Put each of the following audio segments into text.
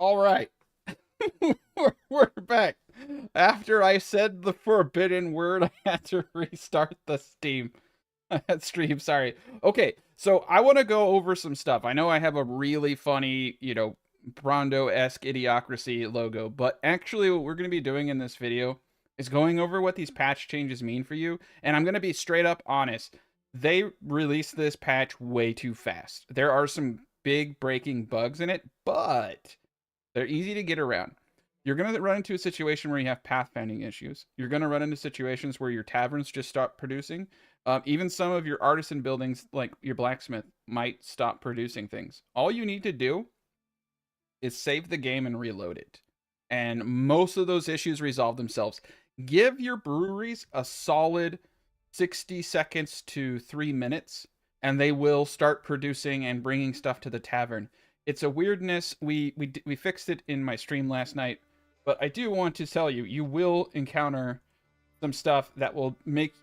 All right. we're back. After I said the forbidden word, I had to restart the stream, sorry. Okay, so I want to go over some stuff. I know I have a really funny, Brondo-esque idiocracy logo, but actually what we're going to be doing in this video is going over what these patch changes mean for you, and I'm going to be straight up honest. They released this patch way too fast. There are some big breaking bugs in it, but they're easy to get around. You're going to run into a situation where you have pathfinding issues. You're going to run into situations where your taverns just stop producing. Even some of your artisan buildings, like your blacksmith, might stop producing things. All you need to do is save the game and reload it. And most of those issues resolve themselves. Give your breweries a solid 60 seconds to 3 minutes, and they will start producing and bringing stuff to the tavern. It's a weirdness. We fixed it in my stream last night, but I do want to tell you, you will encounter some stuff that will make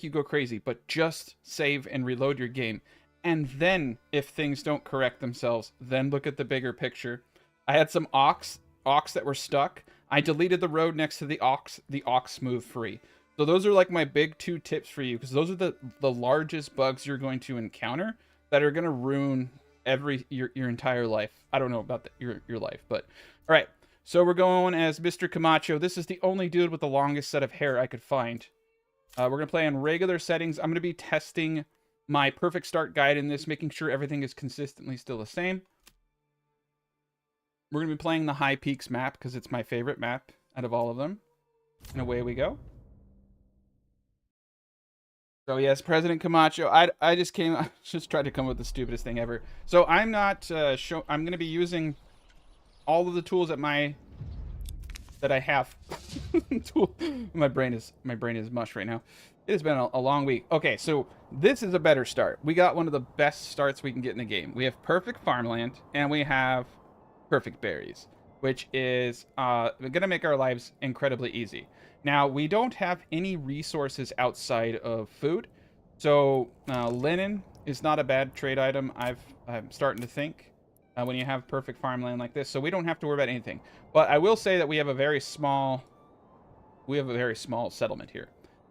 you go crazy, but just save and reload your game. And then if things don't correct themselves, then look at the bigger picture. I had some ox that were stuck. I deleted the road next to the ox moved free. So those are like my big 2 tips for you, because those are the largest bugs you're going to encounter that are going to ruin your entire life. I don't know about your life, but all right. So we're going as Mr. Camacho. This is the only dude with the longest set of hair I could find. We're gonna play on regular settings. I'm gonna be testing my perfect start guide in this, making sure everything is consistently still the same. We're gonna be playing the High Peaks map because it's my favorite map out of all of them. And away we go. So yes, President Camacho. I just tried to come up with the stupidest thing ever. So I'm not I'm gonna be using all of the tools that I have. my brain is mush right now. It has been a long week. Okay, so this is a better start. We got one of the best starts we can get in the game. We have perfect farmland and we have perfect berries, which is going to make our lives incredibly easy. Now, we don't have any resources outside of food, so linen is not a bad trade item. I'm starting to think when you have perfect farmland like this, so we don't have to worry about anything. But I will say that we have a very small settlement here.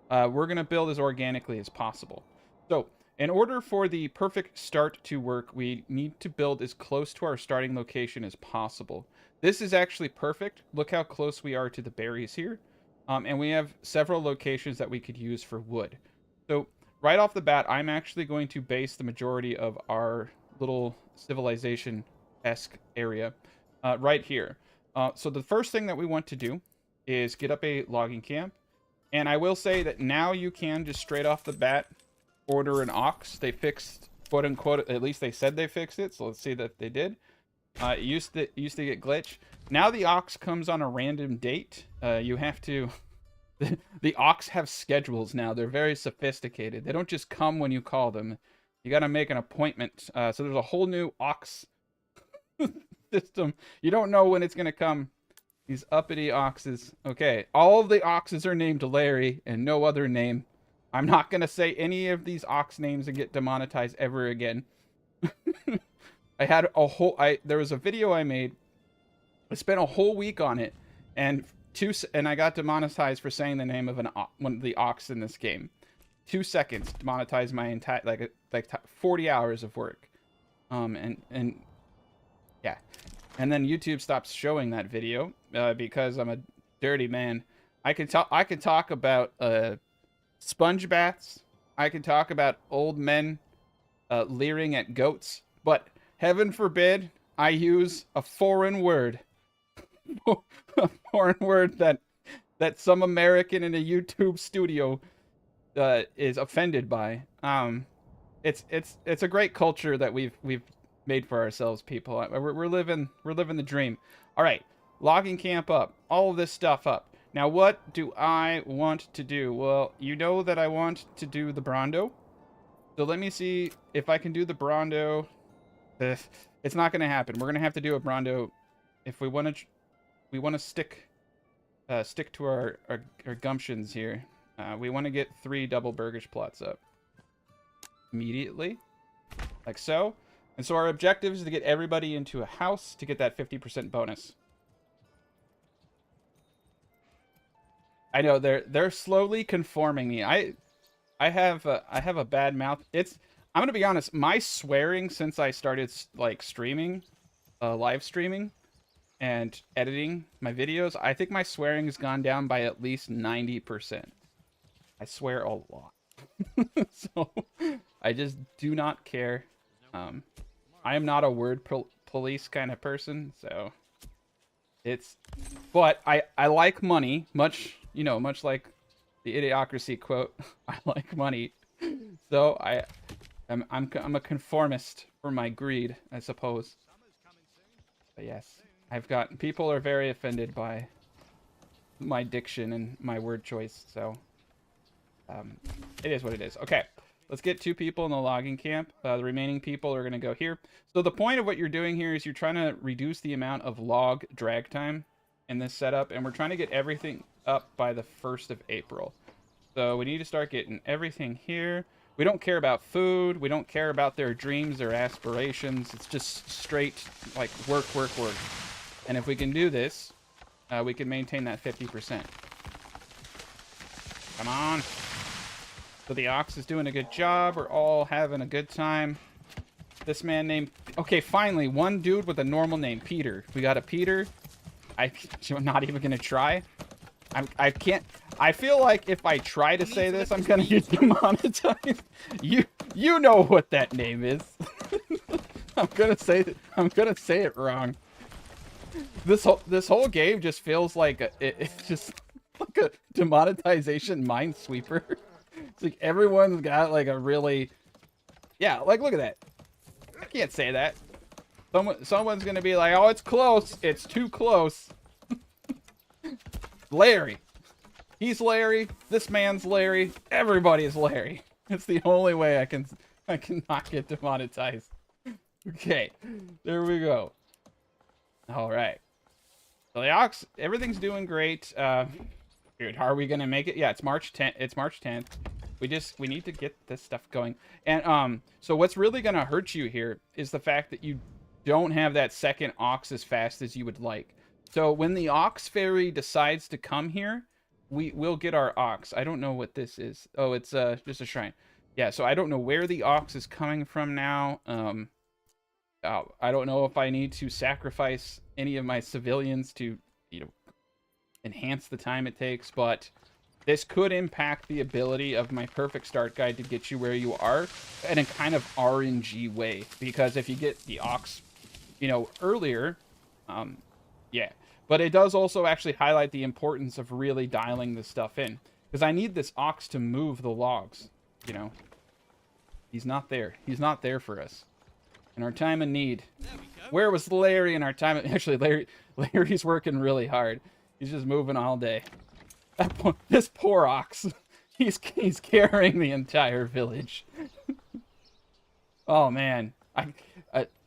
We're going to build as organically as possible. So in order for the perfect start to work, we need to build as close to our starting location as possible. This is actually perfect. Look how close we are to the berries here. And we have several locations that we could use for wood. So right off the bat, I'm actually going to base the majority of our little civilization-esque area right here. So the first thing that we want to do is get up a logging camp. And I will say that now you can just straight off the bat order an ox. They fixed, quote unquote, at least they said they fixed it. So let's see that they did. It used to get glitch. Now the ox comes on a random date. You have to... the ox have schedules now. They're very sophisticated. They don't just come when you call them. You got to make an appointment. So there's a whole new ox system. You don't know when it's going to come. These uppity oxes. Okay, all of the oxes are named Larry and no other name. I'm not going to say any of these ox names and get demonetized ever again. I had there was a video I made. I spent a whole week on it, and I got demonetized for saying the name of one of the ox in this game. 2 seconds demonetized my entire like 40 hours of work. And yeah. And then YouTube stops showing that video because I'm a dirty man. I can talk about sponge baths. I can talk about old men leering at goats. But heaven forbid I use a foreign word. A foreign word that some American in a YouTube studio is offended by. It's a great culture that we've made for ourselves, people. We're living the dream. All right, logging camp up, all of this stuff up. Now, what do I want to do? Well, you know that I want to do the Brondo. So let me see if I can do the Brondo. It's not going to happen. We're going to have to do a Brondo if we want to stick to our gumptions here. We want to get 3 double burgage plots up immediately, like so. And so our objective is to get everybody into a house to get that 50% bonus. I know they're slowly conforming me. I have a bad mouth. I'm gonna be honest. My swearing since I started like streaming, live streaming, and editing my videos, I think my swearing has gone down by at least 90%. I swear a lot. So I just do not care. I am not a word police kind of person, so but I like money, much like the Idiocracy quote. I like money, so I'm a conformist for my greed, I suppose. But yes, people are very offended by my diction and my word choice, so it is what it is. Okay, let's get 2 people in the logging camp. The remaining people are going to go here. So the point of what you're doing here is you're trying to reduce the amount of log drag time in this setup, and we're trying to get everything up by the 1st of April. So we need to start getting everything here. We don't care about food. We don't care about their dreams, their aspirations. It's just straight, like, work. And if we can do this, we can maintain that 50%. Come on. So the ox is doing a good job. We're all having a good time. This man named... Okay, finally, one dude with a normal name. Peter. We got a Peter. I'm not even going to try. I can't... I feel like if I try to say this, I'm going to get demonetized. You know what that name is. I'm going to say it wrong. This whole game just feels like it's just like a demonetization minesweeper. It's like everyone's got like a really... Yeah, like look at that. I can't say that. Someone's going to be like, "Oh, it's close. It's too close." Larry. He's Larry. This man's Larry. Everybody's Larry. It's the only way I can not get demonetized. Okay, there we go. All right. So the ox, everything's doing great. Dude, are we gonna make it? Yeah, it's March 10th. It's March 10th. We need to get this stuff going. And so what's really gonna hurt you here is the fact that you don't have that second ox as fast as you would like. So when the ox fairy decides to come here, we will get our ox. I don't know what this is. Oh, it's just a shrine. Yeah, so I don't know where the ox is coming from now. I don't know if I need to sacrifice any of my civilians to, enhance the time it takes, but this could impact the ability of my perfect start guide to get you where you are in a kind of RNG way. Because if you get the ox, earlier, yeah. But it does also actually highlight the importance of really dialing this stuff in. Because I need this ox to move the logs, He's not there. He's not there for us. In our time of need. Where was Larry in our time of... Actually, Larry's working really hard. He's just moving all day. This poor ox. He's carrying the entire village. Oh, man.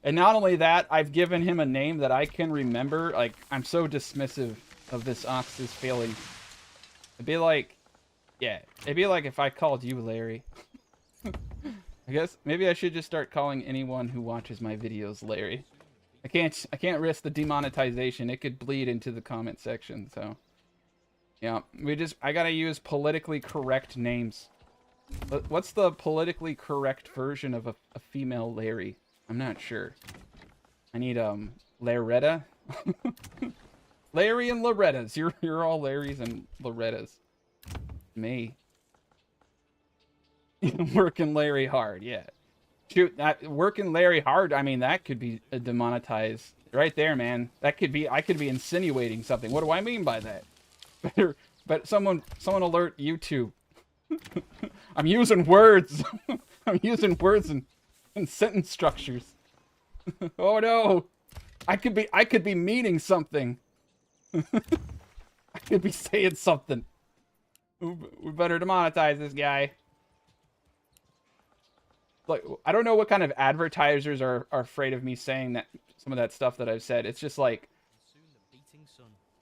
And not only that, I've given him a name that I can remember. Like, I'm so dismissive of this ox's feelings. It'd be like... Yeah, it'd be like if I called you Larry. I guess maybe I should just start calling anyone who watches my videos Larry. I can't risk the demonetization. It could bleed into the comment section, so... Yeah, I gotta use politically correct names. What's the politically correct version of a female Larry? I'm not sure. I need, Loretta? Larry and Loretta's. You're all Larrys and Loretta's. Me. Working Larry hard, yeah. Shoot, working Larry hard, I mean, that could be demonetized. Right there, man. I could be insinuating something. What do I mean by that? But someone alert YouTube. I'm using words. I'm using words and sentence structures. Oh no. I could be meaning something. I could be saying something. We better demonetize this guy. Like, I don't know what kind of advertisers are afraid of me saying that some of that stuff that I've said. It's just like,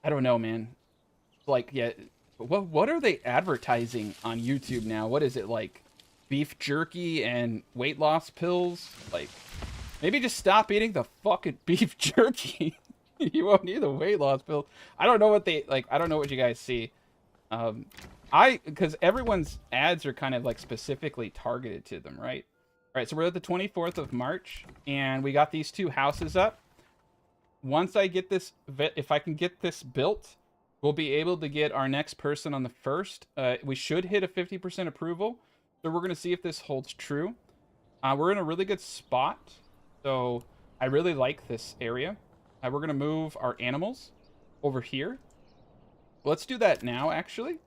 I don't know, man. Like, yeah, what are they advertising on YouTube now? What is it, like beef jerky and weight loss pills? Like, Maybe just stop eating the fucking beef jerky. You won't need the weight loss pill. I don't know what they like. I don't know what you guys see. Um, because everyone's ads are kind of like specifically targeted to them, right? All right, so we're at the 24th of March, and we got these 2 houses up. Once I get this, if I can get this built, we'll be able to get our next person on the 1st. We should hit a 50% approval, so we're gonna see if this holds true. We're in a really good spot, so I really like this area. We're going to move our animals over here. Let's do that now, actually.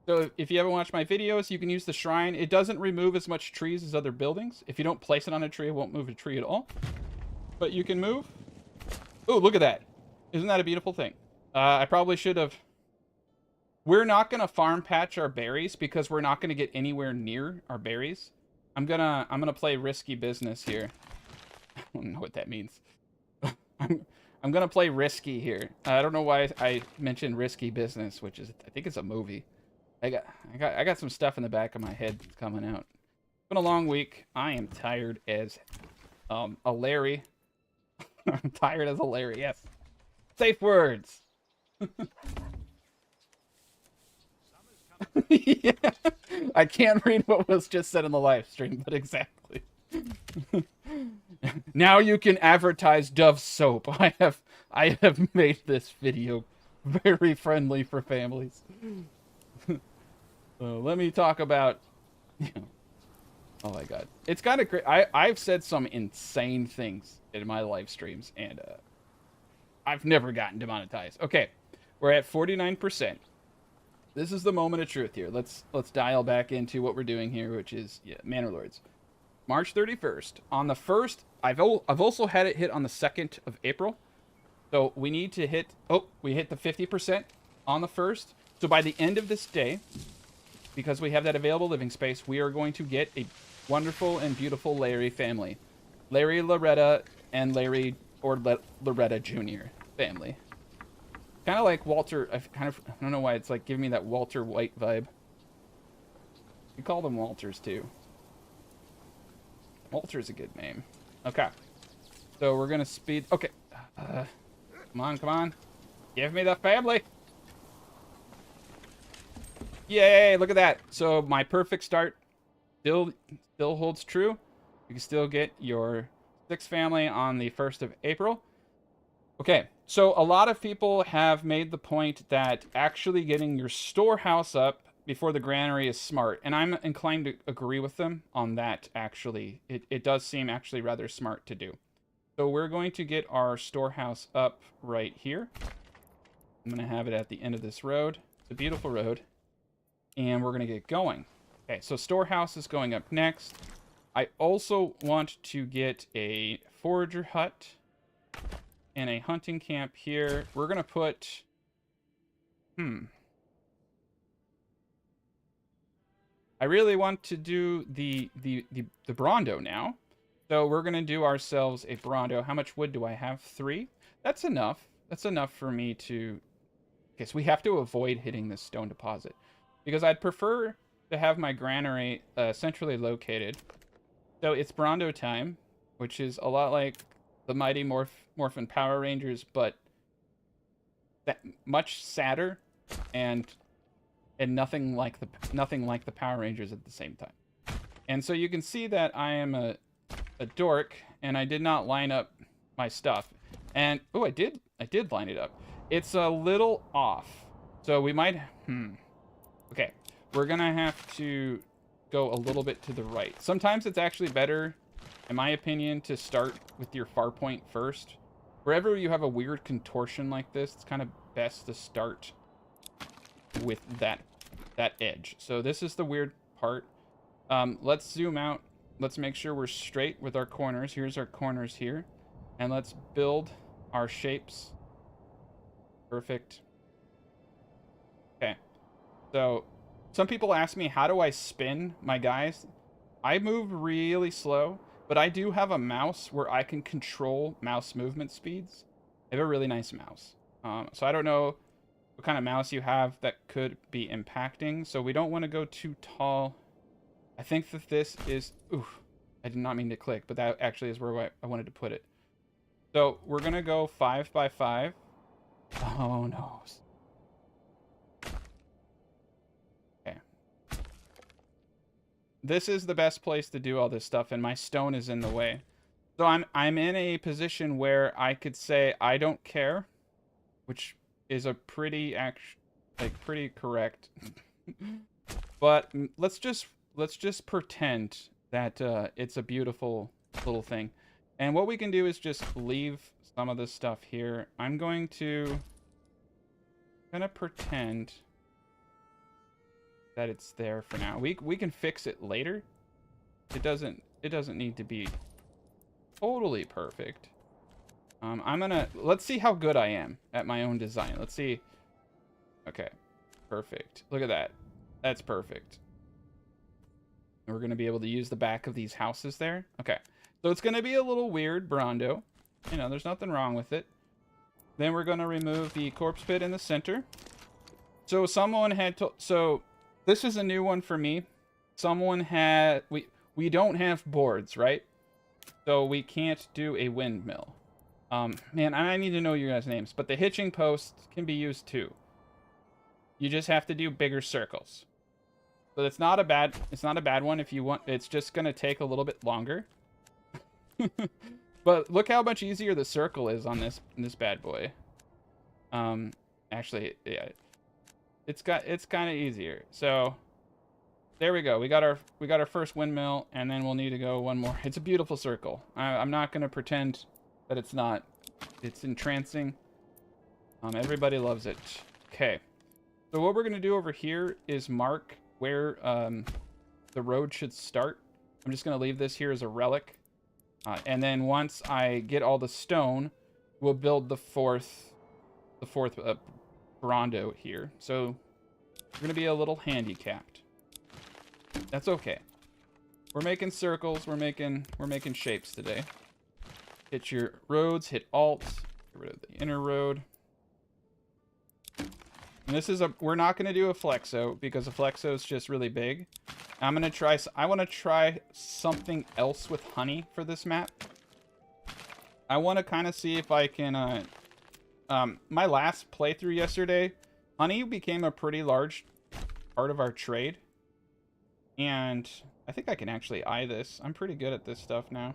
So if you haven't watched my videos, you can use the shrine. It doesn't remove as much trees as other buildings. If you don't place it on a tree, it won't move a tree at all. But you can move. Oh, look at that. Isn't that a beautiful thing? I probably should have... We're not going to farm patch our berries because we're not going to get anywhere near our berries. I'm gonna play risky business here. I don't know what that means. I'm gonna play risky here. I don't know why I mentioned risky business, which is I think it's a movie. I got some stuff in the back of my head coming out. It's been a long week. I am tired as a Larry. I'm tired as a Larry. Yes. Safe words. Yeah. I can't read what was just said in the live stream, but exactly. Now you can advertise Dove soap. I have made this video very friendly for families. So let me talk about. Oh my god, it's kind of great. I've said some insane things in my live streams, and I've never gotten demonetized. Okay, we're at 49%. This is the moment of truth here. Let's dial back into what we're doing here, which is Manor Lords. March 31st. On the 1st, I've also had it hit on the 2nd of April. So we need to hit, we hit the 50% on the 1st. So by the end of this day, because we have that available living space, we are going to get a wonderful and beautiful Larry family. Larry, Loretta, and Larry or Loretta Jr. family. Kind of like Walter, I don't know why it's like giving me that Walter White vibe. We call them Walters too. Walter's a good name. Okay. So we're going to speed, okay. Come on. Give me the family. Yay, look at that. So my perfect start still holds true. You can still get your 6th family on the 1st of April. Okay, so a lot of people have made the point that actually getting your storehouse up before the granary is smart, and I'm inclined to agree with them on that, actually. It does seem actually rather smart to do. So we're going to get our storehouse up right here. I'm going to have it at the end of this road. It's a beautiful road. And we're going to get going. Okay, so storehouse is going up next. I also want to get a forager hut and a hunting camp here. We're going to put... I really want to do the Brondo now. So we're going to do ourselves a Brondo. How much wood do I have? 3? That's enough. That's enough for me to... Okay, so we have to avoid hitting this stone deposit. Because I'd prefer to have my granary centrally located. So it's Brondo time, which is a lot like the Mighty Morphin Power Rangers, but that much sadder and nothing like the Power Rangers at the same time. And so you can see that I am a dork, and I did not line up my stuff. And oh, I did line it up. It's a little off, so we might. Okay, we're gonna have to go a little bit to the right. Sometimes it's actually better, in my opinion, to start with your far point first. Wherever you have a weird contortion like this, it's kind of best to start with that edge. So this is the weird part. Let's zoom out. Let's make sure we're straight with our corners. Here's our corners here. And let's build our shapes. Perfect. Okay. So some people ask me, how do I spin my guys? I move really slow, but I do have a mouse where I can control mouse movement speeds. I have a really nice mouse. So I don't know what kind of mouse you have that could be impacting. So we don't want to go too tall. I think that this is... Oof. I did not mean to click, but that actually is where I wanted to put it. So we're gonna go 5 by 5. Oh no. Okay. This is the best place to do all this stuff, and my stone is in the way. So I'm in a position where I could say I don't care, which is a pretty pretty correct. But let's just pretend that it's a beautiful little thing. And what we can do is just leave some of this stuff here. I'm gonna pretend that it's there for now. We can fix it later. It doesn't need to be totally perfect. Let's see how good I am at my own design. Let's see. Okay, perfect. Look at that. That's perfect. And we're gonna be able to use the back of these houses there. Okay, so it's gonna be a little weird, Brondo. You know, there's nothing wrong with it. Then we're gonna remove the corpse pit in the center. So someone had so this is a new one for me. Someone had we don't have boards, right? So we can't do a windmill. Man, I need to know your guys' names, but the hitching post can be used too. You just have to do bigger circles. So it's not a bad one if you want. It's just gonna take a little bit longer. But look how much easier the circle is on this bad boy. Actually, yeah, it's kind of easier. So there we go. We got our first windmill, and then we'll need to go one more. It's a beautiful circle. I'm not gonna pretend that it's not. It's entrancing. Everybody loves it. Okay. So what we're gonna do over here is mark where the road should start. I'm just gonna leave this here as a relic. And then once I get all the stone, we'll build the fourth Brondo here. So we're gonna be a little handicapped. That's okay. We're making circles. We're making shapes today. Hit your roads. Hit Alt. Get rid of the inner road. And this is we're not gonna do a flexo because a flexo is just really big. I want to try something else with honey for this map. I want to kind of see if I can, my last playthrough yesterday, honey became a pretty large part of our trade. And I think I can actually eye this. I'm pretty good at this stuff now.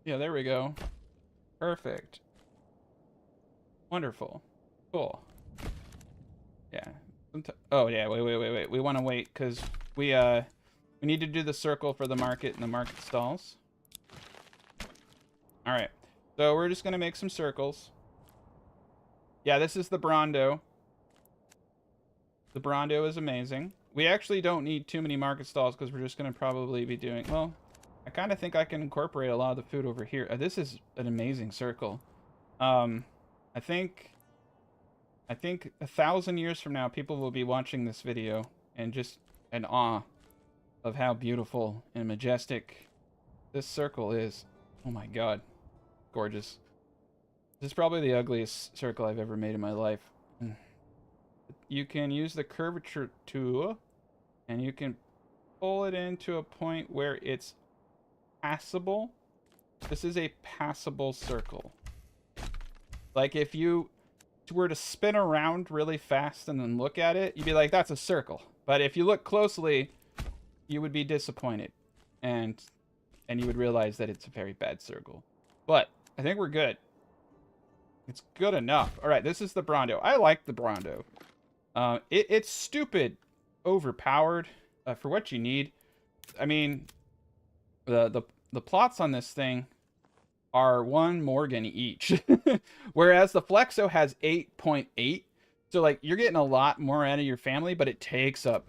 Yeah, there we go. Perfect. Wonderful. Cool. Yeah. Oh yeah, wait. We want to wait because we need to do the circle for the market and the market stalls. All right, so we're just gonna make some circles. Yeah, this is the Brondo. The Brondo is amazing. We actually don't need too many market stalls because we're just gonna probably be doing, well, I kind of think I can incorporate a lot of the food over here. This is an amazing circle. I think 1,000 years from now, people will be watching this video and just in awe of how beautiful and majestic this circle is. Oh my god. Gorgeous. This is probably the ugliest circle I've ever made in my life. You can use the curvature tool and you can pull it into a point where it's passable. This is a passable circle. Like if you were to spin around really fast and then look at it, you'd be like, that's a circle. But if you look closely, you would be disappointed. And you would realize that it's a very bad circle. But I think we're good. It's good enough. All right, this is the Brondo. I like the Brondo. It's stupid overpowered for what you need. I mean, the plots on this thing are 1 Morgan each. Whereas the Flexo has 8.8. So like you're getting a lot more out of your family, but it takes up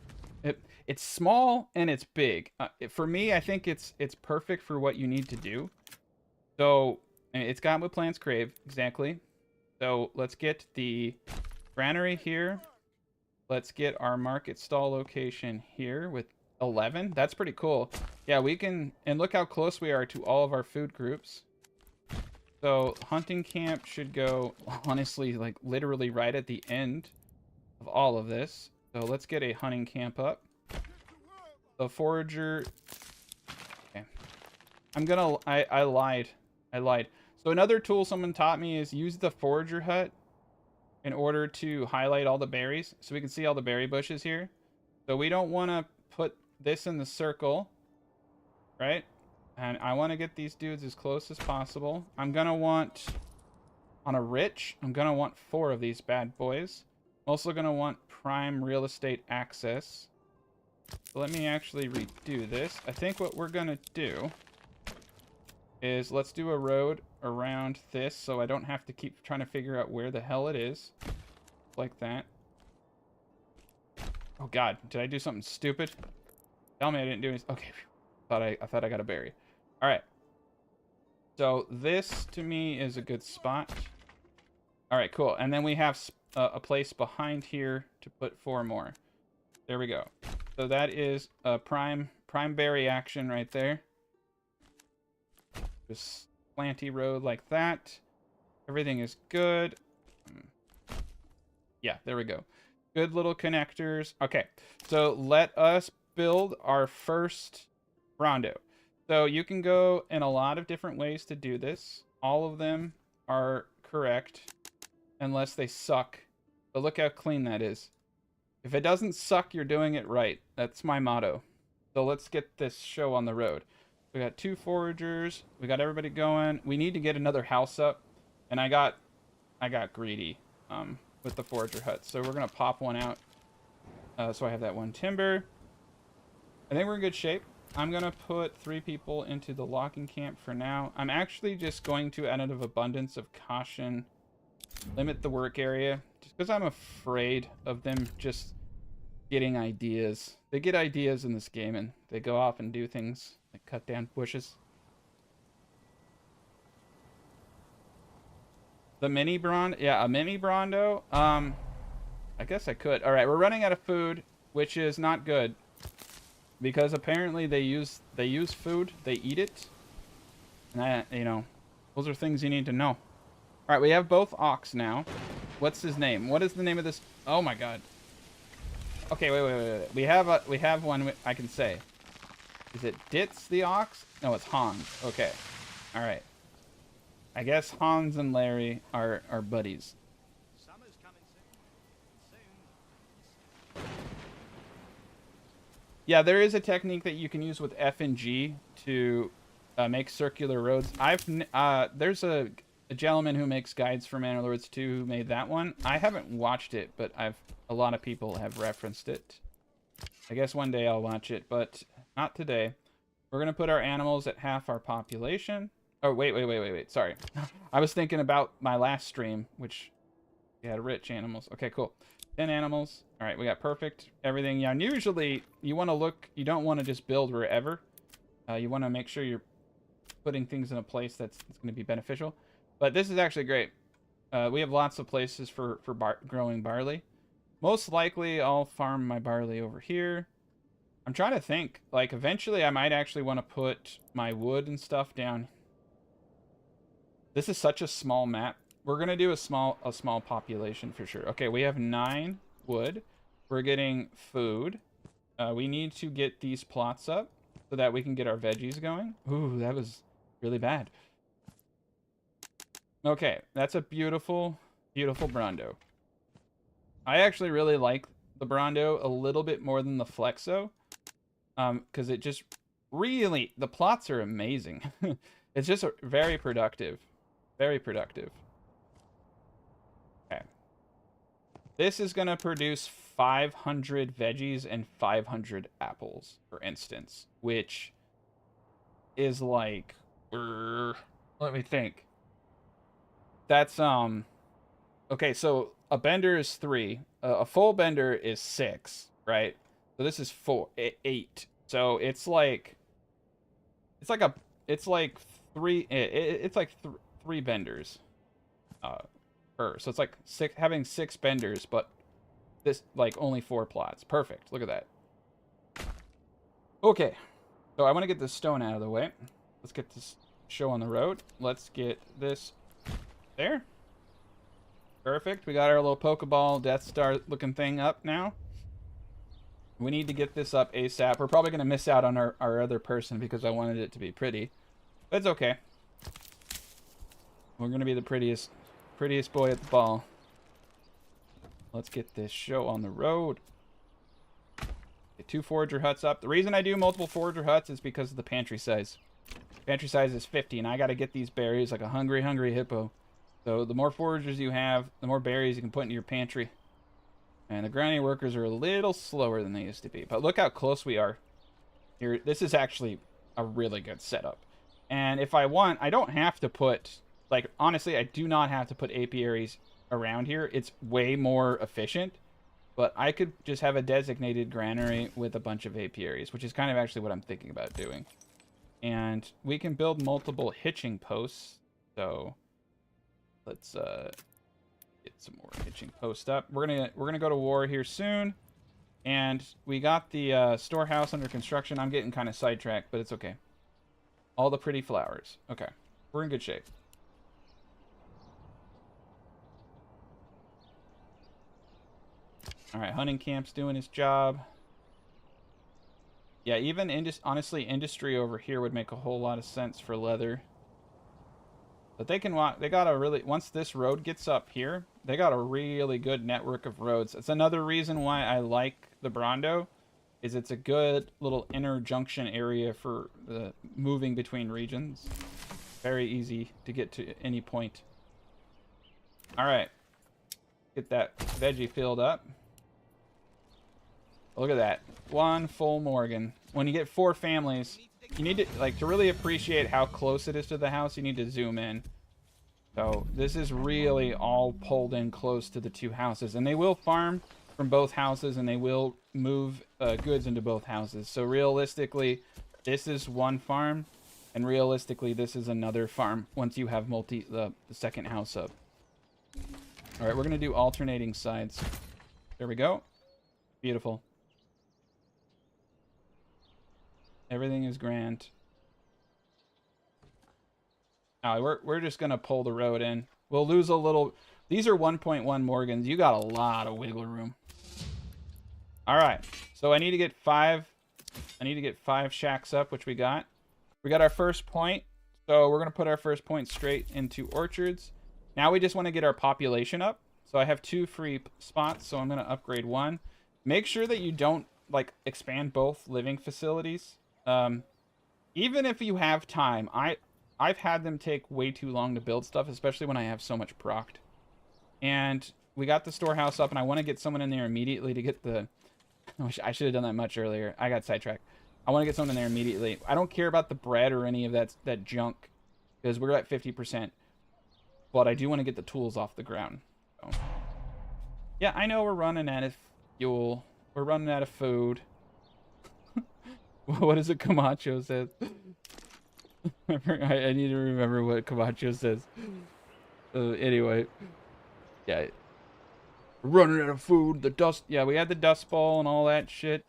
it's small and it's big. For me, I think it's perfect for what you need to do. So it's got what plants crave, exactly. So let's get the granary here. Let's get our market stall location here with 11. That's pretty cool. Yeah, we can, and look how close we are to all of our food groups. So hunting camp should go, honestly, like literally right at the end of all of this. So let's get a hunting camp up. the forager. Okay. I lied. I lied. So another tool someone taught me is use the forager hut in order to highlight all the berries. So we can see all the berry bushes here. So we don't want to put this in the circle, right? And I want to get these dudes as close as possible. I'm going to want, on a rich, I'm going to want 4 of these bad boys. I'm also going to want prime real estate access. So let me actually redo this. I think what we're going to do is let's do a road around this so I don't have to keep trying to figure out where the hell it is. Like that. Oh god, did I do something stupid? Tell me I didn't do anything. Okay, I thought I got a berry. Alright. So this to me is a good spot. Alright, cool. And then we have a place behind here to put 4 more. There we go. So that is a prime berry action right there. Just slanty road like that. Everything is good. Yeah, there we go. Good little connectors. Okay, so let us build our first rondo. So you can go in a lot of different ways to do this. All of them are correct unless they suck. But look how clean that is. If it doesn't suck, you're doing it right. That's my motto. So let's get this show on the road. We got 2 foragers. We got everybody going. We need to get another house up. And I got greedy with the forager hut. So we're going to pop one out. So I have that 1 timber. I think we're in good shape. I'm going to put 3 people into the logging camp for now. I'm actually just going to, out of abundance of caution, limit the work area. Just because I'm afraid of them just getting ideas. They get ideas in this game and they go off and do things like cut down bushes. The mini Brond? Yeah, a mini Brondo. I guess I could. All right, we're running out of food, which is not good. Because apparently they use food, they eat it. And you know, those are things you need to know. All right, we have both ox now. What's his name? What is the name of this? Oh my god. Okay, wait. We have one I can say. Is it Ditz the ox? No, it's Hans. Okay. All right. I guess Hans and Larry are buddies. Summer's coming soon. Yeah, there is a technique that you can use with F and G to make circular roads. There's a gentleman who makes guides for Manor Lords 2 who made that one. I haven't watched it, but a lot of people have referenced it. I guess one day I'll watch it, but not today. We're gonna put our animals at half our population. Oh, wait. Sorry. I was thinking about my last stream, which we had rich animals. Okay, cool. 10 animals. All right, we got perfect everything. Yeah, and usually you want to look, you don't want to just build wherever. You want to make sure you're putting things in a place that's going to be beneficial. But this is actually great. We have lots of places for growing barley. Most likely I'll farm my barley over here. I'm trying to think. Like, eventually I might actually want to put my wood and stuff down. This is such a small map. We're going to do a small population for sure. Okay, we have 9 wood. We're getting food. We need to get these plots up so that we can get our veggies going. Ooh, that was really bad. Okay, that's a beautiful, beautiful Brondo. I actually really like the Brondo a little bit more than the Flexo. Because it just really, the plots are amazing. It's just very productive. Very productive. Okay. This is going to produce 500 veggies and 500 apples, for instance. Which is like... let me think. That's, okay, so a bender is 3. A full bender is 6, right? So this is 8. So it's like 3 benders so it's like having 6 benders, but this like only 4 plots. Perfect. Look at that. Okay, so I want to get this stone out of the way. Let's get this show on the road. Let's get this there. Perfect. We got our little Pokeball Death Star looking thing up now. We need to get this up ASAP. We're probably going to miss out on our other person because I wanted it to be pretty. But it's okay. We're going to be the prettiest boy at the ball. Let's get this show on the road. Get 2 forager huts up. The reason I do multiple forager huts is because of the pantry size. Pantry size is 50, and I got to get these berries like a hungry hippo. So the more foragers you have, the more berries you can put into your pantry. And the grinding workers are a little slower than they used to be. But look how close we are. Here, this is actually a really good setup. And if I want, I don't have to put... Like, honestly, I do not have to put apiaries around here. It's way more efficient. But I could just have a designated granary with a bunch of apiaries, which is kind of actually what I'm thinking about doing. And we can build multiple hitching posts. So let's... get some more hitching post up. We're gonna go to war here soon, and we got the storehouse under construction. I'm getting kind of sidetracked, but it's okay. All the pretty flowers. Okay, we're in good shape. All right, hunting camp's doing his job. Yeah, even honestly, industry over here would make a whole lot of sense for leather. But they got a really, once this road gets up here, they got a really good network of roads. It's another reason why I like the Brondo, is it's a good little interjunction area for the moving between regions. Very easy to get to any point. All right, get that veggie filled up. Look at that, 1 full Morgan. When you get 4 families, you need to, like, to really appreciate how close it is to the house, you need to zoom in. So this is really all pulled in close to the 2 houses. And they will farm from both houses, and they will move goods into both houses. So realistically, this is 1 farm, and realistically, this is another farm once you have the second house up. All right, we're going to do alternating sides. There we go. Beautiful. Everything is grand. Oh, we're just going to pull the road in. We'll lose a little. These are 1.1 Morgans. You got a lot of wiggle room. All right. So I need to get 5. I need to get 5 shacks up, which we got. We got our first point. So we're going to put our first point straight into orchards. Now we just want to get our population up. So I have 2 free spots. So I'm going to upgrade 1. Make sure that you don't like expand both living facilities. Even if you have time, I've had them take way too long to build stuff, especially when I have so much procced. And we got the storehouse up, and I want to get someone in there immediately to get the... I should have done that much earlier. I got sidetracked. I want to get someone in there immediately. I don't care about the bread or any of that junk, because we're at 50%. But I do want to get the tools off the ground. So. Yeah, I know we're running out of fuel. We're running out of food. What is it Camacho says? I need to remember what Camacho says. Anyway. Yeah. We're running out of food. The dust. Yeah, we had the Dust Bowl and all that shit.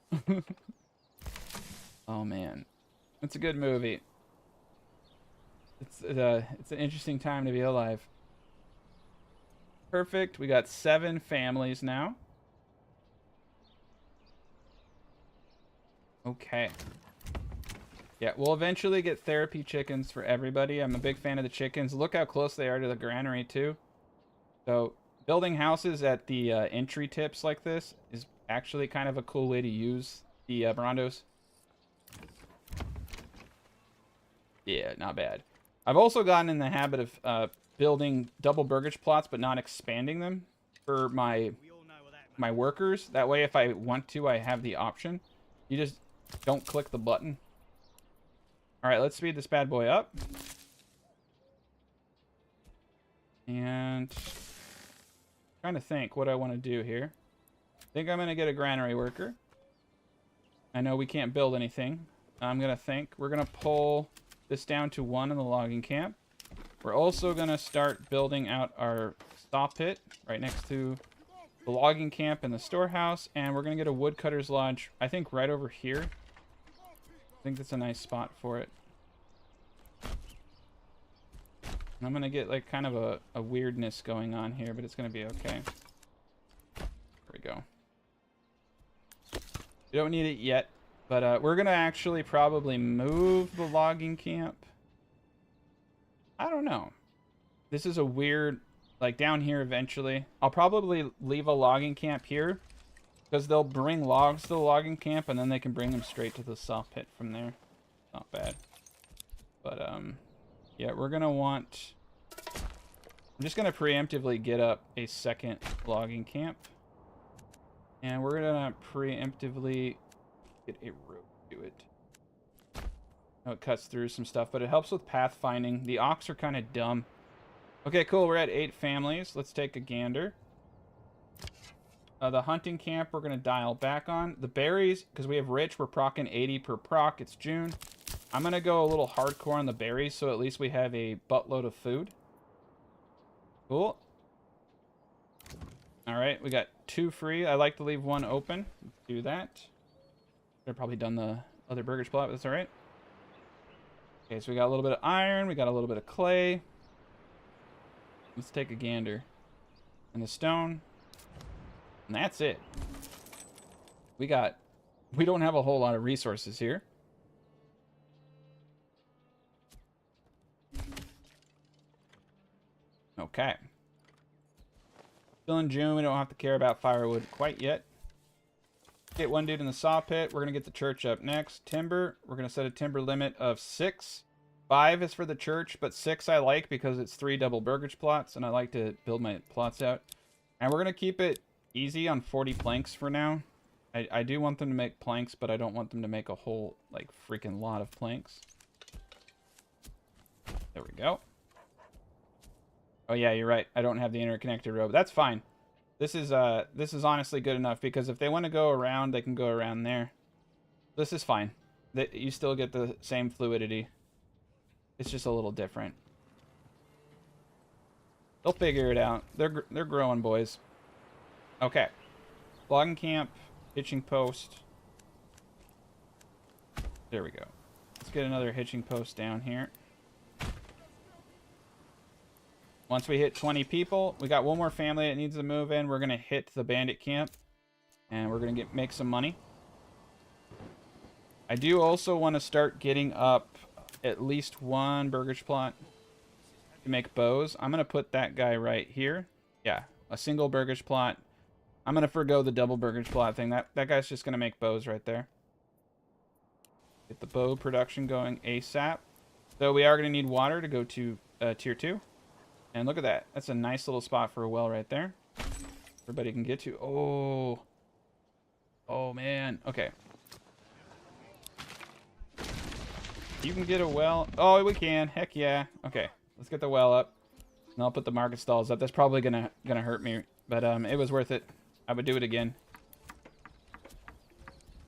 Oh, man. It's a good movie. It's an interesting time to be alive. Perfect. We got 7 families now. Okay. Yeah, we'll eventually get therapy chickens for everybody. I'm a big fan of the chickens. Look how close they are to the granary, too. So, building houses at the entry tips like this is actually kind of a cool way to use the Brondos. Yeah, not bad. I've also gotten in the habit of building double burgage plots, but not expanding them for my workers. That way, if I want to, I have the option. You just don't click the button. All right, let's speed this bad boy up. And trying to think what I want to do here. I think I'm going to get a granary worker. I know we can't build anything. I'm going to think. We're going to pull this down to 1 in the logging camp. We're also going to start building out our saw pit right next to the logging camp and the storehouse. And we're going to get a woodcutter's lodge, I think, right over here. I think that's a nice spot for it. And I'm going to get like kind of a weirdness going on here, but it's going to be okay. There we go. We don't need it yet, but we're gonna actually probably move the logging camp. I don't know. This is a weird, like down here eventually. I'll probably leave a logging camp here because they'll bring logs to the logging camp and then they can bring them straight to the saw pit from there. Not bad. But yeah, we're gonna want. I'm just gonna preemptively get up a second logging camp, and we're gonna preemptively get a road to it. Oh, it cuts through some stuff, but it helps with pathfinding. The ox are kind of dumb. Okay, cool. We're at 8 families. Let's take a gander. The hunting camp we're going to dial back on. The berries, because we have rich, we're procking 80 per proc. It's June. I'm going to go a little hardcore on the berries, so at least we have a buttload of food. Cool. Alright, we got 2 free. I like to leave 1 open. Let's do that. I've probably done the other burgers plot, but that's alright. Okay, so we got a little bit of iron. We got a little bit of clay. Let's take a gander. And the stone. And that's it. We don't have a whole lot of resources here. Okay. Still in June, we don't have to care about firewood quite yet. Get 1 dude in the saw pit. We're going to get the church up next. Timber, we're going to set a timber limit of 6. 5 is for the church, but 6 I like because it's 3 double burgage plots, and I like to build my plots out. And we're going to keep it easy on 40 planks for now. I do want them to make planks, but I don't want them to make a whole, like, freaking lot of planks. There we go. Oh, yeah, you're right. I don't have the interconnected road. That's fine. This is honestly good enough, because if they want to go around, they can go around there. This is fine. You still get the same fluidity. It's just a little different. They'll figure it out. They're growing, boys. Okay. Logging camp, hitching post. There we go. Let's get another hitching post down here. Once we hit 20 people, we got 1 more family that needs to move in. We're gonna hit the bandit camp, and we're gonna make some money. I do also want to start getting up at least 1 burgage plot to make bows. I'm going to put that guy right here. Yeah, a single burgage plot. I'm going to forgo the double burgage plot thing. That guy's just going to make bows right there. Get the bow production going ASAP. So we are going to need water to go to tier 2. And look at that. That's a nice little spot for a well right there. Everybody can get to. Oh, man. Okay. You can get a well. Oh, we can. Heck yeah. Okay, let's get the well up. And I'll put the market stalls up. That's probably gonna hurt me, but it was worth it. I would do it again.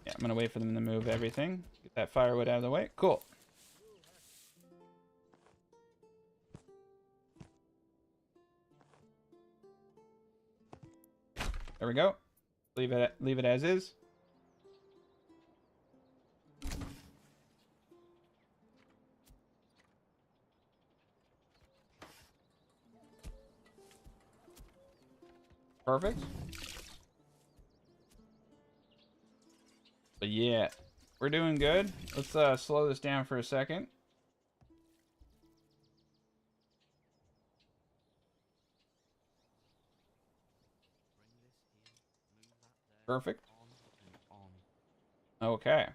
Yeah, I'm gonna wait for them to move everything. Get that firewood out of the way. Cool. There we go. Leave it as is. Perfect. But yeah, we're doing good. Let's slow this down for a second. Perfect. Okay.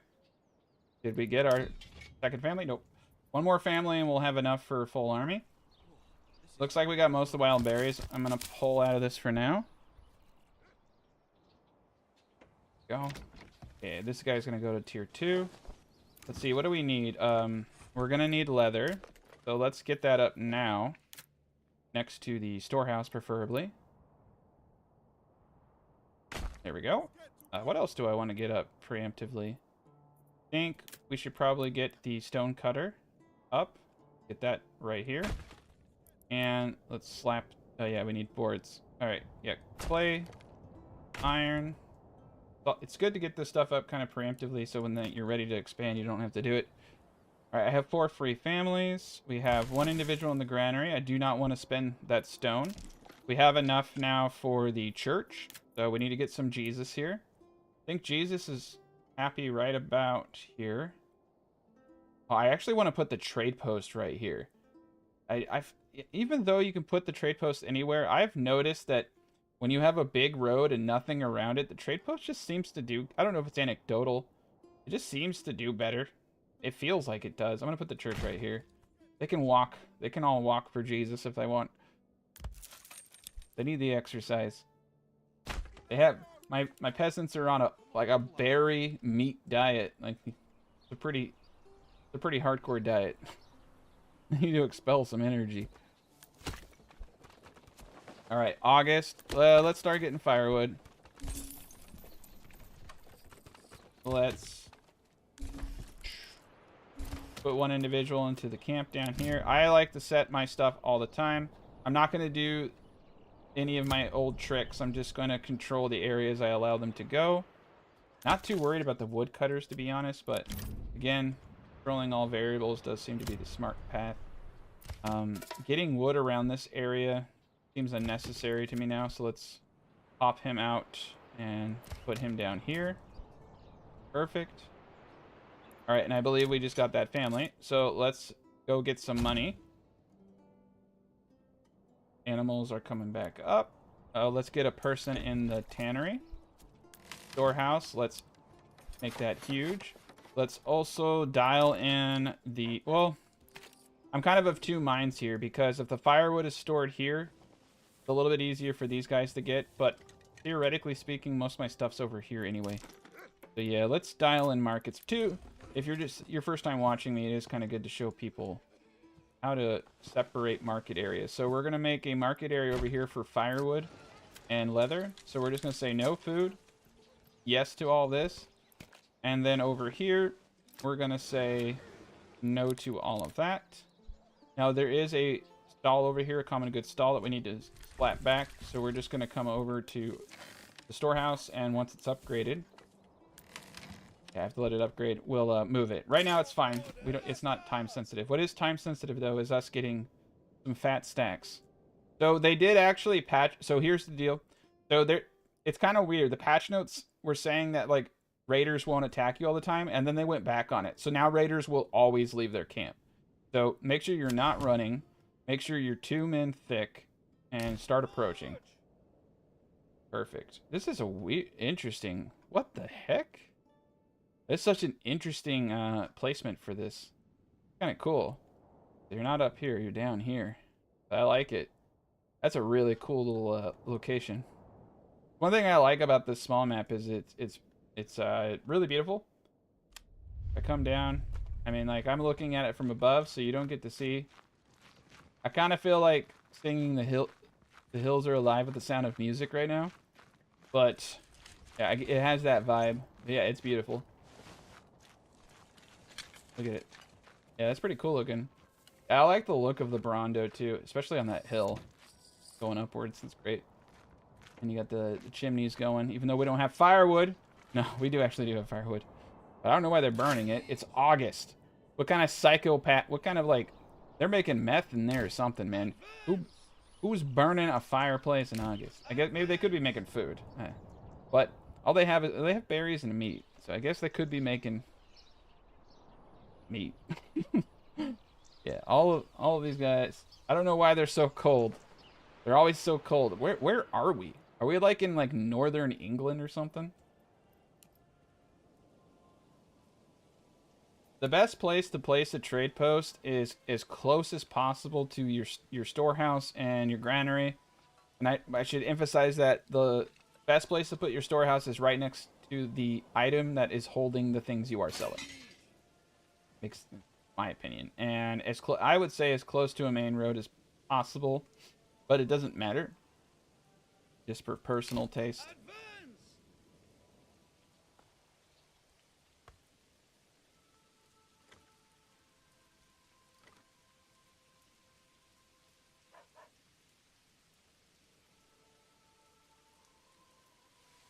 Did we get our second family? Nope. 1 more family and we'll have enough for a full army. Looks like we got most of the wild berries. I'm going to pull out of this for now. Go. Okay, this guy's going to go to tier 2. Let's see, what do we need? We're going to need leather. So let's get that up now. Next to the storehouse, preferably. There we go. What else do I want to get up preemptively? I think we should probably get the stone cutter up. Get that right here. And let's slap... Oh, yeah, we need boards. All right, yeah, clay, iron. Well, it's good to get this stuff up kind of preemptively so when you're ready to expand, you don't have to do it. All right, I have 4 free families. We have 1 individual in the granary. I do not want to spend that stone. We have enough now for the church, so we need to get some Jesus here. I think Jesus is happy right about here. Oh, I actually want to put the trade post right here. Even though you can put the trade post anywhere, I've noticed that when you have a big road and nothing around it, the trade post just seems to do, I don't know if it's anecdotal, it just seems to do better. It feels like it does. I'm gonna put the church right here. They can walk. They can all walk for Jesus if they want. They need the exercise. They have my peasants are on a berry meat diet. Like it's a pretty hardcore diet. They need to expel some energy. All right, August. Let's start getting firewood. Let's put one individual into the camp down here. I like to set my stuff all the time. I'm not going to do any of my old tricks. I'm just going to control the areas I allow them to go. Not too worried about the woodcutters, to be honest, but again, controlling all variables does seem to be the smart path. Getting wood around this area seems unnecessary to me now, so let's pop him out and put him down here. Perfect. All right, and I believe we just got that family, so let's go get some money. Animals are coming back up. Let's get a person in the tannery. Storehouse, let's make that huge. Let's also dial in the, well, I'm kind of two minds here, because if the firewood is stored here, it's a little bit easier for these guys to get, but theoretically speaking, most of my stuff's over here anyway. So yeah, let's dial in markets too. If you're just your first time watching me, it is kind of good to show people how to separate market areas. So we're going to make a market area over here for firewood and leather. So we're just going to say no food, yes to all this. And then over here, we're going to say no to all of that. Now there is a stall over here, a common goods stall that we need to splat back. So we're just going to come over to the storehouse, and once it's upgraded, I have to let it upgrade. We'll move it. Right now it's fine. It's not time sensitive. What is time sensitive though is us getting some fat stacks. So they did actually patch. So here's the deal. So it's kind of weird. The patch notes were saying that like raiders won't attack you all the time, and then they went back on it. So now raiders will always leave their camp. So make sure you're not running. Make sure you're 2 men thick, and start approaching. Perfect. This is a weird, interesting. What the heck? It's such an interesting placement for this. Kind of cool. You're not up here, you're down here. I like it. That's a really cool little location. One thing I like about this small map is it's really beautiful. I come down, I mean, like, I'm looking at it from above, so you don't get to see. I kind of feel like singing the hills are alive with the sound of music right now. But yeah, it has that vibe. Yeah, it's beautiful. Look at it. Yeah, that's pretty cool looking. I like the look of the Brondo too, especially on that hill. Going upwards, it's great. And you got the chimneys going, even though we don't have firewood. No, we actually do have firewood. But I don't know why they're burning it. It's August. What kind of psychopath, what kind of like, they're making meth in there or something, man. Who's burning a fireplace in August? I guess maybe they could be making food. But all they have is, they have berries and meat. So I guess they could be making meat. Yeah, all of these guys. I don't know why they're so cold. They're always so cold. Where are we? Are we like in like northern England or something? The best place to place a trade post is as close as possible to your storehouse and your granary. And I should emphasize that the best place to put your storehouse is right next to the item that is holding the things you are selling. Makes my opinion. And I would say as close to a main road as possible, but it doesn't matter. Just for personal taste.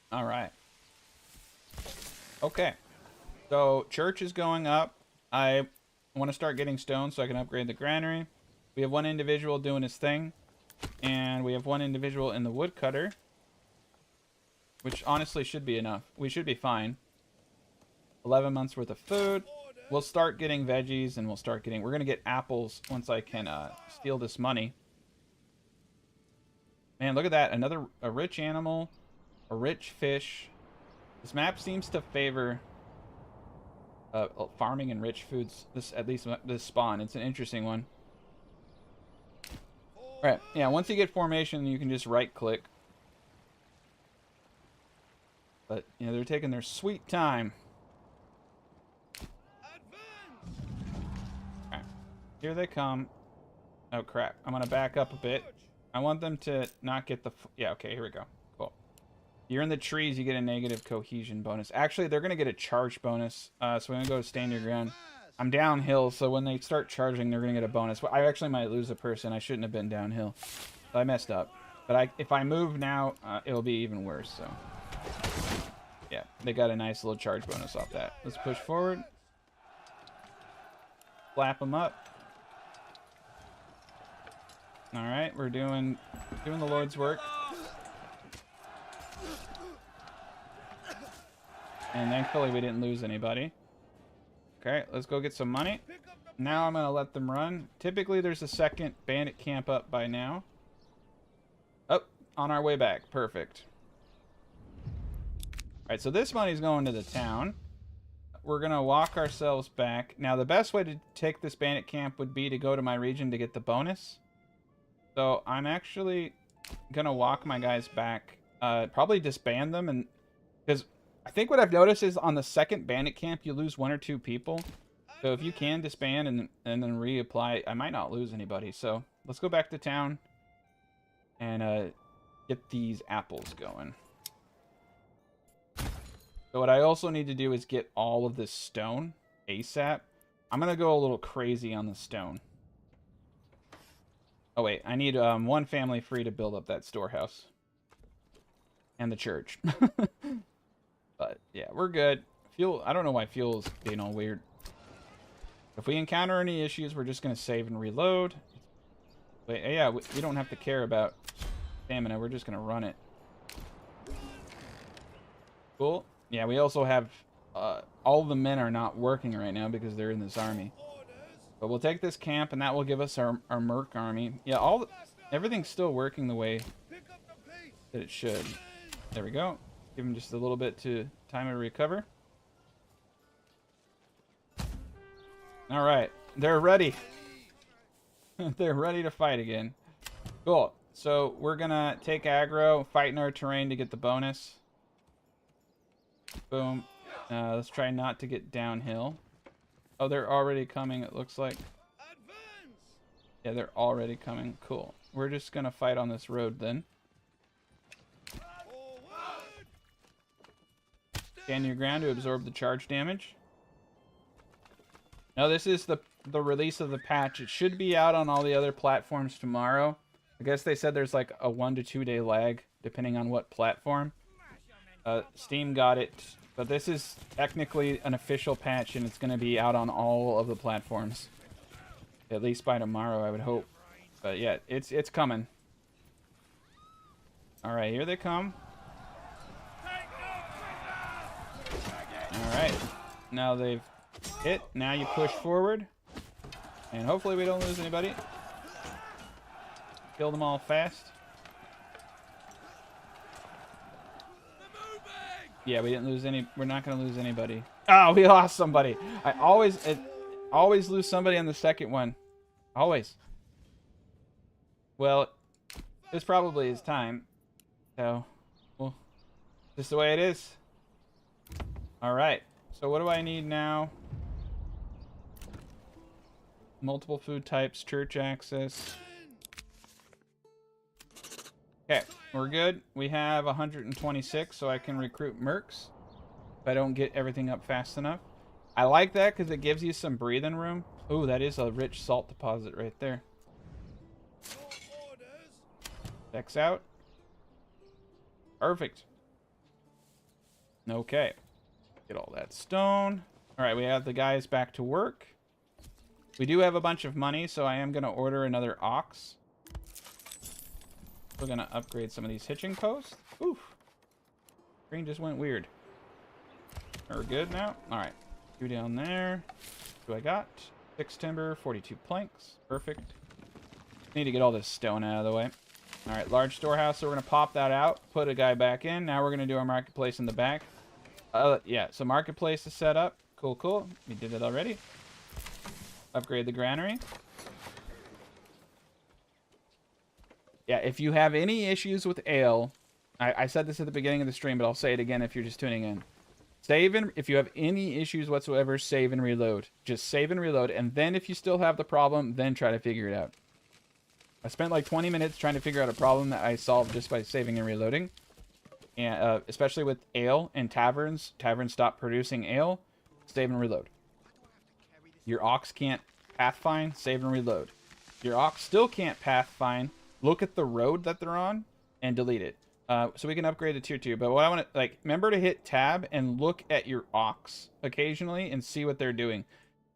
All right. Okay. So church is going up. I want to start getting stone so I can upgrade the granary. We have one individual doing his thing. And we have one individual in the woodcutter. Which honestly should be enough. We should be fine. 11 months worth of food. We'll start getting veggies, and we're going to get apples once I can steal this money. Man, look at that. A rich animal, a rich fish. This map seems to favor farming and rich foods, at least this spawn. It's an interesting one. Alright, yeah, once you get formation, you can just right-click. But, you know, they're taking their sweet time. Alright, here they come. Oh, crap. I'm going to back up a bit. I want them to not get the... Yeah, okay, here we go. Cool. You're in the trees, you get a negative cohesion bonus. Actually, they're going to get a charge bonus. So we're going to go stand your ground. I'm downhill, so when they start charging, they're going to get a bonus. I actually might lose a person. I shouldn't have been downhill. So I messed up. But if I move now, it'll be even worse, so... Yeah, they got a nice little charge bonus off that. Let's push forward. Flap them up. Alright, we're doing the Lord's work. And thankfully we didn't lose anybody. Okay, let's go get some money. Now I'm going to let them run. Typically there's a second bandit camp up by now. Oh, on our way back. Perfect. Alright, so this money's going to the town. We're going to walk ourselves back. Now the best way to take this bandit camp would be to go to my region to get the bonus. So I'm actually going to walk my guys back. Probably disband them, and because I think what I've noticed is on the second bandit camp you lose 1 or 2 people. So if you can disband and then reapply, I might not lose anybody. So let's go back to town and get these apples going. So what I also need to do is get all of this stone ASAP. I'm going to go a little crazy on the stone. Oh wait, I need 1 family free to build up that storehouse. And the church. But yeah, we're good. Fuel, I don't know why fuel is being all weird. If we encounter any issues, we're just going to save and reload. Wait, yeah, we don't have to care about stamina. We're just going to run it. Cool. Yeah, we also have... all the men are not working right now because they're in this army. But we'll take this camp, and that will give us our merc army. Yeah, everything's still working the way that it should. There we go. Give them just a little bit to time to recover. All right, they're ready. They're ready to fight again. Cool. So we're gonna take aggro, fight in our terrain to get the bonus. Boom. Let's try not to get downhill. Oh, they're already coming, it looks like. Yeah, they're already coming. Cool. We're just gonna fight on this road then. Stand your ground to absorb the charge damage. Now this is the release of the patch. It should be out on all the other platforms tomorrow. I guess they said there's like a 1 to 2 day lag depending on what platform. Steam got it, but this is technically an official patch and it's going to be out on all of the platforms. At least by tomorrow, I would hope. But yeah, it's coming. All right, here they come. All right, now they've hit. Now you push forward, and hopefully we don't lose anybody. Kill them all fast. Yeah, we didn't lose any. We're not going to lose anybody. Oh, we lost somebody. I always lose somebody on the second one. Always. Well, this probably is time. So, well, just the way it is. All right. So what do I need now? Multiple food types, church access. Okay, we're good. We have 126, so I can recruit mercs if I don't get everything up fast enough. I like that because it gives you some breathing room. Ooh, that is a rich salt deposit right there. Checks out. Perfect. Okay. Get all that stone. All right, we have the guys back to work. We do have a bunch of money, so I am going to order another ox. We're going to upgrade some of these hitching posts. Oof. Screen just went weird. We're good now. All right. 2 down there. What do I got? 6 timber, 42 planks. Perfect. Need to get all this stone out of the way. All right, large storehouse. So we're going to pop that out, put a guy back in. Now we're going to do our marketplace in the back. Yeah, so marketplace is set up. Cool, cool. We did it already. Upgrade the granary. Yeah, if you have any issues with ale, I said this at the beginning of the stream, but I'll say it again if you're just tuning in. If you have any issues whatsoever, save and reload. Just save and reload, and then if you still have the problem, then try to figure it out. I spent like 20 minutes trying to figure out a problem that I solved just by saving and reloading. And especially with ale and taverns. Taverns stop producing ale. Save and reload. Your ox can't pathfind. Save and reload. Your ox still can't pathfind. Look at the road that they're on and delete it. So we can upgrade to tier 2. But what I want to, remember to hit tab and look at your ox occasionally and see what they're doing.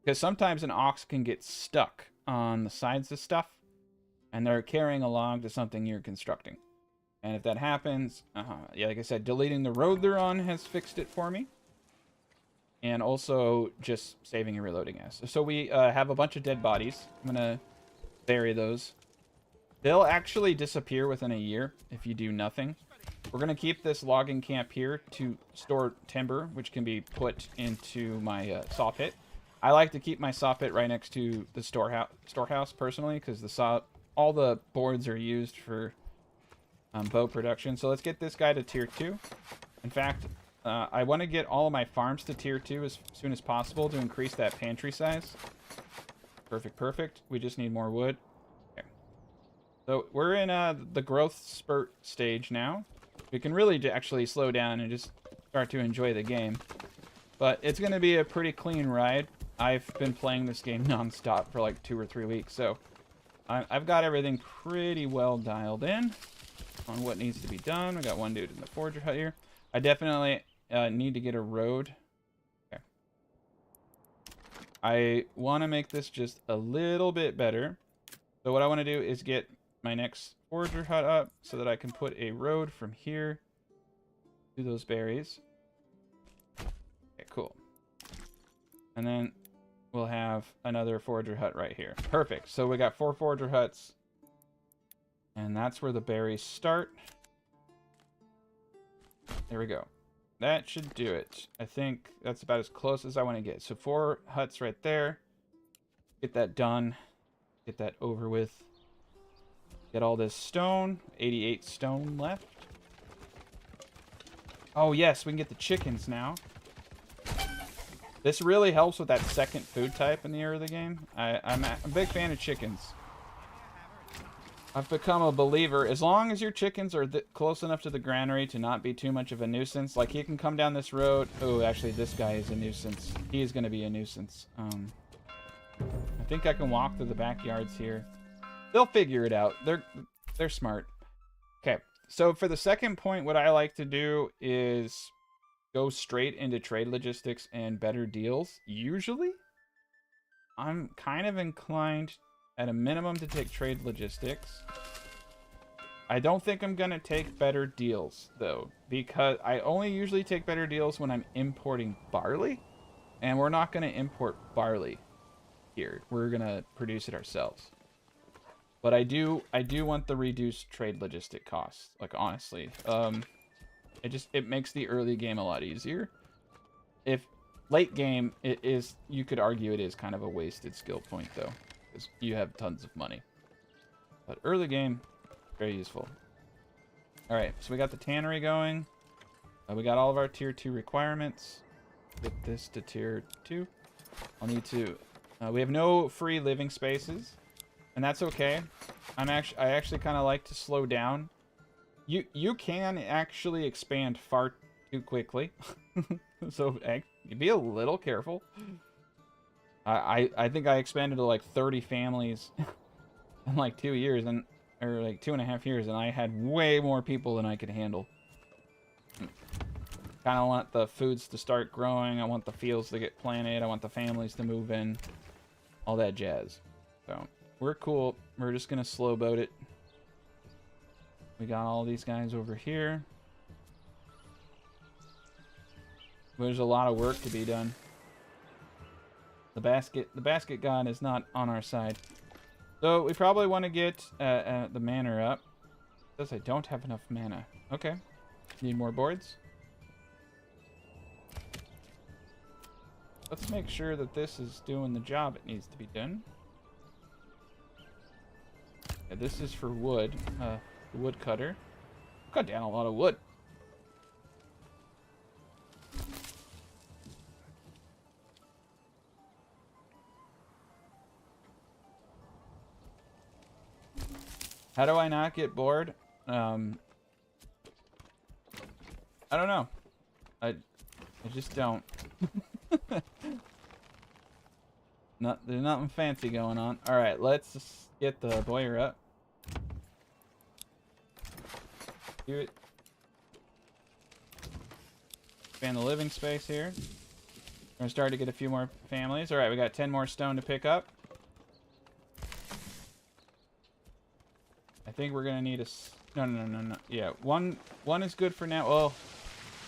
Because sometimes an ox can get stuck on the sides of stuff. And they're carrying along to something you're constructing. And if that happens, yeah, like I said, deleting the road they're on has fixed it for me. And also just saving and reloading us. So we have a bunch of dead bodies. I'm going to bury those. They'll actually disappear within a year if you do nothing. We're going to keep this logging camp here to store timber, which can be put into my saw pit. I like to keep my saw pit right next to the storehouse personally, because all the boards are used for bow production. So let's get this guy to tier 2. In fact, I want to get all of my farms to tier 2 as soon as possible to increase that pantry size. Perfect, perfect. We just need more wood. Okay. So we're in the growth spurt stage now. We can really actually slow down and just start to enjoy the game. But it's going to be a pretty clean ride. I've been playing this game non-stop for like 2 or 3 weeks, so I've got everything pretty well dialed in on what needs to be done. We got one dude in the forger hut here. I definitely need to get a road. Okay. I want to make this just a little bit better. So what I want to do is get my next forger hut up so that I can put a road from here to those berries. Okay, cool. And then we'll have another forger hut right here. Perfect. So we got 4 forger huts. And that's where the berries start. There we go. That should do it. I think that's about as close as I want to get. So 4 huts right there. Get that done. Get that over with. Get all this stone. 88 stone left. Oh, yes. We can get the chickens now. This really helps with that second food type in the early game. I'm a big fan of chickens. I've become a believer. As long as your chickens are close enough to the granary to not be too much of a nuisance. Like, he can come down this road. Oh, actually, this guy is a nuisance. He is going to be a nuisance. I think I can walk through the backyards here. They'll figure it out. They're smart. Okay, so for the second point, what I like to do is go straight into trade logistics and better deals. Usually, I'm kind of inclined at a minimum to take trade logistics. I don't think I'm gonna take better deals though, because I only usually take better deals when I'm importing barley, and we're not gonna import barley here. We're gonna produce it ourselves. But I do want the reduced trade logistic costs. Like, honestly, it makes the early game a lot easier. If late game, you could argue it is kind of a wasted skill point though, because you have tons of money. But early game, very useful. All right, so we got the tannery going. We got all of our tier 2 requirements. Get this to tier 2. I'll need to. We have no free living spaces, and that's okay. I actually kind of like to slow down. You can actually expand far too quickly, so be a little careful. I think I expanded to like 30 families in like 2 years, or like 2.5 years, and I had way more people than I could handle. Kind of want the foods to start growing. I want the fields to get planted. I want the families to move in. All that jazz. So we're cool. We're just gonna slow boat it. We got all these guys over here. There's a lot of work to be done. The basket gun is not on our side. So we probably want to get the manor up. It says I don't have enough mana. Okay. Need more boards. Let's make sure that this is doing the job it needs to be done. Yeah, this is for wood. The wood cutter. Cut down a lot of wood. How do I not get bored? I don't know. I just don't. There's nothing fancy going on. All right, let's just get the boiler up. Do it. Expand the living space here. We're gonna start to get a few more families. All right, we got 10 more stone to pick up. I think we're gonna need a... No. Yeah, one is good for now. Well,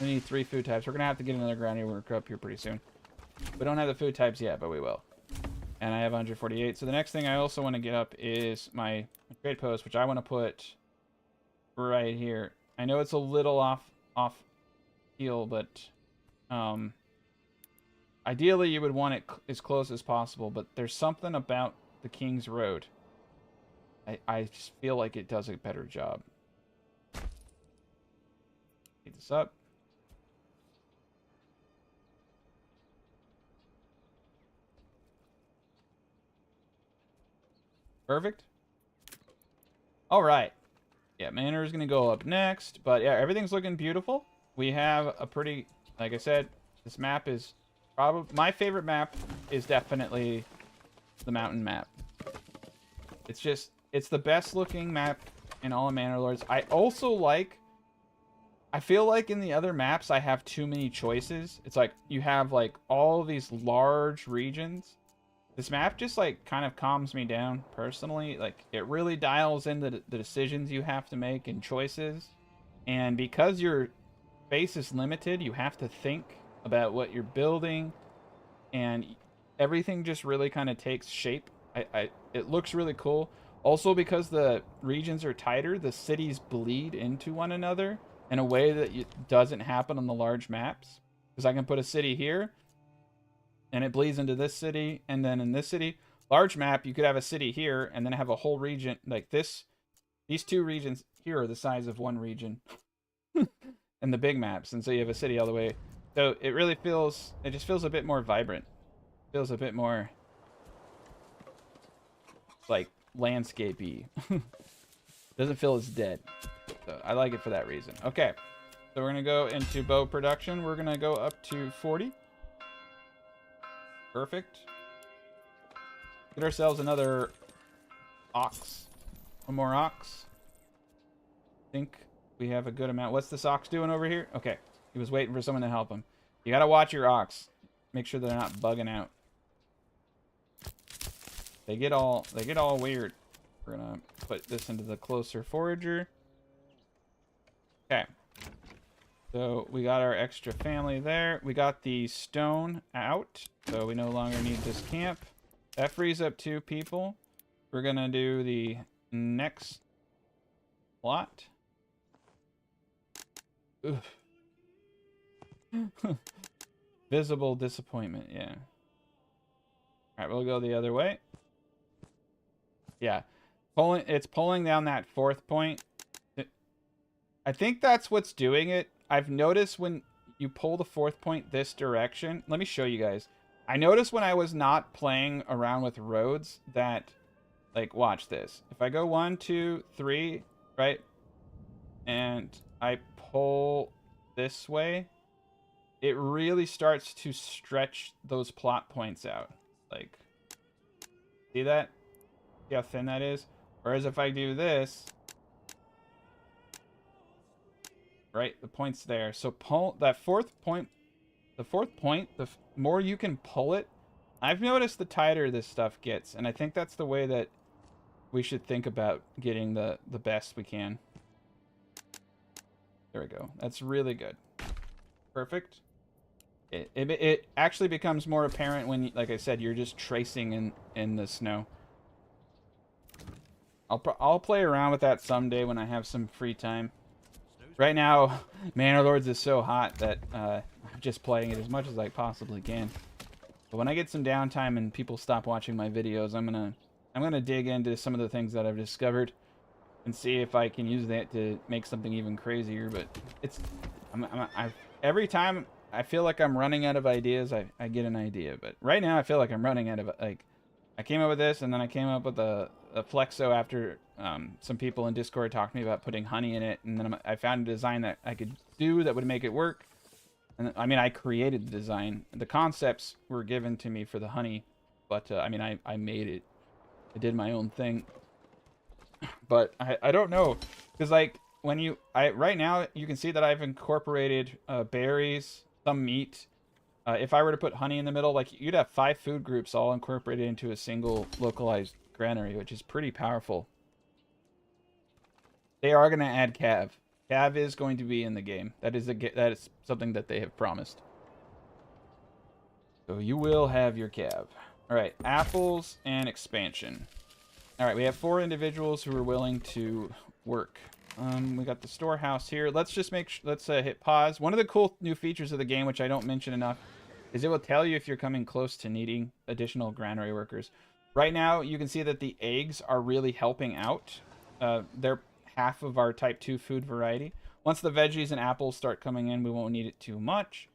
we need 3 food types. We're gonna have to get another grounding worker up here pretty soon. We don't have the food types yet, but we will. And I have 148. So the next thing I also want to get up is my trade post, which I want to put right here. I know it's a little off heel, but ideally you would want it as close as possible. But there's something about the King's Road. I just feel like it does a better job. Get this up. Perfect. All right. Yeah, Manor is going to go up next. But yeah, everything's looking beautiful. We have a pretty, like I said, this map is probably, my favorite map is definitely the mountain map. It's just, it's the best looking map in all of Manor Lords. I also like, I feel like in the other maps I have too many choices. It's like you have like all of these large regions. This map just like kind of calms me down personally. Like it really dials in the decisions you have to make and choices. And because your space is limited, you have to think about what you're building, and everything just really kind of takes shape. It looks really cool. Also, because the regions are tighter, the cities bleed into one another in a way that doesn't happen on the large maps. Because I can put a city here, and it bleeds into this city, and then in this city. Large map, you could have a city here, and then have a whole region like this. These 2 regions here are the size of one region in the big maps, and so you have a city all the way. So it really feels, it just feels a bit more vibrant. Feels a bit more like landscapey. Doesn't feel as dead. So I like it for that reason. Okay, so we're gonna go into bow production. We're gonna go up to 40. Perfect. Get ourselves another ox. One more ox. I think we have a good amount. What's this ox doing over here? Okay, he was waiting for someone to help him. You gotta watch your ox. Make sure they're not bugging out. They get all weird. We're gonna put this into the closer forager. Okay. So we got our extra family there. We got the stone out, so we no longer need this camp. That frees up 2 people. We're gonna do the next plot. Visible disappointment, yeah. Alright, we'll go the other way. Yeah. It's pulling down that 4th point. I think that's what's doing it. I've noticed when you pull the 4th point this direction. Let me show you guys. I noticed when I was not playing around with roads that, like, watch this. If I go 1, 2, 3, right? And I pull this way, it really starts to stretch those plot points out. Like, see that? See how thin that is? Whereas if I do this, right, the point's there. So pull that 4th point. The 4th point, the more you can pull it, I've noticed the tighter this stuff gets, and I think that's the way that we should think about getting the best we can. There we go. That's really good. Perfect. It actually becomes more apparent when, like I said, you're just tracing in the snow. I'll play around with that someday when I have some free time. Right now, Manor Lords is so hot that I'm just playing it as much as I possibly can. But when I get some downtime and people stop watching my videos, I'm gonna dig into some of the things that I've discovered and see if I can use that to make something even crazier. But it's every time I feel like I'm running out of ideas, I get an idea. But right now, I feel like I'm running out of, like, I came up with this, and then I came up with a Flexo after some people in Discord talked to me about putting honey in it, and then I found a design that I could do that would make it work. And I mean, I created the design. The concepts were given to me for the honey, but I mean, I made it. I did my own thing. But I don't know, because like when right now you can see that I've incorporated berries, some meat. If I were to put honey in the middle, like, you'd have 5 food groups all incorporated into a single localized granary, which is pretty powerful. They are going to add cav. Cav is going to be in the game. That is something that they have promised. So you will have your cav. All right, apples and expansion. All right, we have 4 individuals who are willing to work. We got the storehouse here. Let's just let's hit pause. One of the cool new features of the game, which I don't mention enough, is it will tell you if you're coming close to needing additional granary workers. Right now, you can see that the eggs are really helping out. They're half of our type 2 food variety. Once the veggies and apples start coming in, we won't need it too much.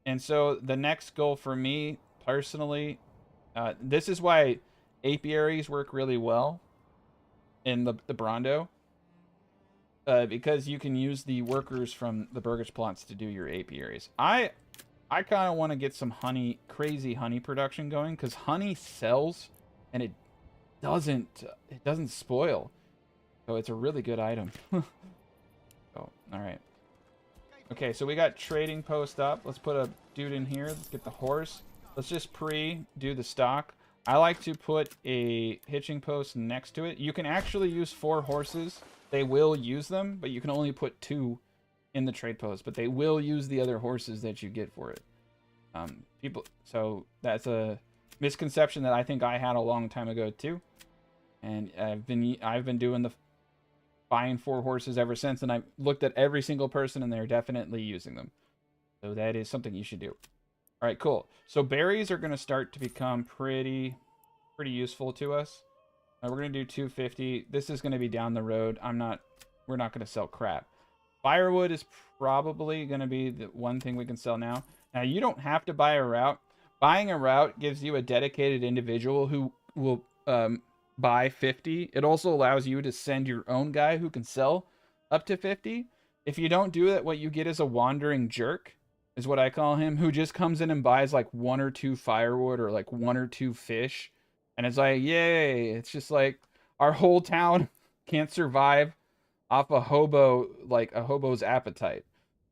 And so the next goal for me, personally, this is why apiaries work really well in the Brondo. Because you can use the workers from the burgage plots to do your apiaries. I kind of want to get some crazy honey production going, because honey sells and it doesn't spoil. So it's a really good item. Oh, all right. Okay, so we got trading post up. Let's put a dude in here. Let's get the horse. Let's just do the stock. I like to put a hitching post next to it. You can actually use 4 horses. They will use them, but you can only put 2 in the trade post. But they will use the other horses that you get for it. So that's a misconception that I think I had a long time ago too. And I've been doing the buying 4 horses ever since, and I've looked at every single person, and they're definitely using them. So that is something you should do. All right, cool. So berries are going to start to become pretty useful to us. We're going to do 250. This is going to be down the road. We're not going to sell crap. Firewood is probably going to be the one thing we can sell now. Now, you don't have to buy a route. Buying a route gives you a dedicated individual who will buy 50. It also allows you to send your own guy who can sell up to 50. If you don't do it, what you get is a wandering jerk, is what I call him, who just comes in and buys like 1 or 2 firewood or like 1 or 2 fish. And it's like, yay. It's just like our whole town can't survive off a hobo's appetite.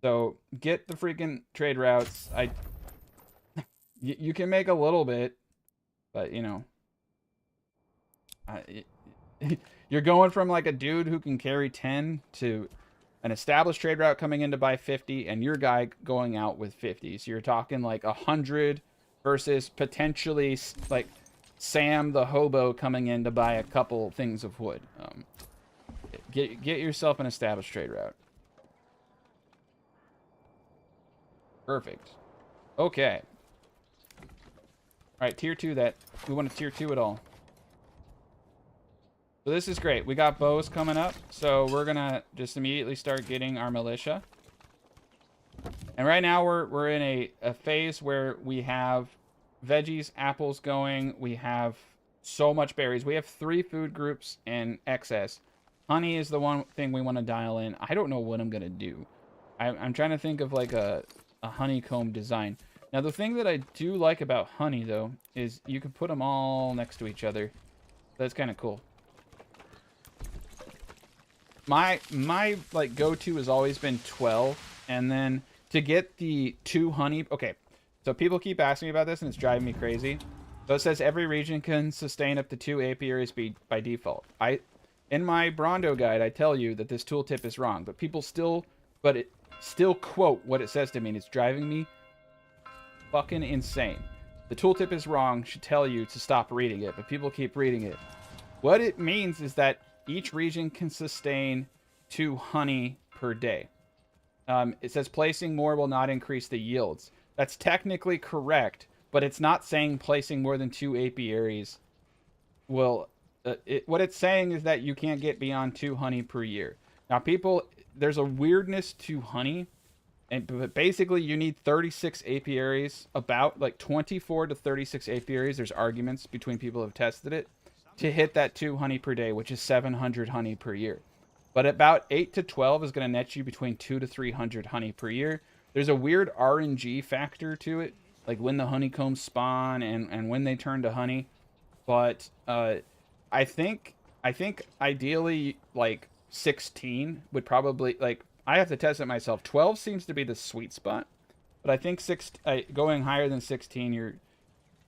So get the freaking trade routes. You can make a little bit, but you know, you're going from like a dude who can carry 10 to an established trade route coming in to buy 50, and your guy going out with 50. So you're talking like 100 versus potentially like Sam the hobo coming in to buy a couple things of wood. Get yourself an established trade route. Perfect. Okay. All right, tier 2 that. We want to tier 2 it all. So this is great. We got bows coming up, so we're going to just immediately start getting our militia. And right now we're in a phase where we have veggies, apples going. We have so much berries. We have 3 food groups in excess. Honey is the one thing we want to dial in. I don't know what I'm going to do. I'm trying to think of like a honeycomb design. Now, the thing that I do like about honey, though, is you can put them all next to each other. That's kind of cool. My like go-to has always been 12, and then to get the 2 honey. Okay, so people keep asking me about this, and it's driving me crazy. So it says every region can sustain up to 2 apiaries by default. In my Brondo guide, I tell you that this tooltip is wrong, but people still quote what it says to me, and it's driving me fucking insane. The tooltip is wrong, should tell you to stop reading it, but people keep reading it. What it means is that each region can sustain 2 honey per day. It says placing more will not increase the yields. That's technically correct, but it's not saying placing more than 2 apiaries will... what it's saying is that you can't get beyond 2 honey per year. Now, people, there's a weirdness to honey, but basically you need 36 apiaries, about like 24 to 36 apiaries. There's arguments between people who have tested it to hit that 2 honey per day, which is 700 honey per year. But about 8 to 12 is going to net you between 200 to 300 honey per year. There's a weird RNG factor to it, like when the honeycombs spawn and when they turn to honey. But I think ideally like 16 would probably, like, I have to test it myself. 12 seems to be the sweet spot, but I think going higher than 16,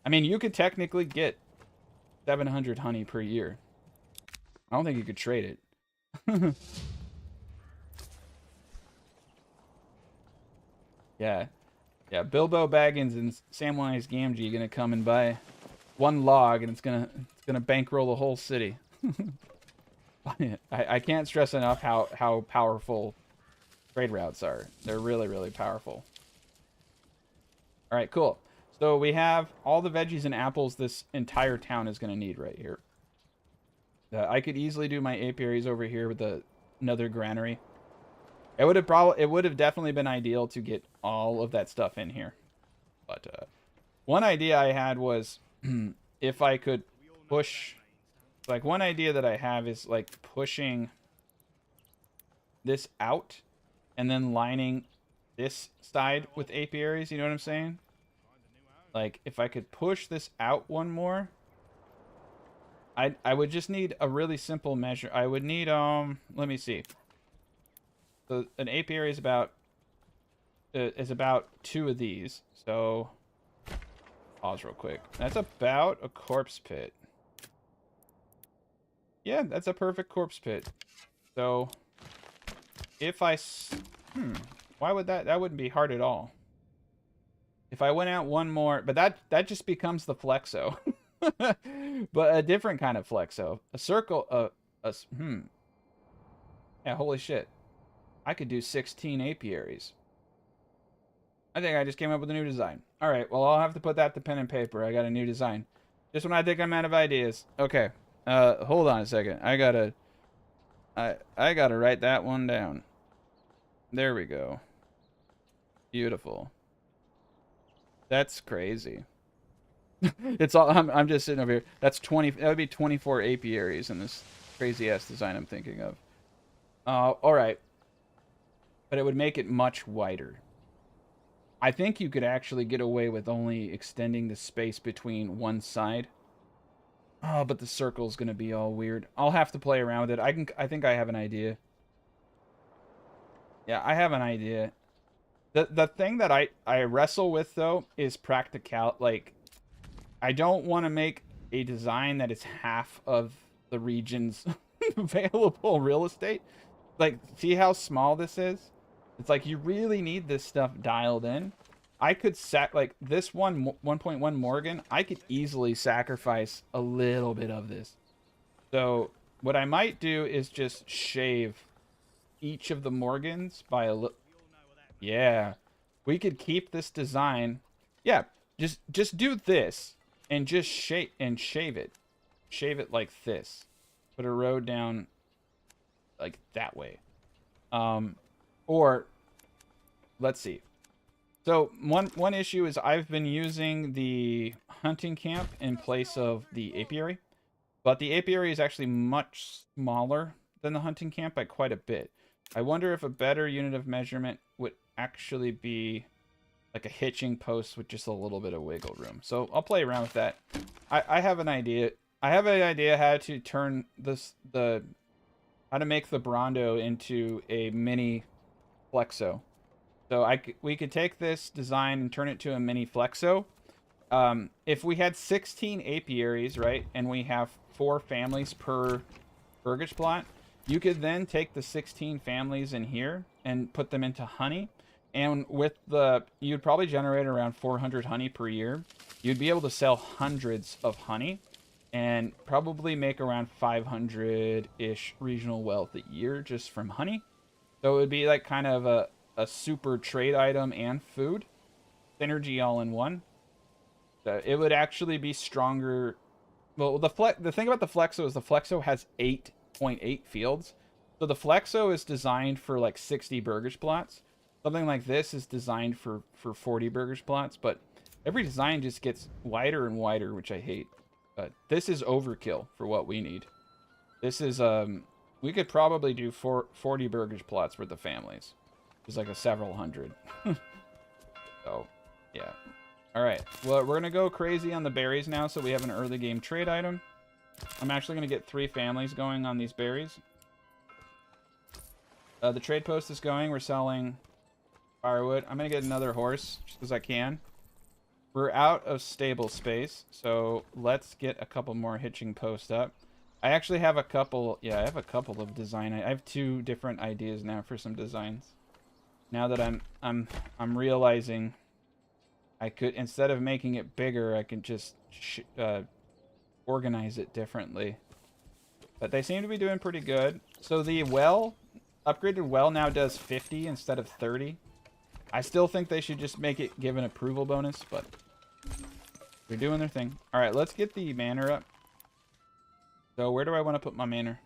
I mean, you could technically get 700 honey per year. I don't think you could trade it. Yeah. Bilbo Baggins and Samwise Gamgee gonna come and buy 1 log, and it's gonna bankroll the whole city. I can't stress enough how powerful trade routes are. They're really, really powerful. All right, cool. So we have all the veggies and apples this entire town is gonna need right here. I could easily do my apiaries over here with another granary. It would have definitely been ideal to get all of that stuff in here. But one idea I had was if I could push, like, one idea that I have is like pushing this out and then lining this side with apiaries, you know what I'm saying? Like, if I could push this out one more, I would just need a really simple measure. I would need, let me see. So an apiary is about 2 of these. So pause real quick. That's about a corpse pit. Yeah, that's a perfect corpse pit. So if why would that wouldn't be hard at all. If I went out one more, but that just becomes the flexo. But a different kind of flexo. A circle, yeah, holy shit. I could do 16 apiaries. I think I just came up with a new design. All right, well, I'll have to put that to pen and paper. I got a new design. Just when I think I'm out of ideas. Okay, hold on a second. I gotta write that one down. There we go. Beautiful. That's crazy. It's all. I'm just sitting over here. That's 20. That would be 24 apiaries in this crazy ass design I'm thinking of. All right. But it would make it much wider. I think you could actually get away with only extending the space between one side. Oh, but the circle's gonna be all weird. I'll have to play around with it. I think I have an idea. Yeah, I have an idea. The thing that I wrestle with though is practical. Like, I don't want to make a design that is half of the region's available real estate. Like, see how small this is? It's like you really need this stuff dialed in. I could like this 1.1 Morgan, I could easily sacrifice a little bit of this. So what I might do is just shave each of the Morgans by a little. Yeah, we could keep this design. Yeah, just do this and just shave it. Shave it like this. Put a road down like that way. Or let's see. So one issue is I've been using the hunting camp in place of the apiary, but the apiary is actually much smaller than the hunting camp by quite a bit. I wonder if a better unit of measurement would actually be like a hitching post with just a little bit of wiggle room. So I'll play around with that. I have an idea. I have an idea how to turn how to make the Brondo into a mini flexo. So we could take this design and turn it to a mini flexo. If we had 16 apiaries, right, and we have 4 families per burgage plot, you could then take the 16 families in here and put them into honey. And with the, you'd probably generate around 400 honey per year. You'd be able to sell hundreds of honey and probably make around 500-ish regional wealth a year just from honey. So it would be like kind of a super trade item and food. Synergy all in one. So it would actually be stronger. Well, the thing about the Flexo is the Flexo has 8.8 fields. So the Flexo is designed for like 60 burgage plots. Something like this is designed for 40 burgers plots, but every design just gets wider and wider, which I hate. But this is overkill for what we need. This is, we could probably do 40 burgers plots worth of families. It's like a several hundred. So, yeah. All right, well, we're going to go crazy on the berries now, so we have an early game trade item. I'm actually going to get 3 families going on these berries. The trade post is going. We're selling firewood. I'm going to get another horse just because I can. We're out of stable space, so let's get a couple more hitching posts up. I actually have a couple, yeah, I have a couple of design. I have 2 different ideas now for some designs. Now that I'm realizing I could, instead of making it bigger, I can just organize it differently. But they seem to be doing pretty good. So the well, upgraded well now does 50 instead of 30. I still think they should just make it give an approval bonus, but they're doing their thing. All right, let's get the manor up. So where do I want to put my manor?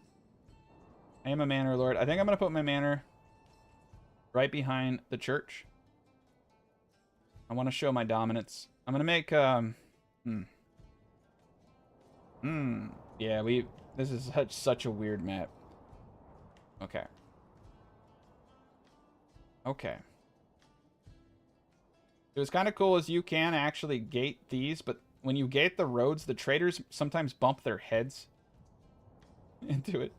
I am a manor lord. I think I'm going to put my manor right behind the church. I want to show my dominance. I'm going to make, yeah, this is such a weird map. Okay. Okay. It was kind of cool is you can actually gate these, but when you gate the roads, the traders sometimes bump their heads into it.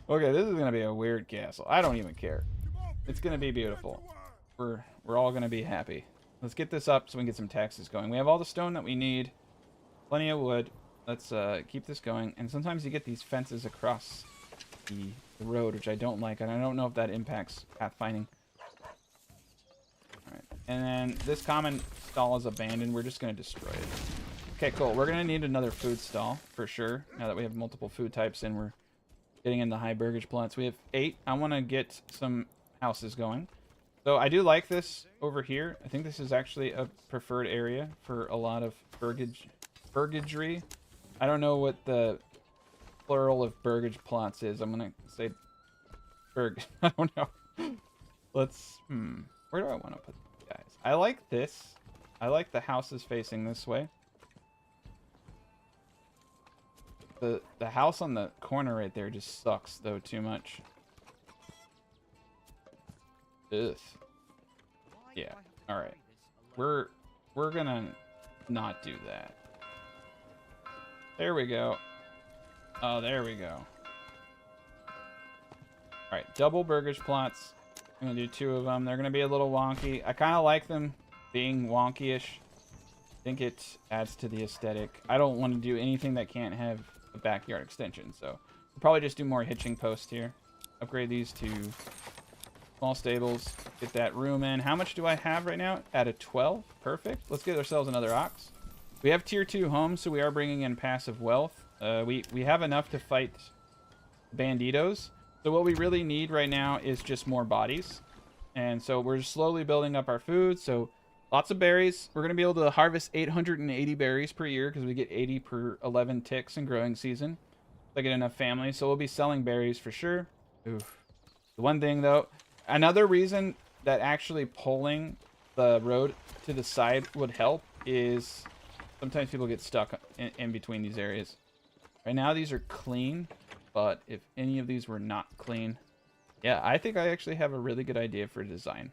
Okay, this is going to be a weird castle. I don't even care. It's going to be beautiful. We're all going to be happy. Let's get this up so we can get some taxes going. We have all the stone that we need. Plenty of wood. Let's keep this going. And sometimes you get these fences across the road, which I don't like. And I don't know if that impacts pathfinding. Alright. And then this common stall is abandoned. We're just going to destroy it. Okay, cool. We're going to need another food stall for sure. Now that we have multiple food types and we're getting into high burgage plots. We have 8. I want to get some houses going. So I do like this over here. I think this is actually a preferred area for a lot of burgagery. I don't know what the plural of burgage plots is. I'm going to say I don't know. Let's, where do I want to put these guys? I like this. I like the houses facing this way. The house on the corner right there just sucks, though, too much. Ugh. Yeah. All right. We're gonna not do that. There we go. Oh, there we go. All right. Double burgage plots. I'm gonna do 2 of them. They're gonna be a little wonky. I kind of like them being wonky-ish. I think it adds to the aesthetic. I don't want to do anything that can't have a backyard extension, so we'll probably just do more hitching posts here. Upgrade these to small stables. Get that room in. How much do I have right now? At a 12. Perfect. Let's get ourselves another ox. We have tier 2 homes, so we are bringing in passive wealth. We have enough to fight banditos. So what we really need right now is just more bodies. And so we're slowly building up our food. So lots of berries. We're going to be able to harvest 880 berries per year because we get 80 per 11 ticks in growing season. If I get enough families. So we'll be selling berries for sure. Oof. The one thing, though, another reason that actually pulling the road to the side would help is sometimes people get stuck in between these areas. Right now, these are clean, but if any of these were not clean, yeah, I think I actually have a really good idea for design.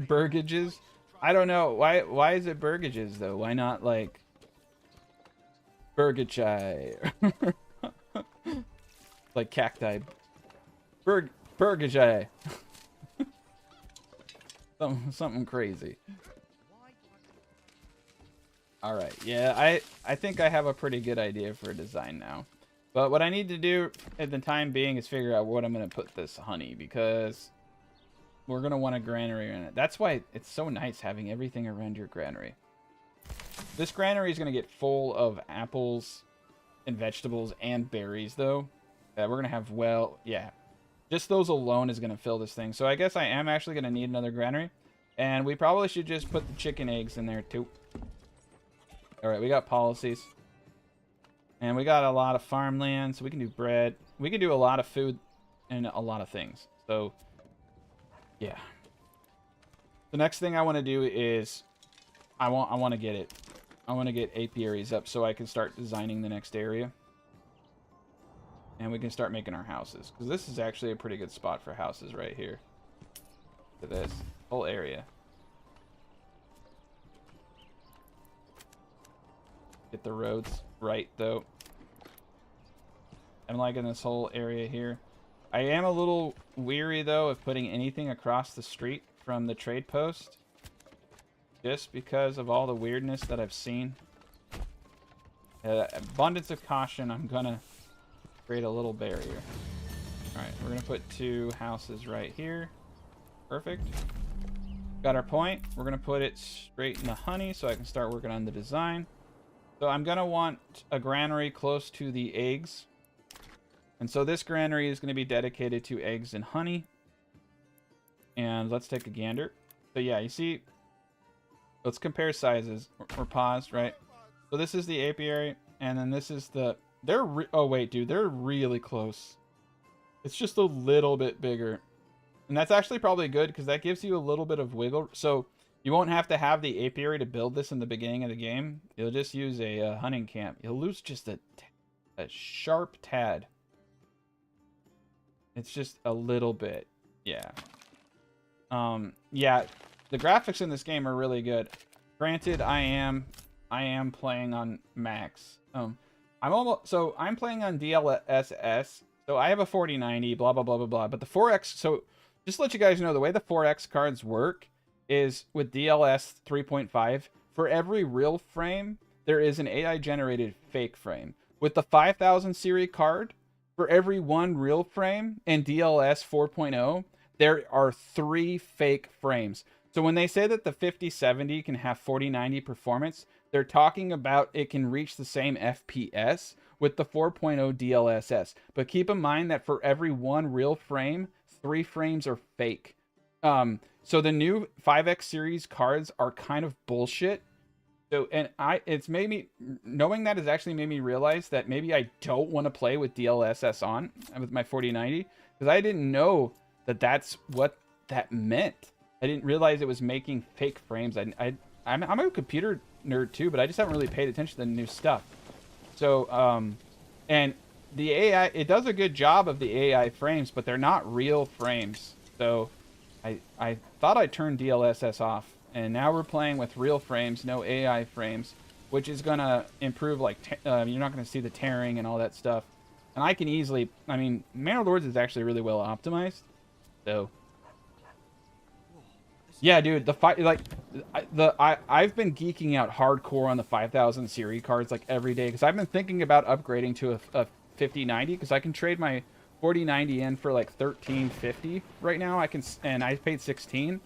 Burgages? I don't know. Why is it burgages, though? Why not, like, burgachai? Like cacti. Burgachai. Something crazy. Alright, yeah, I think I have a pretty good idea for a design now. But what I need to do at the time being is figure out what I'm going to put this honey, because we're going to want a granary in it. That's why it's so nice having everything around your granary. This granary is going to get full of apples and vegetables and berries, though. That we're going to have, well, yeah. Just those alone is going to fill this thing. So I guess I am actually going to need another granary. And we probably should just put the chicken eggs in there, too. Alright, we got policies. And we got a lot of farmland, so we can do bread. We can do a lot of food and a lot of things. So, yeah. The next thing I want to do is I want to get it. I want to get apiaries up so I can start designing the next area. And we can start making our houses. Because this is actually a pretty good spot for houses right here. Look at this whole area. Get the roads right, though. I'm liking this whole area here. I am a little weary, though, of putting anything across the street from the trade post. Just because of all the weirdness that I've seen. Abundance of caution, I'm gonna create a little barrier. Alright, we're gonna put 2 houses right here. Perfect. Got our point. We're gonna put it straight in the honey so I can start working on the design. So I'm gonna want a granary close to the eggs. And so this granary is gonna be dedicated to eggs and honey. And let's take a gander. So yeah, you see, let's compare sizes. We're paused, right? So this is the apiary, and then this is the... oh wait, dude, they're really close. It's just a little bit bigger. And that's actually probably good, because that gives you a little bit of wiggle. So you won't have to have the apiary to build this in the beginning of the game. You'll just use a hunting camp. You'll lose just a sharp tad. It's just a little bit. Yeah. Yeah, the graphics in this game are really good. Granted, I am playing on max. I'm playing on DLSS. So I have a 4090, blah blah blah blah blah. But the 4X, so just to let you guys know, the way the 4X cards work is with DLS 3.5, for every real frame, there is an AI generated fake frame. With the 5000 series card, for every 1 real frame in DLS 4.0, there are 3 fake frames. So when they say that the 5070 can have 4090 performance, they're talking about it can reach the same FPS with the 4.0 DLSS. But keep in mind that for every 1 real frame, 3 frames are fake. So the new 5X series cards are kind of bullshit. So, and it's made me, knowing that has actually made me realize that maybe I don't want to play with DLSS on with my 4090, because I didn't know that that's what that meant. I didn't realize it was making fake frames. I'm a computer nerd too, but I just haven't really paid attention to the new stuff. So, and the AI, it does a good job of the AI frames, but they're not real frames. So I thought I turned DLSS off, and now we're playing with real frames, no AI frames, which is going to improve, like, you're not going to see the tearing and all that stuff. And I can easily, I mean, Manor Lords is actually really well optimized. So, yeah, dude, I've been geeking out hardcore on the 5000 series cards like every day, because I've been thinking about upgrading to a 5090, because I can trade my 4090 in for like 1350 right now. And I paid 16.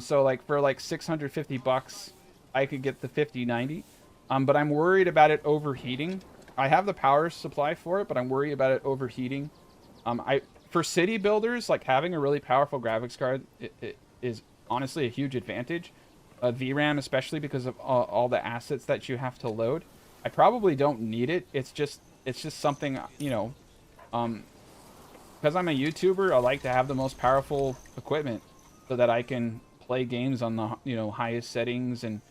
So like for like 650 bucks, I could get the 5090. But I'm worried about it overheating. I have the power supply for it, but I'm worried about it overheating. For city builders, like having a really powerful graphics card it is honestly a huge advantage. VRAM, especially because of all the assets that you have to load. I probably don't need it. It's just something, you know, because I'm a YouTuber, I like to have the most powerful equipment so that I can play games on the, you know, highest settings, and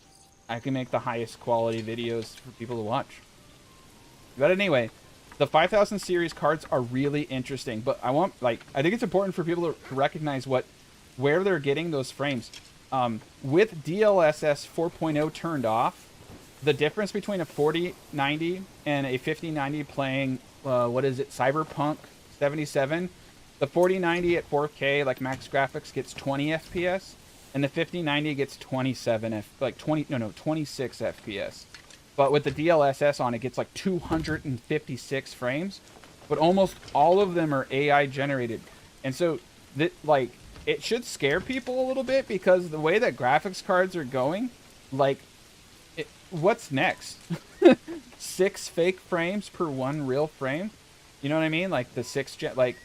I can make the highest quality videos for people to watch. But anyway, the 5000 series cards are really interesting, but I think it's important for people to recognize where they're getting those frames. With DLSS 4.0 turned off, the difference between a 4090 and a 5090 playing, what is it, Cyberpunk 77, the 4090 at 4K, like max graphics, gets 20 FPS, and the 5090 gets 26 FPS. But with the DLSS on, it gets like 256 frames. But almost all of them are AI generated. And so, that like, it should scare people a little bit because the way that graphics cards are going, like, what's next? 6 fake frames per 1 real frame? You know what I mean? Like the 6 like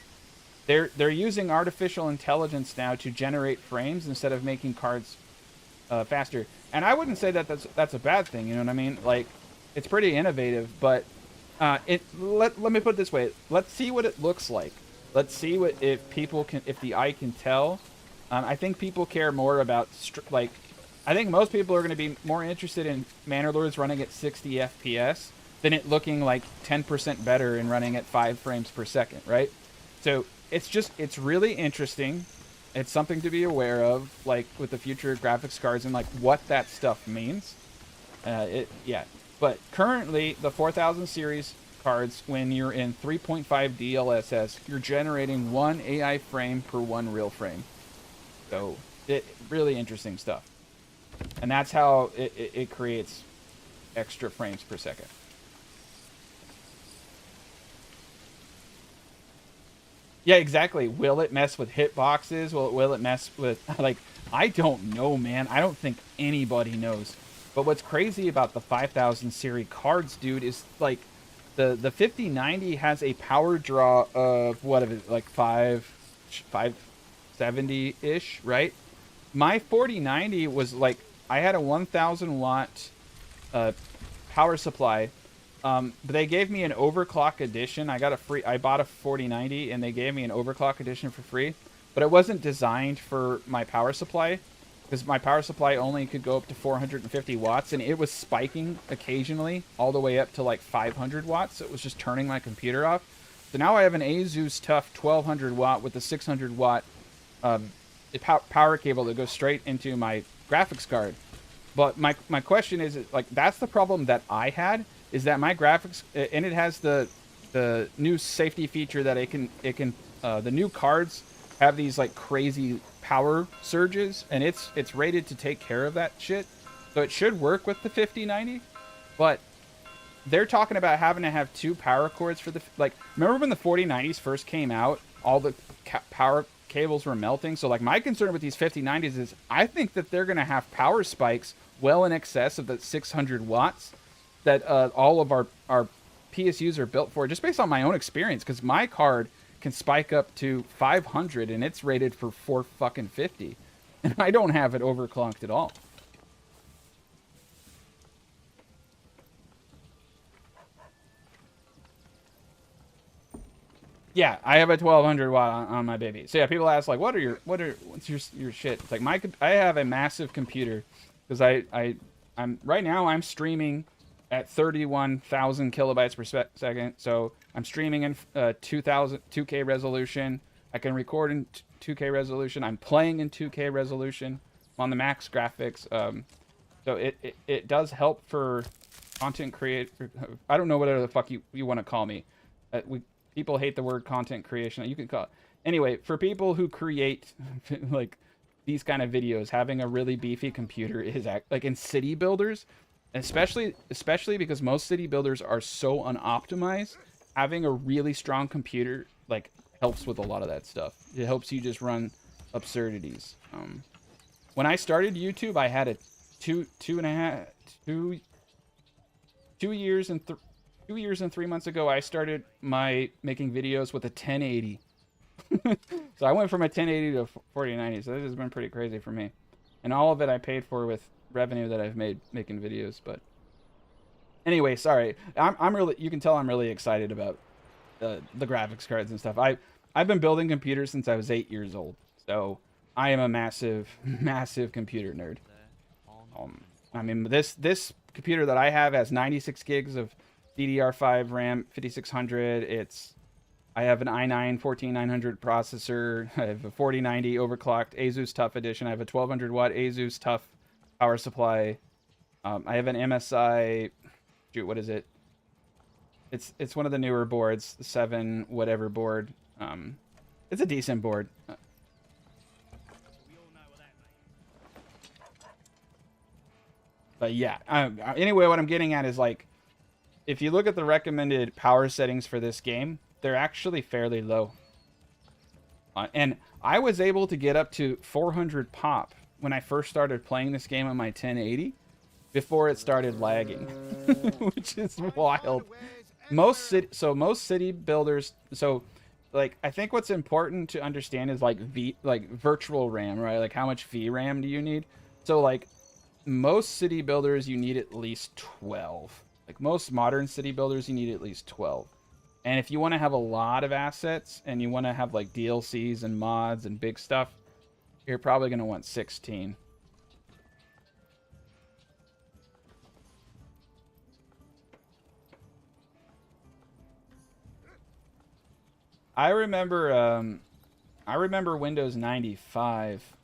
they're using artificial intelligence now to generate frames instead of making cards faster. And I wouldn't say that that's a bad thing. You know what I mean? Like, it's pretty innovative, but let me put it this way. Let's see what it looks like. Let's see what if the eye can tell. I think people care more about I think most people are going to be more interested in Manor Lords running at 60 FPS than it looking like 10% better and running at 5 frames per second, right? So it's really interesting. It's something to be aware of, like with the future graphics cards and like what that stuff means. Yeah. But currently, the 4000 series cards, when you're in 3.5 DLSS, you're generating 1 AI frame per 1 real frame. So, really interesting stuff. And that's how it creates extra frames per second. Yeah, exactly. Will it mess with hitboxes? Will it mess with, like, I don't know, man. I don't think anybody knows. But what's crazy about the 5000 series cards, dude, is like the 5090 has a power draw of what is it, like 570-ish, right? My 4090 was like, I had a 1000 watt power supply. But they gave me an overclock edition. I bought a 4090 and they gave me an overclock edition for free. But it wasn't designed for my power supply, because my power supply only could go up to 450 watts, and it was spiking occasionally all the way up to like 500 watts. So it was just turning my computer off. So now I have an Asus TUF 1200 watt with a 600 watt power cable that goes straight into my graphics card. But my question is, like, that's the problem that I had, is that my graphics, and it has the new safety feature that the new cards have these like crazy power surges, and it's rated to take care of that shit. So it should work with the 5090, but they're talking about having to have 2 power cords for the, like, remember when the 4090s first came out, all the power cables were melting? So like, my concern with these 5090s is I think that they're going to have power spikes well in excess of the 600 watts that all of our PSUs are built for, just based on my own experience, because my card can spike up to 500 and it's rated for 450, and I don't have it overclocked at all. Yeah, I have a 1200 watt on my baby. So yeah, people ask like, what's your shit? It's like I have a massive computer, because I'm right now I'm streaming at 31,000 kilobytes per second. So I'm streaming in 2K resolution. I can record in 2K resolution. I'm playing in 2K resolution. I'm on the max graphics. So it does help for content creator. I don't know whatever the fuck you want to call me. People hate the word content creation. You can call it. Anyway, for people who create like these kind of videos, having a really beefy computer is like in city builders, especially because most city builders are so unoptimized. Having a really strong computer like helps with a lot of that stuff. It helps you just run absurdities. When I started YouTube, I had a 2 years and 2 years and 3 months ago, I started making videos with a 1080. So I went from a 1080 to a 4090. So this has been pretty crazy for me, and all of it I paid for with revenue that I've made making videos. But anyway, sorry. I'm really, you can tell I'm really excited about the graphics cards and stuff. I've been building computers since I was 8 years old, so I am a massive computer nerd. I mean, this computer that I have has 96 gigs of DDR5 RAM, 5600. I have an i9 14900 processor. I have a 4090 overclocked Asus TUF edition. I have a 1200 watt Asus TUF power supply. I have an MSI. Shoot, what is it? It's one of the newer boards, the 7 whatever board. It's a decent board. But yeah, anyway, what I'm getting at is like, if you look at the recommended power settings for this game, they're actually fairly low. And I was able to get up to 400 pop when I first started playing this game on my 1080 before it started lagging, which is wild. Most city builders, so like I think what's important to understand is like virtual RAM, right? Like how much VRAM do you need? So like most city builders you need at least 12. Like most modern city builders you need at least 12. And if you want to have a lot of assets and you want to have like DLCs and mods and big stuff, you're probably going to want 16. I remember Windows 95.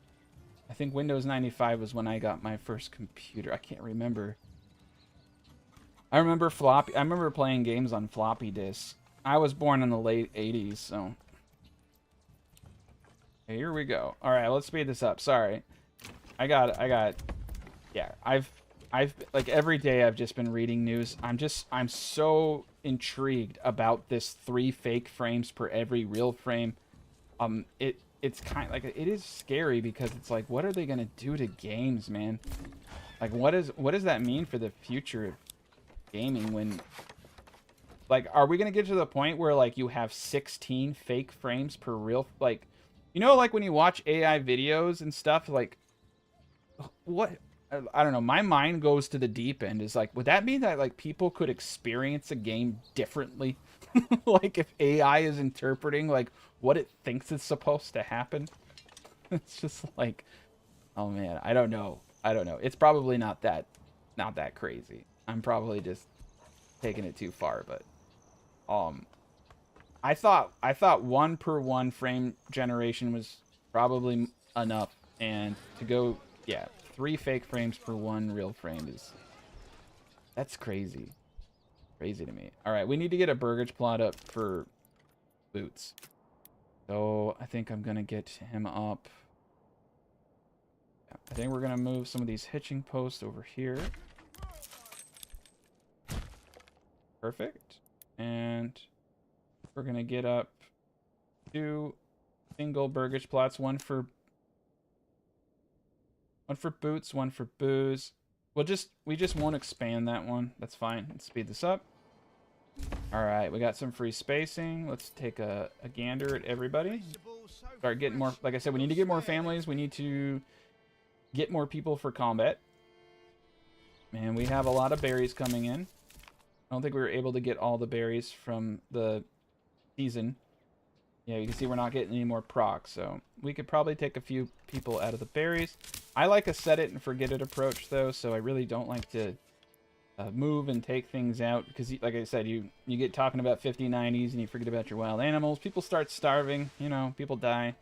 I think Windows 95 was when I got my first computer. I can't remember. I remember playing games on floppy disks. I was born in the late 80s, so. Okay, here we go. All right, let's speed this up. Sorry. Yeah, I've like every day I've just been reading news. I'm so intrigued about this 3 fake frames per every real frame. It's kind of like, it is scary because it's like, what are they gonna do to games, man? Like, what does that mean for the future of gaming? When, like, are we gonna get to the point where like you have 16 fake frames per real, like, you know, like when you watch AI videos and stuff, like, what? I don't know. My mind goes to the deep end. Is like, would that mean that like people could experience a game differently? Like if AI is interpreting like what it thinks is supposed to happen. It's just like, oh man, I don't know. It's probably not that crazy. I'm probably just taking it too far, but I thought 1 per 1 frame generation was probably enough, and to go, yeah, 3 fake frames per 1 real frame that's crazy. Crazy to me. All right, we need to get a burgage plot up for Boots. So I think I'm gonna get him up. I think we're gonna move some of these hitching posts over here. Perfect. And we're gonna get up 2 single burgage plots, one for Boots, one for Booze. We just won't expand that one. That's fine. Let's speed this up. All right, we got some free spacing. Let's take a gander at everybody. Start getting more. Like I said, we need to get more families. We need to get more people for combat. Man, we have a lot of berries coming in. I don't think we were able to get all the berries from the season. Yeah, you can see we're not getting any more procs, so we could probably take a few people out of the berries. I like a set it and forget it approach, though, so I really don't like to move and take things out, because like I said, you get talking about 50/90s and you forget about your wild animals. People start starving, you know, people die.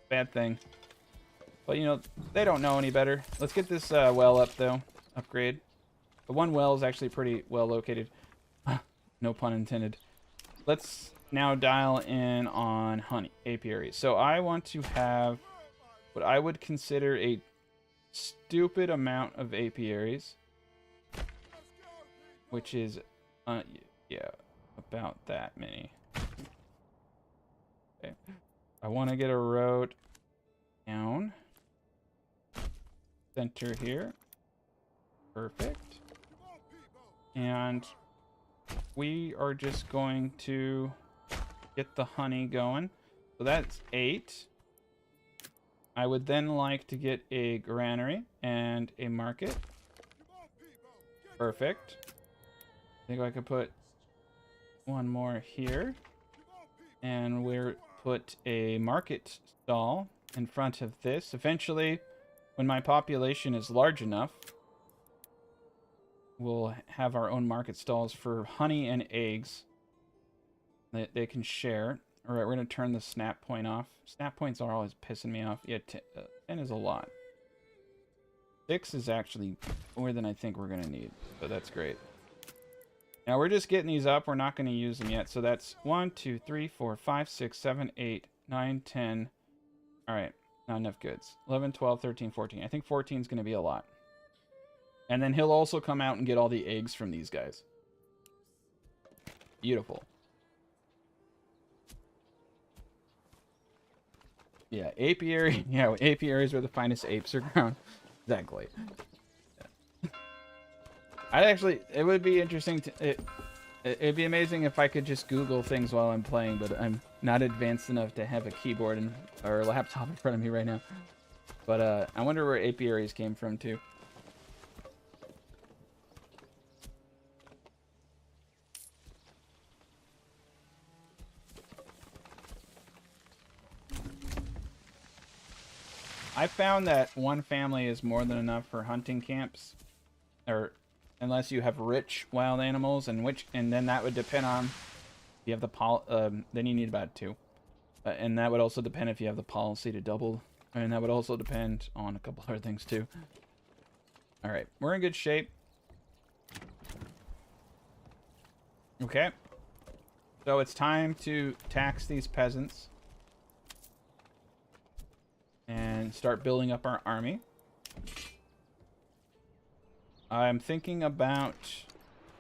Bad thing. But, you know, they don't know any better. Let's get this well up, though. Upgrade. The one well is actually pretty well located. No pun intended. Let's now dial in on honey apiaries. So I want to have what I would consider a stupid amount of apiaries, which is yeah, about that many. Okay. I want to get a road down center here. Perfect. And we are just going to get the honey going. So that's 8. I would then like to get a granary and a market. Perfect. I think I could put one more here. And we'll put a market stall in front of this. Eventually, when my population is large enough, we'll have our own market stalls for honey and eggs that they can share. All right, we're going to turn the snap point off. Snap points are always pissing me off. Yeah, 10 is a lot. 6 is actually more than I think we're going to need, so that's great. Now, we're just getting these up. We're not going to use them yet, so that's 1, 2, 3, 4, 5, 6, 7, 8, 9, 10. All right, not enough goods. 11, 12, 13, 14. I think 14 is going to be a lot. And then he'll also come out and get all the eggs from these guys. Beautiful. Yeah, apiary. Yeah, apiaries where the finest apes are grown. Exactly. It would be interesting to... It'd be amazing if I could just Google things while I'm playing, but I'm not advanced enough to have a keyboard or a laptop in front of me right now. But I wonder where apiaries came from, too. I found that one family is more than enough for hunting camps, or unless you have rich wild animals, and then that would depend on if you have the then you need about 2, and that would also depend if you have the policy to double, and that would also depend on a couple other things too. All right, we're in good shape. Okay, so it's time to tax these peasants and start building up our army. I'm thinking about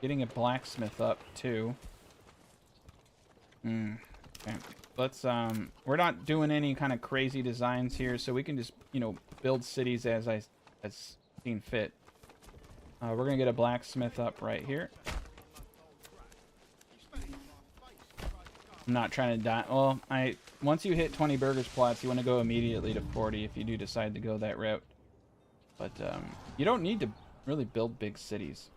getting a blacksmith up too. Okay. Let's we're not doing any kind of crazy designs here, so we can just, you know, build cities as seen fit. We're gonna get a blacksmith up right here. I'm not trying to die. Well, once you hit 20 burgers plots, you want to go immediately to 40 if you do decide to go that route. But you don't need to really build big cities.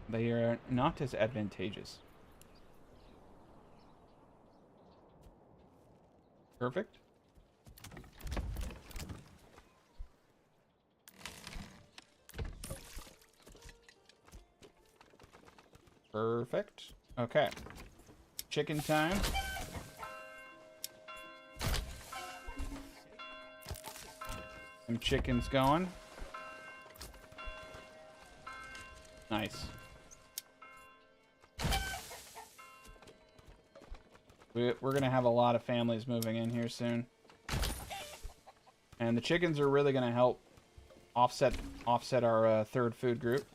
They are not as advantageous. Perfect. Perfect. Okay. Chicken time. Some chickens going. Nice. We're gonna have a lot of families moving in here soon. And the chickens are really gonna help offset our third food group.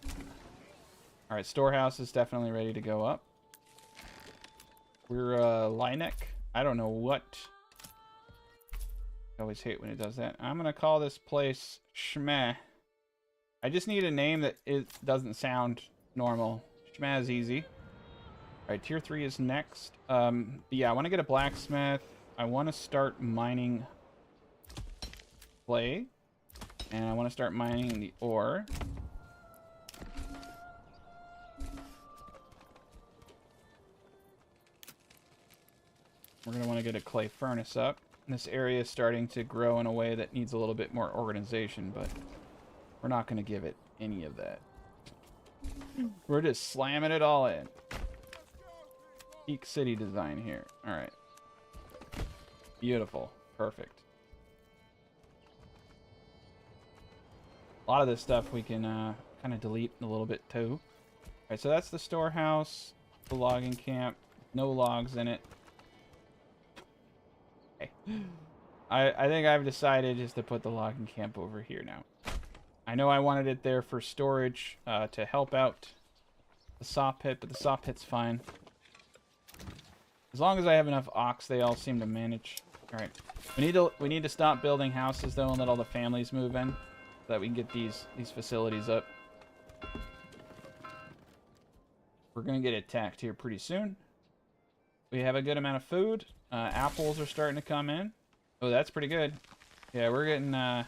Alright, storehouse is definitely ready to go up. We're Linek. I don't know what. I always hate when it does that. I'm gonna call this place Shmeh. I just need a name that doesn't sound normal. Shmeh is easy. Alright, tier 3 is next. Yeah, I want to get a blacksmith. I want to start mining clay. And I want to start mining the ore. We're going to want to get a clay furnace up. This area is starting to grow in a way that needs a little bit more organization, but we're not going to give it any of that. We're just slamming it all in. Peak city design here. All right. Beautiful. Perfect. A lot of this stuff we can kind of delete a little bit too. All right, so that's the storehouse, the logging camp. No logs in it. Okay. I think I've decided just to put the logging camp over here now. I know I wanted it there for storage to help out the saw pit, but the saw pit's fine. As long as I have enough ox, they all seem to manage. All right, we need to stop building houses though and let all the families move in, so that we can get these facilities up. We're gonna get attacked here pretty soon. We have a good amount of food. Apples are starting to come in. Oh, that's pretty good. Yeah, we're getting there.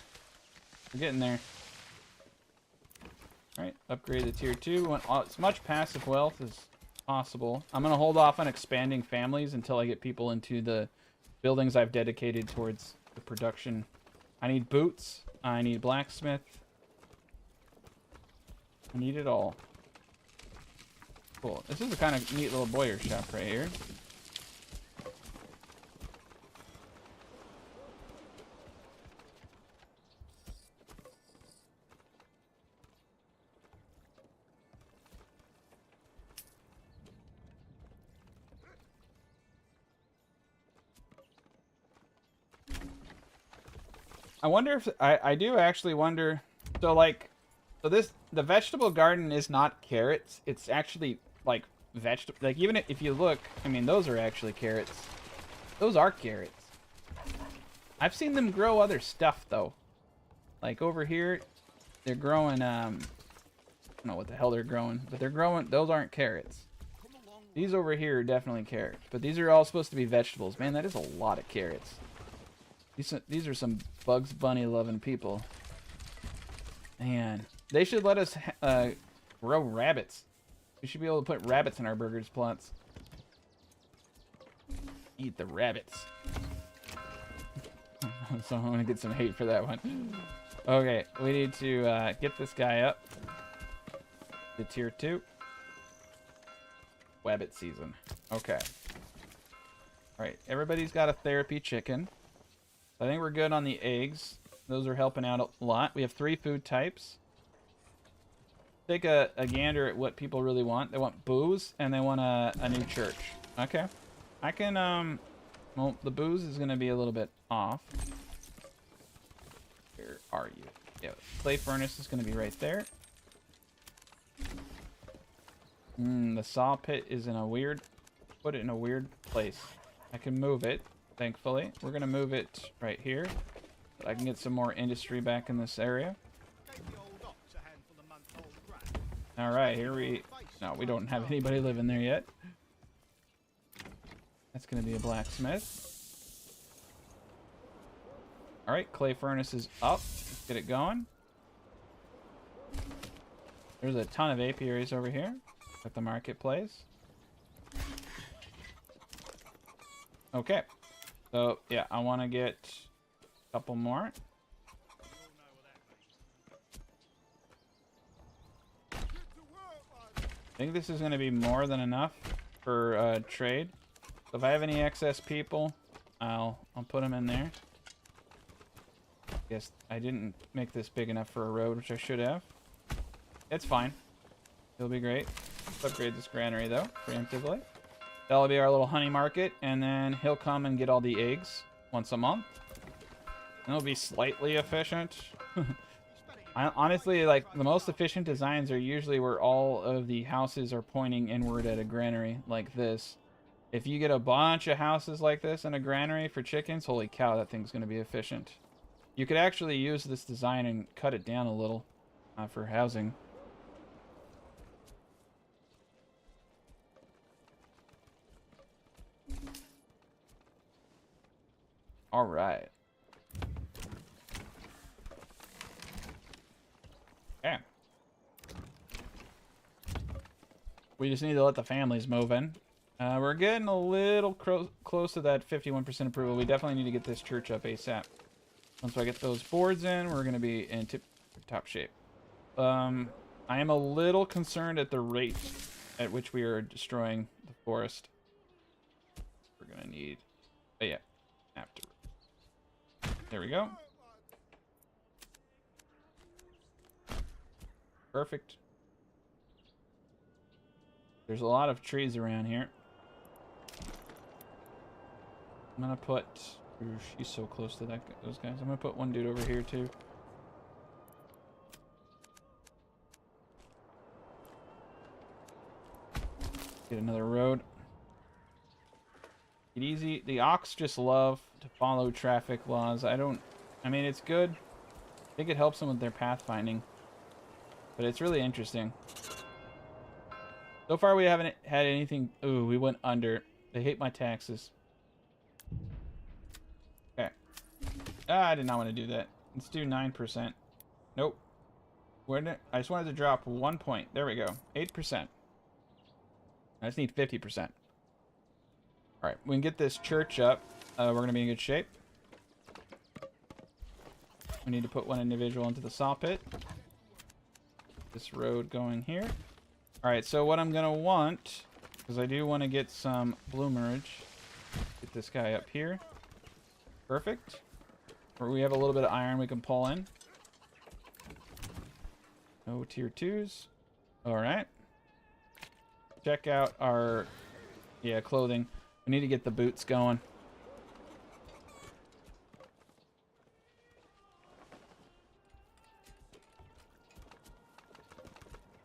All right, upgrade the tier 2. We want as much passive wealth as possible. I'm gonna hold off on expanding families until I get people into the buildings I've dedicated towards the production. I need boots. I need blacksmith. I need it all. Cool. This is a kind of neat little boyer shop right here. I wonder if I do actually wonder. So like, So the vegetable garden is not carrots. It's actually like vegetable. Like even if you look, I mean, those are actually carrots. Those are carrots. I've seen them grow other stuff though. Like over here, they're growing. I don't know what the hell they're growing, but they're growing. Those aren't carrots. These over here are definitely carrots, but these are all supposed to be vegetables. Man, that is a lot of carrots. These are some Bugs Bunny loving people. Man, they should let us grow rabbits. We should be able to put rabbits in our burgers plots. Eat the rabbits. So I'm gonna get some hate for that one. Okay, we need to get this guy up to tier 2. Wabbit season. Okay. Alright, everybody's got a therapy chicken. I think we're good on the eggs. Those are helping out a lot. We have 3 food types. Take a gander at what people really want. They want booze, and they want a new church. Okay. I can, well, the booze is going to be a little bit off. Where are you? Yeah, clay furnace is going to be right there. The saw pit is in a weird... Put it in a weird place. I can move it, thankfully. We're going to move it right here. So I can get some more industry back in this area. Alright, here we... No, we don't have anybody living there yet. That's going to be a blacksmith. Alright, clay furnace is up. Let's get it going. There's a ton of apiaries over here at the marketplace. Okay. So, yeah, I want to get a couple more. I think this is going to be more than enough for trade. So if I have any excess people, I'll put them in there. Guess I didn't make this big enough for a road, which I should have. It's fine. It'll be great. Let's upgrade this granary though, preemptively. That'll be our little honey market, and then he'll come and get all the eggs once a month. And it'll be slightly efficient. Honestly, like, the most efficient designs are usually where all of the houses are pointing inward at a granary, like this. If you get a bunch of houses like this in a granary for chickens, holy cow, that thing's going to be efficient. You could actually use this design and cut it down a little for housing. All right. Okay. We just need to let the families move in. We're getting a little close to that 51% approval. We definitely need to get this church up ASAP. Once I get those boards in, we're going to be in tip-top shape. I am a little concerned at the rate at which we are destroying the forest. We're going to need... Oh, yeah. After. There we go. Perfect. There's a lot of trees around here. I'm gonna put... Ooh, she's so close to those guys. I'm gonna put one dude over here too. Get another road. Get easy. The ox just love to follow traffic laws. I mean, it's good. I think it helps them with their pathfinding. But it's really interesting. So far we haven't had anything... Ooh, we went under. They hate my taxes. Okay. I did not want to do that. Let's do 9%. Nope. I just wanted to drop 1 point. There we go. 8%. I just need 50%. Alright, we can get this church up. We're going to be in good shape. We need to put one individual into the saw pit. This road going here. Alright, so what I'm going to want, because I do want to get some bloomerage. Get this guy up here. Perfect. Where we have a little bit of iron we can pull in. No tier 2s. Alright. Check out our, clothing. We need to get the boots going.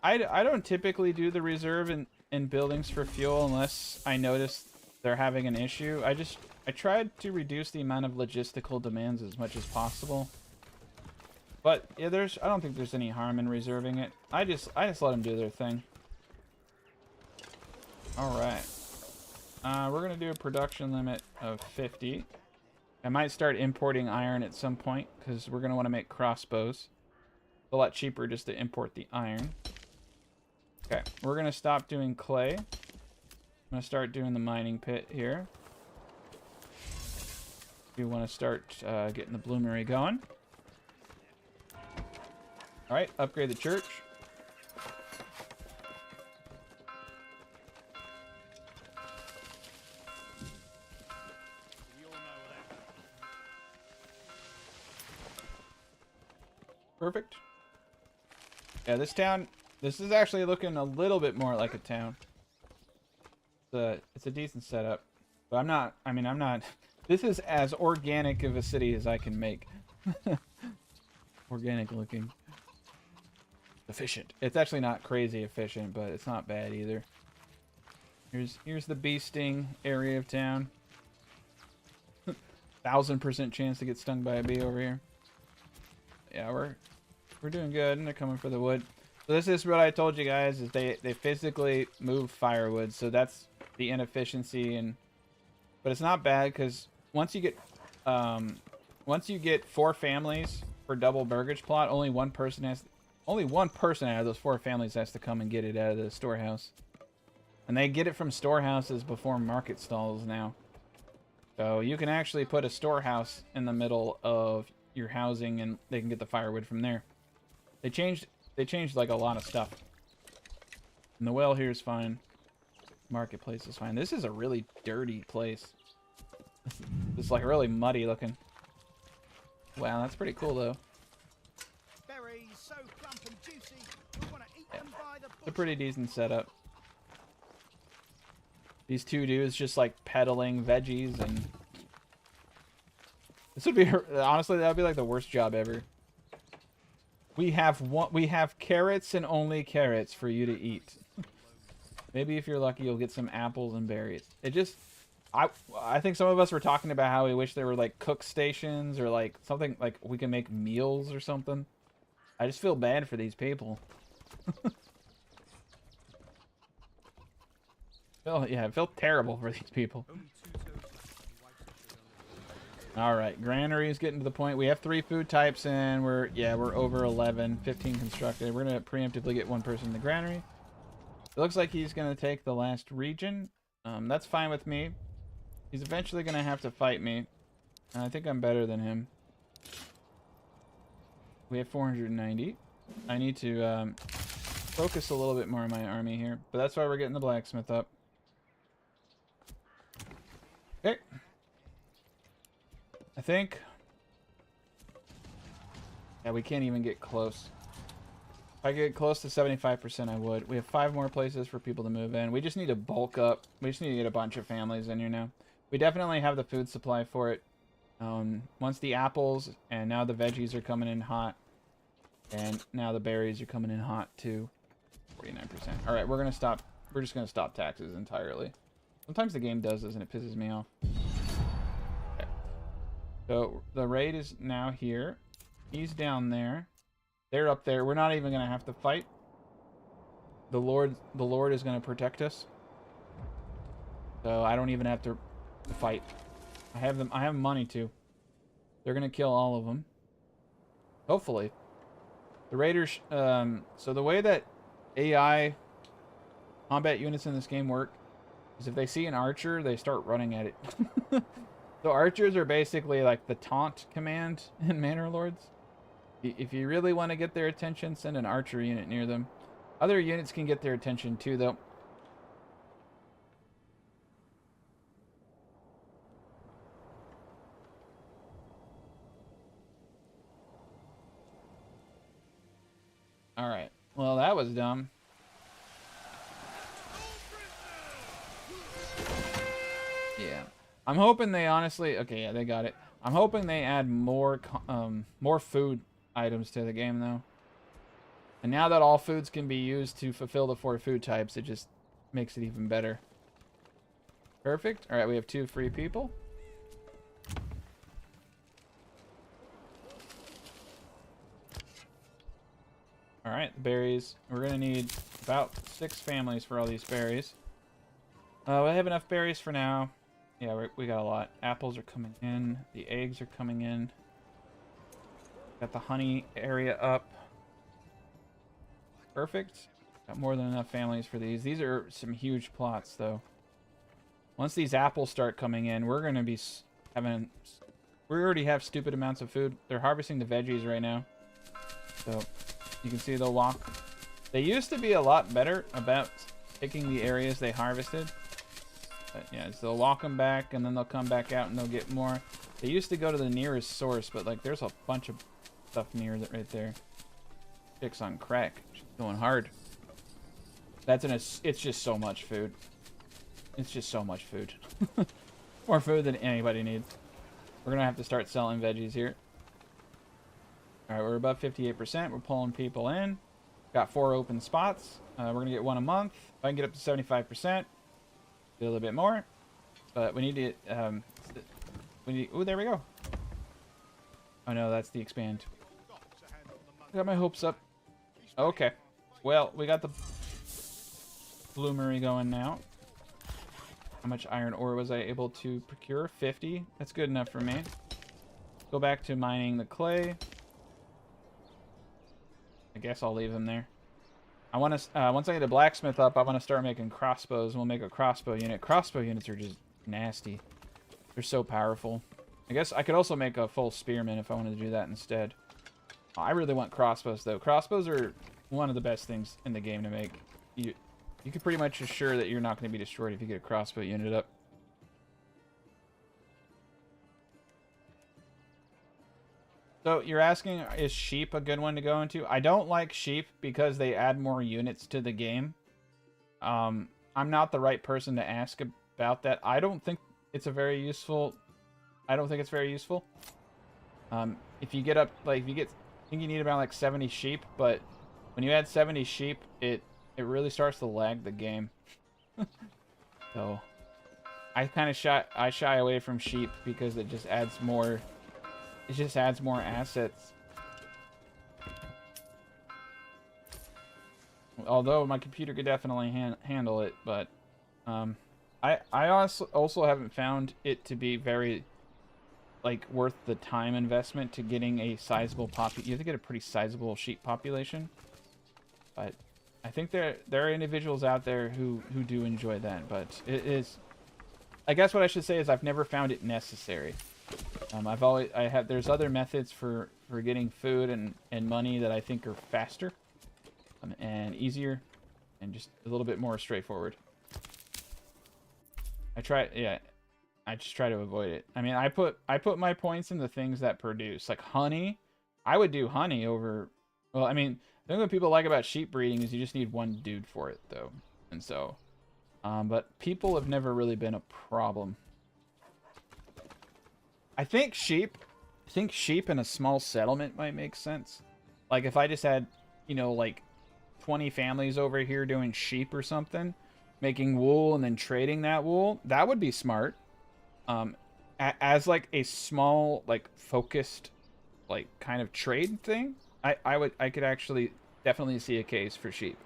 I don't typically do the reserve in buildings for fuel unless I notice they're having an issue. I tried to reduce the amount of logistical demands as much as possible. But yeah, I don't think there's any harm in reserving it. I just let them do their thing. All right. We're gonna do a production limit of 50. I might start importing iron at some point because we're gonna want to make crossbows. It's a lot cheaper just to import the iron. Okay, we're gonna stop doing clay. I'm gonna start doing the mining pit here. We want to start getting the bloomery going. All right, upgrade the church. Perfect. Yeah, this town, this is actually looking a little bit more like a town. It's a decent setup. But I'm not, this is as organic of a city as I can make. Organic looking. Efficient. It's actually not crazy efficient, but it's not bad either. Here's the bee sting area of town. 1000% chance to get stung by a bee over here. Yeah, we're doing good, and they're coming for the wood. So this is what I told you guys, is they physically move firewood, so that's the inefficiency. But it's not bad, because once you get 4 families for double burgage plot, only one person out of those 4 families has to come and get it out of the storehouse. And they get it from storehouses before market stalls now. So you can actually put a storehouse in the middle of your housing and they can get the firewood from there. They changed like a lot of stuff. And the well here is fine. Marketplace is fine. This is a really dirty place. It's like really muddy looking. Wow, that's pretty cool though. Berries so plump and juicy, we want to eat them by the bushel. It's a pretty decent setup. These 2 dudes just like peddling veggies, and this would be, honestly, that would be like the worst job ever. We have carrots and only carrots for you to eat. Maybe if you're lucky, you'll get some apples and berries. I think some of us were talking about how we wish there were like cook stations or like something like we can make meals or something. I just feel bad for these people. I feel terrible for these people. All right, granary's getting to the point. We have 3 food types, and we're over 11, 15 constructed. We're gonna preemptively get 1 person in the granary. It looks like he's gonna take the last region. That's fine with me. He's eventually gonna have to fight me, and I think I'm better than him. We have 490. I need to focus a little bit more on my army here, but that's why we're getting the blacksmith up. Okay. I think... yeah, we can't even get close. If I get close to 75%, I would. We have 5 more places for people to move in. We just need to bulk up. We just need to get a bunch of families in here now. We definitely have the food supply for it. Once the apples and now the veggies are coming in hot. And now the berries are coming in hot too. 49%. Alright, we're just gonna stop taxes entirely. Sometimes the game does this and it pisses me off. Okay. So the raid is now here. He's down there. They're up there. We're not even gonna have to fight. The Lord is gonna protect us. So I don't even have to fight. I have money too. They're gonna kill all of them. Hopefully. The raiders, so the way that AI combat units in this game work is if they see an archer, they start running at it. So archers are basically like the taunt command in Manor Lords. If you really want to get their attention, send an archer unit near them. Other units can get their attention too, though. Alright. Well, that was dumb. Yeah. I'm hoping they honestly... okay, yeah, they got it. I'm hoping they add more food items to the game, though. And now that all foods can be used to fulfill the 4 food types, it just makes it even better. Perfect. All right, we have 2 free people. All right, the berries. We're going to need about 6 families for all these berries. We have enough berries for now. Yeah, we got a lot. Apples are coming in. The eggs are coming in. Got the honey area up. Perfect. Got more than enough families for these. These are some huge plots, though. Once these apples start coming in, we're going to be having... We already have stupid amounts of food. They're harvesting the veggies right now. So, you can see they'll walk. They used to be a lot better about picking the areas they harvested. But yeah, so they'll walk them back, and then they'll come back out, and they'll get more. They used to go to the nearest source, but like there's a bunch of stuff near that right there. Chick's on crack. She's going hard. It's just so much food. It's just so much food. More food than anybody needs. We're gonna have to start selling veggies here. All right, we're above 58%. We're pulling people in. Got 4 open spots. We're gonna get 1 a month. If I can get up to 75%, do a little bit more. But we need to. Oh, there we go. Oh no, that's the expand. I got my hopes up. Okay. Well, we got the bloomery going now. How much iron ore was I able to procure? 50. That's good enough for me. Go back to mining the clay. I guess I'll leave them there. I want to, once I get a blacksmith up, I want to start making crossbows. We'll make a crossbow unit. Crossbow units are just nasty. They're so powerful. I guess I could also make a full spearman if I wanted to do that instead. Oh, I really want crossbows, though. Crossbows are one of the best things in the game to make. You can pretty much assure that you're not going to be destroyed if you get a crossbow unit up. So you're asking, is sheep a good one to go into? I don't like sheep because they add more units to the game. I'm not the right person to ask about that. I don't think it's a very useful... I don't think it's very useful. If you get up, like, I think you need about like 70 sheep, but when you add 70 sheep, it really starts to lag the game. So I kind of shy away from sheep because it just adds more. It just adds more assets. Although my computer could definitely handle it, but I also haven't found it to be very like worth the time investment to getting a sizable you have to get a pretty sizable sheep population. But I think there are individuals out there who do enjoy that, but it is, I guess what I should say is I've never found it necessary. There's other methods for getting food and money that I think are faster and easier and just a little bit more straightforward. I just try to avoid it. I mean, I put my points in the things that produce, like honey. I would do honey over, well, I mean, the thing that people like about sheep breeding is you just need one dude for it, though. And so, but people have never really been a problem. I think sheep in a small settlement might make sense. Like if I just had, you know, like 20 families over here doing sheep or something, making wool and then trading that wool, that would be smart. As like a small, like focused, like kind of trade thing, I could actually definitely see a case for sheep.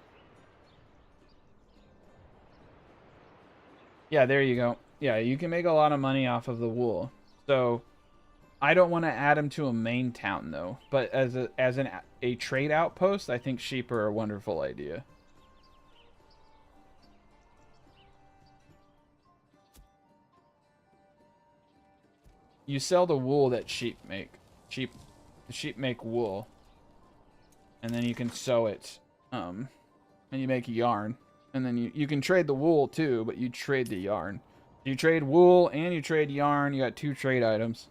Yeah, there you go. Yeah, you can make a lot of money off of the wool. So I don't want to add them to a main town though, but as a trade outpost, I think sheep are a wonderful idea. You sell the wool that sheep make. The sheep make wool. And then you can sew it. And you make yarn. And then you can trade the wool too, but you trade the yarn. You trade wool and you trade yarn. You got 2 trade items.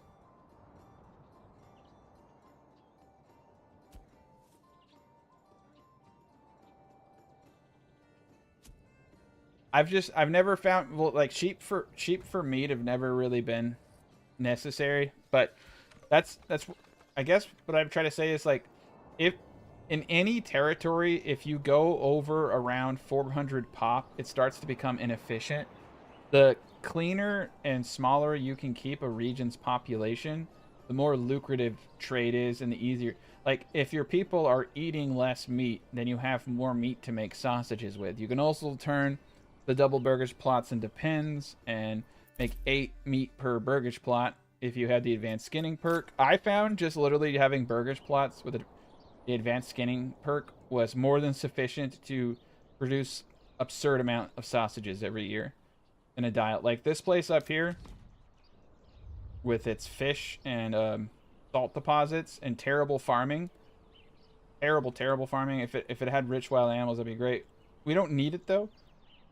I've never found, well, like sheep for meat have never really been necessary, but that's I guess what I'm trying to say is like if in any territory, if you go over around 400 pop, it starts to become inefficient. The cleaner and smaller you can keep a region's population, the more lucrative trade is and the easier. Like, if your people are eating less meat, then you have more meat to make sausages with. You can also turn the double burgers plots into pins and make 8 meat per burgers plot if you had the advanced skinning perk. I found just literally having burgers plots with the advanced skinning perk was more than sufficient to produce absurd amount of sausages every year in a diet. Like this place up here with its fish and salt deposits and terrible farming. Terrible farming. If it had rich wild animals, that'd be great. We don't need it though.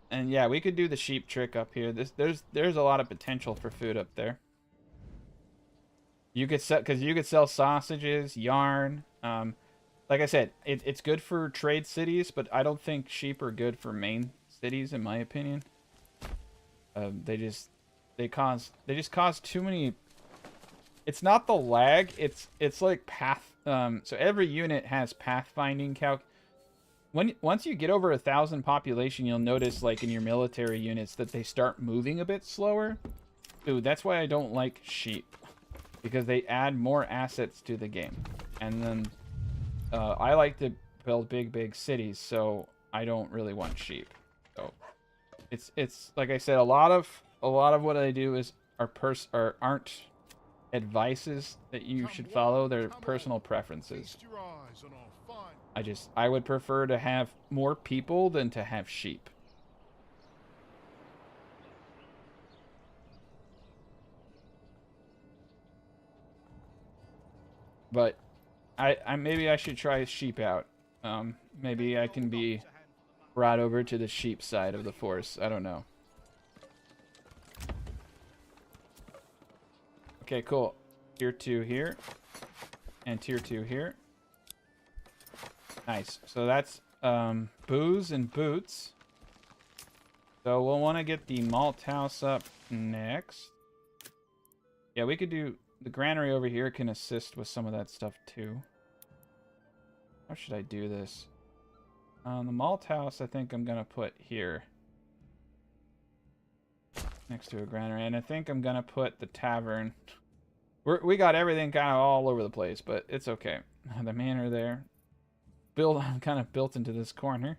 And yeah, we could do the sheep trick up here. There's a lot of potential for food up there. You could sell, because you could sell sausages, yarn. Like I said, it's good for trade cities, but I don't think sheep are good for main cities, in my opinion. They just cause too many. It's not the lag. It's like path. So every unit has pathfinding calc. Once you get over 1,000 population, you'll notice, like in your military units, that they start moving a bit slower. Dude, that's why I don't like sheep, because they add more assets to the game. And then I like to build big cities, so I don't really want sheep. So it's like I said, a lot of what I do is aren't advices that you should follow. They're personal preferences. I would prefer to have more people than to have sheep. But I maybe I should try sheep out. Maybe I can be brought over to the sheep side of the force. I don't know. Okay, cool. Tier 2 here. And tier 2 here. Nice. So that's booze and boots. So we'll want to get the malt house up next. Yeah, we could do... The granary over here can assist with some of that stuff too. How should I do this? The malt house, I think I'm going to put here. Next to a granary. And I think I'm going to put the tavern. We got everything kind of all over the place, but it's okay. The manor there. I'm kind of built into this corner.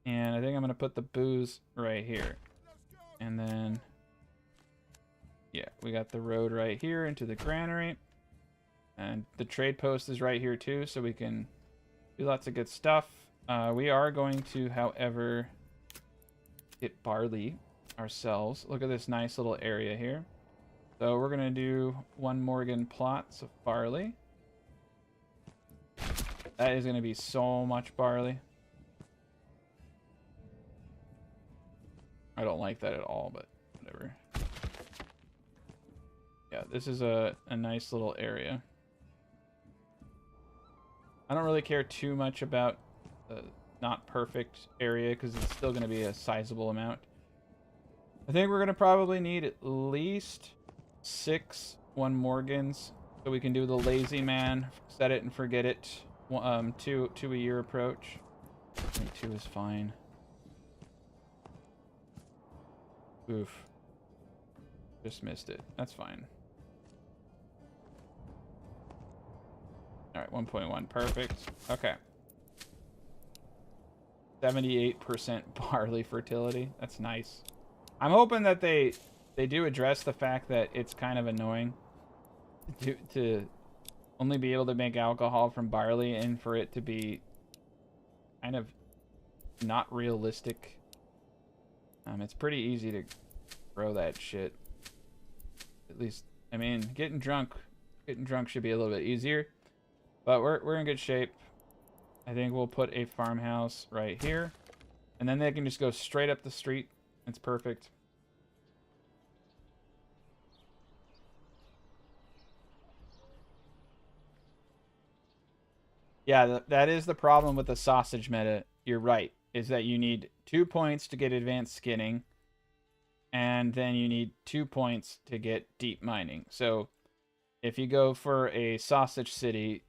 And I think I'm going to put the booze right here. And then... Yeah, we got the road right here into the granary. And the trade post is right here too, so we can do lots of good stuff. We are going to, however, get barley ourselves. Look at this nice little area here. So we're going to do 1 Morgan plots of barley. That is going to be so much barley. I don't like that at all, but whatever. Yeah, this is a nice little area. I don't really care too much about the not perfect area, because it's still going to be a sizable amount. I think we're going to probably need at least 6 1 Morgans, so we can do the lazy man, set it and forget it, 2 a year approach. I think 2 is fine. Oof. Just missed it. That's fine. Alright, 1.1. Perfect. Okay. 78% barley fertility. That's nice. I'm hoping that they do address the fact that it's kind of annoying to only be able to make alcohol from barley, and for it to be kind of not realistic. It's pretty easy to grow that shit. At least, I mean, getting drunk should be a little bit easier. But we're in good shape. I think we'll put a farmhouse right here. And then they can just go straight up the street. It's perfect. Yeah, that is the problem with the sausage meta. You're right. Is that you need 2 points to get advanced skinning. And then you need 2 points to get deep mining. So if you go for a sausage city...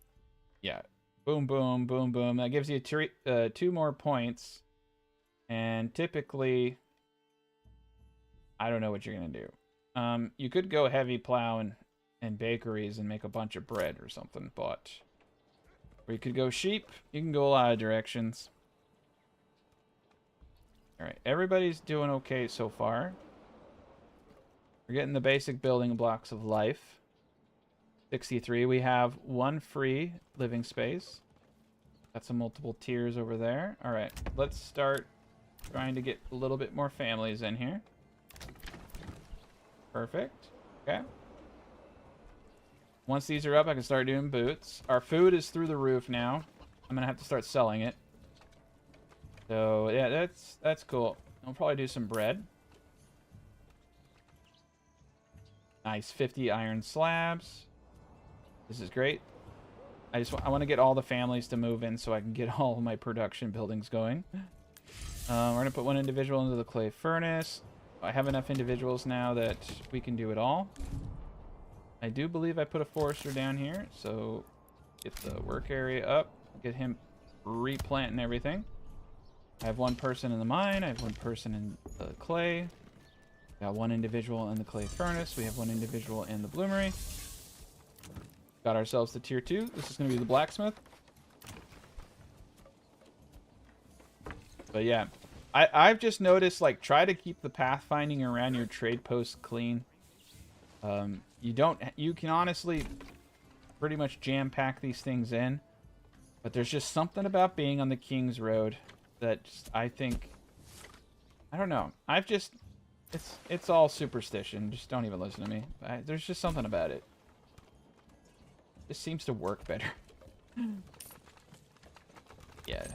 Yeah, Boom, boom, boom, boom. That gives you 2 more points. And typically, I don't know what you're going to do. You could go heavy plow and bakeries and make a bunch of bread or something, but... Or you could go sheep. You can go a lot of directions. Alright, everybody's doing okay so far. We're getting the basic building blocks of life. 63. We have 1 free living space. Got some multiple tiers over there. Alright, let's start trying to get a little bit more families in here. Perfect. Okay. Once these are up, I can start doing boots. Our food is through the roof now. I'm gonna have to start selling it. So yeah, that's cool. I'll probably do some bread. Nice, 50 iron slabs. This is great. I want to get all the families to move in so I can get all of my production buildings going. We're gonna put 1 individual into the clay furnace. I have enough individuals now that we can do it all. I do believe I put a forester down here, so get the work area up, get him replanting everything. I have 1 person in the mine, I have 1 person in the clay. Got 1 individual in the clay furnace, we have 1 individual in the bloomery. Got ourselves to tier 2. This is going to be the blacksmith. But yeah, I've just noticed, like, try to keep the pathfinding around your trade posts clean. You can honestly pretty much jam-pack these things in, but there's just something about being on the King's Road that just, I think, I don't know. It's all superstition. Just don't even listen to me. There's just something about it. This seems to work better. Yeah,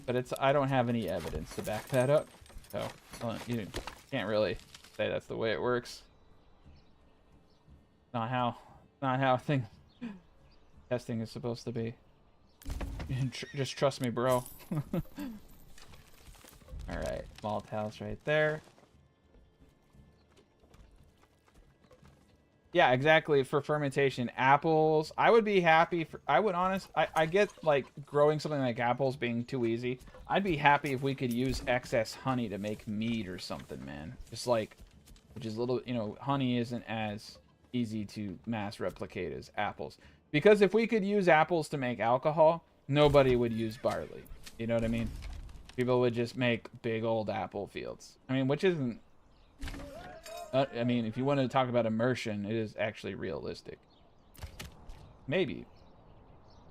but I don't have any evidence to back that up. So you can't really say that's the way it works. Not how testing is supposed to be. Just trust me, bro. All right, malt house right there. Yeah, exactly. For fermentation, apples. I would be happy for. I get like growing something like apples being too easy. I'd be happy if we could use excess honey to make mead or something, man. Just like, which is a little, honey isn't as easy to mass replicate as apples. Because if we could use apples to make alcohol, nobody would use barley. You know what I mean? People would just make big old apple fields. I mean, which isn't. I mean, if you want to talk about immersion, it is actually realistic. Maybe.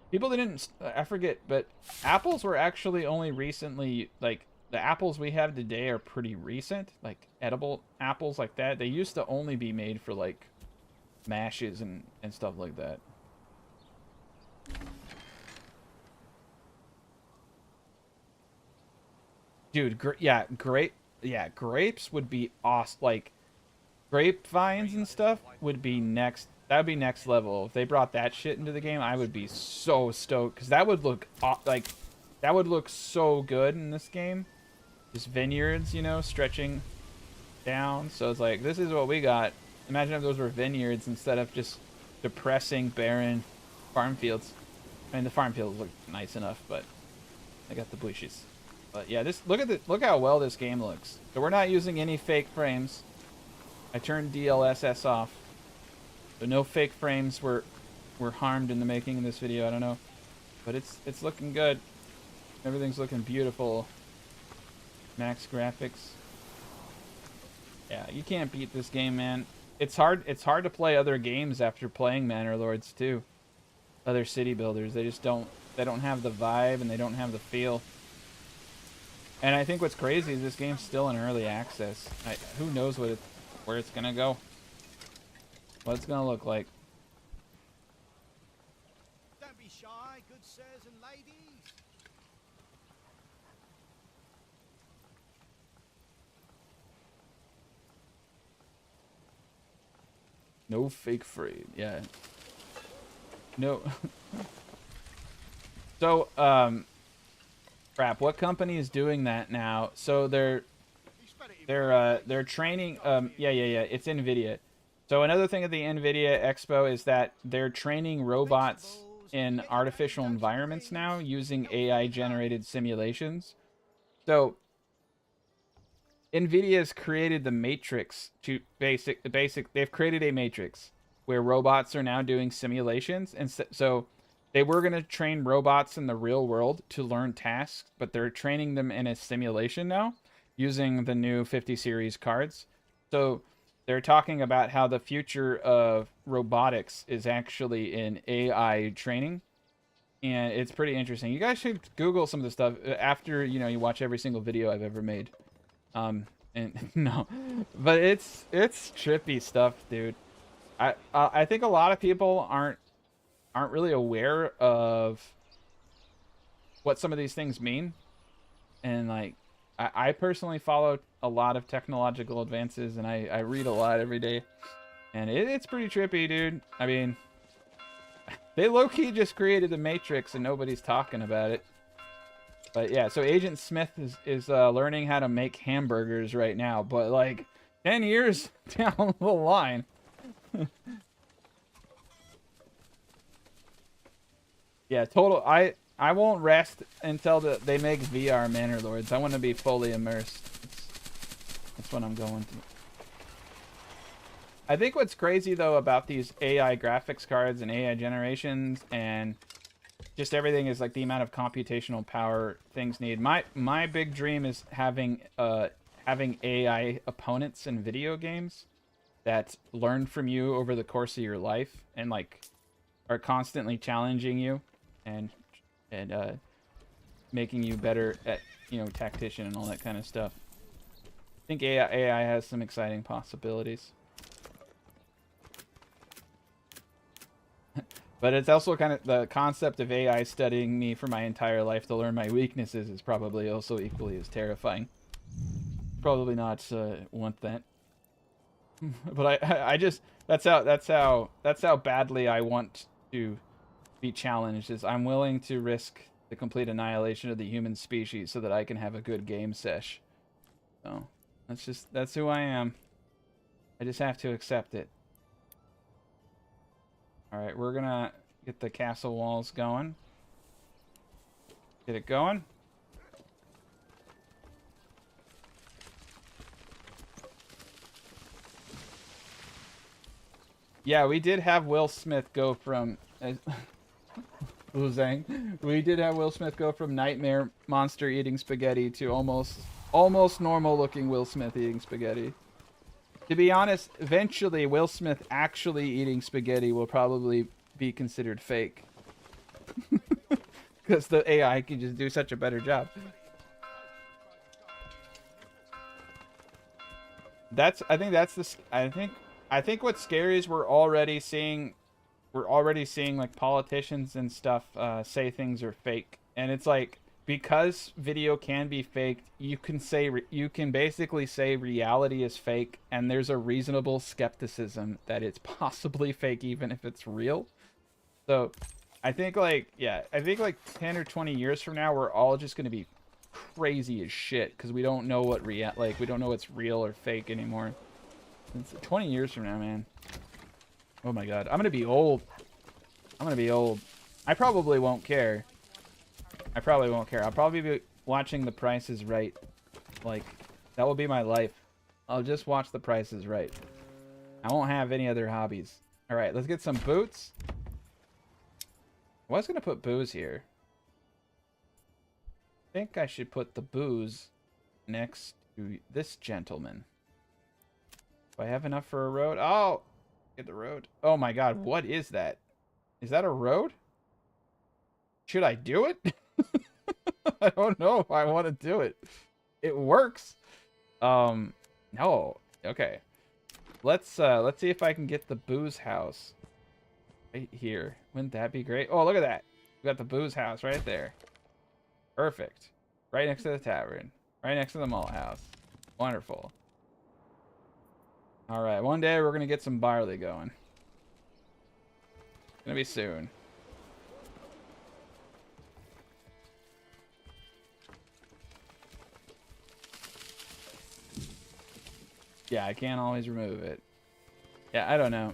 People didn't... I forget, but apples were actually only recently... Like, the apples we have today are pretty recent. Like, edible apples like that. They used to only be made for, like, mashes and stuff like that. Dude, grapes would be awesome. Like... Grapevines and stuff would be next. That would be next level. If they brought that shit into the game, I would be so stoked. Because that would look like, that would look so good in this game. Just vineyards, stretching down. So it's like, this is what we got. Imagine if those were vineyards instead of just depressing, barren farm fields. I mean, the farm fields look nice enough, but I got the bushes. But yeah, look how well this game looks. So we're not using any fake frames. I turned DLSS off, so no fake frames were harmed in the making of this video. I don't know, but it's looking good. Everything's looking beautiful. Max graphics. Yeah, you can't beat this game, man. It's hard to play other games after playing Manor Lords too. Other city builders, they don't have the vibe and they don't have the feel. And I think what's crazy is this game's still in early access. Who knows where it's gonna go, what it's gonna look like. Don't be shy, good sirs and ladies. No fake frame, yeah. No. So, crap. What company is doing that now? So they're training. Yeah. It's NVIDIA. So another thing at the NVIDIA Expo is that they're training robots in artificial environments now using AI generated simulations. So NVIDIA's created the matrix to they've created a matrix where robots are now doing simulations. And so they were going to train robots in the real world to learn tasks, but they're training them in a simulation now using the new 50 series cards. So they're talking about how the future of robotics is actually in AI training. And it's pretty interesting. You guys should Google some of this stuff after, you know, you watch every single video I've ever made. And no, but it's trippy stuff, dude. I think a lot of people aren't really aware of what some of these things mean. And like, I personally follow a lot of technological advances, and I read a lot every day, and it's pretty trippy, dude. I mean, they low-key just created the Matrix and nobody's talking about it. But yeah, so Agent Smith is learning how to make hamburgers right now, but like 10 years down the line. Yeah, total. I won't rest until they make VR Manor Lords. I want to be fully immersed. That's what I'm going to. I think what's crazy though about these AI graphics cards and AI generations and just everything is like the amount of computational power things need. My big dream is having AI opponents in video games that learn from you over the course of your life and like are constantly challenging you and making you better at, you know, tactician and all that kind of stuff. I think AI has some exciting possibilities. But it's also kind of the concept of AI studying me for my entire life to learn my weaknesses is probably also equally as terrifying. Probably not want that. But I just that's how badly I want to be challenged. Is I'm willing to risk the complete annihilation of the human species so that I can have a good game sesh. So that's who I am. I just have to accept it. Alright, we're gonna get the castle walls going. Get it going. Yeah, we did have Will Smith go from... we did have Will Smith go from nightmare monster eating spaghetti to almost normal looking Will Smith eating spaghetti. To be honest, eventually Will Smith actually eating spaghetti will probably be considered fake. Because the AI can just do such a better job. I think what's scary is we're already seeing like politicians and stuff say things are fake. And it's like, because video can be faked, you can basically say reality is fake, and there's a reasonable skepticism that it's possibly fake even if it's real. So I think like 10 or 20 years from now, we're all just going to be crazy as shit because we don't know what we don't know what's real or fake anymore. It's 20 years from now, man. Oh my god, I'm going to be old. I probably won't care. I'll probably be watching The Price is Right. Like, that will be my life. I'll just watch The Price is Right. I won't have any other hobbies. Alright, let's get some boots. I was going to put booze here. I think I should put the booze next to this gentleman. Do I have enough for a road? Oh! Get the road. Oh my god, what is that? Is that a road? Should I do it? I don't know if I want to do it. It works. No. Okay. Let's see if I can get the booze house right here. Wouldn't that be great? Oh, look at that. We got the booze house right there. Perfect. Right next to the tavern. Right next to the malt house. Wonderful. All right. One day we're going to get some barley going. It's going to be soon. Yeah, I can't always remove it. Yeah, I don't know.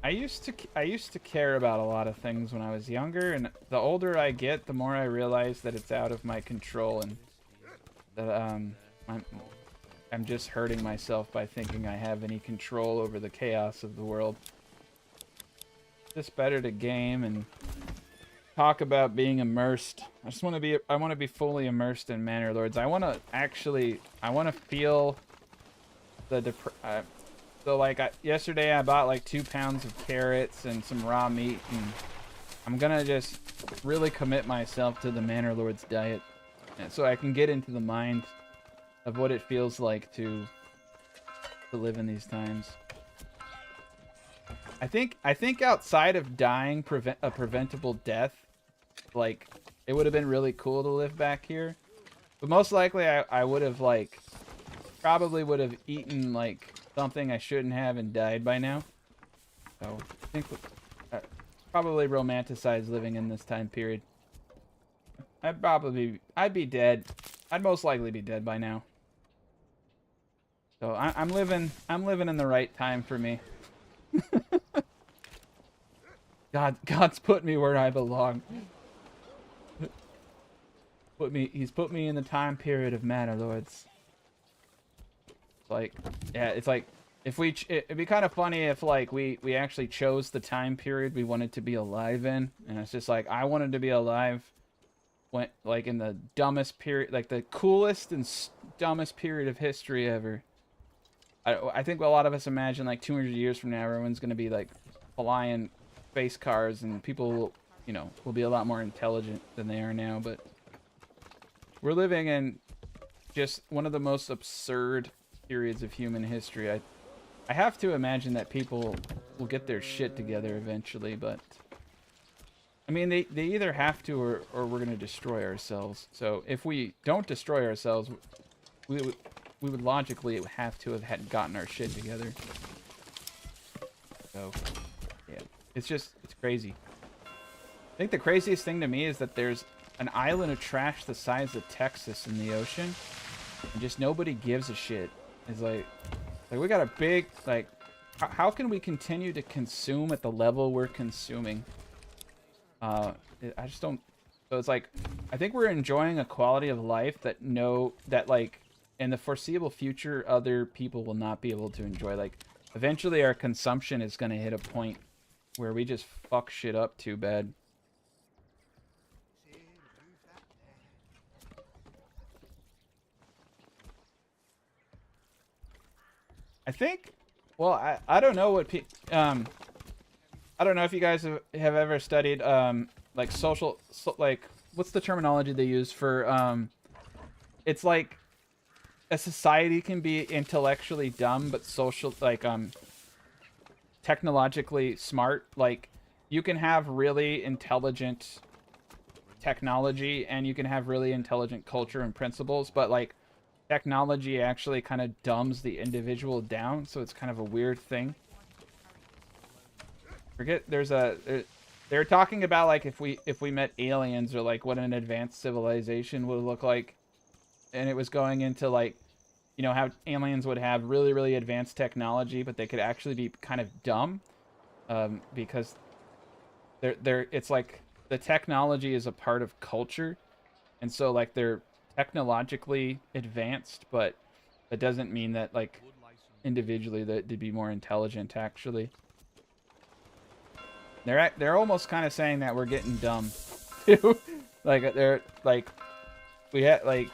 I used to care about a lot of things when I was younger, and the older I get, the more I realize that it's out of my control, and that I'm just hurting myself by thinking I have any control over the chaos of the world. Just better to game and talk about being immersed. I want to be fully immersed in Manor Lords. I want to feel the so like yesterday I bought like 2 pounds of carrots and some raw meat, and I'm gonna just really commit myself to the Manor Lords diet, and so I can get into the mind of what it feels like to live in these times. I think outside of dying a preventable death, like, it would have been really cool to live back here. But most likely I would have, like, probably would have eaten, like, something I shouldn't have and died by now. So, I think probably romanticize living in this time period. I'd be dead. I'd most likely be dead by now. So I'm living in the right time for me. God's put me where I belong. He's put me in the time period of Manor Lords. Like, yeah, it's like if it'd be kind of funny if like we actually chose the time period we wanted to be alive in, and it's just like I wanted to be alive when like in the dumbest period, like the coolest and dumbest period of history ever. I think a lot of us imagine like 200 years from now, everyone's gonna be like flying space cars, and people will, you know, will be a lot more intelligent than they are now. But we're living in just one of the most absurd periods of human history. I have to imagine that people will get their shit together eventually, but I mean, they either have to, or we're gonna destroy ourselves. So if we don't destroy ourselves, we would logically have to have gotten our shit together. So yeah, it's crazy. I think the craziest thing to me is that there's an island of trash the size of Texas in the ocean, and just nobody gives a shit. It's like we got a big, like, how can we continue to consume at the level we're consuming? I just don't. So it's like, I think we're enjoying a quality of life that like in the foreseeable future other people will not be able to enjoy. Like, eventually our consumption is going to hit a point where we just fuck shit up too bad. I think, well, I don't know what I don't know if you guys have ever studied like like, what's the terminology they use for it's like a society can be intellectually dumb but social, like technologically smart. Like, you can have really intelligent technology and you can have really intelligent culture and principles, but like technology actually kind of dumbs the individual down, so it's kind of a weird thing. They're talking about like if we met aliens, or like what an advanced civilization would look like, and it was going into like, you know, how aliens would have really, really advanced technology, but they could actually be kind of dumb, because it's like the technology is a part of culture, and so like they're technologically advanced, but that doesn't mean that like individually that they'd be more intelligent. Actually, they're almost kind of saying that we're getting dumb too. Like, they're like, we had like,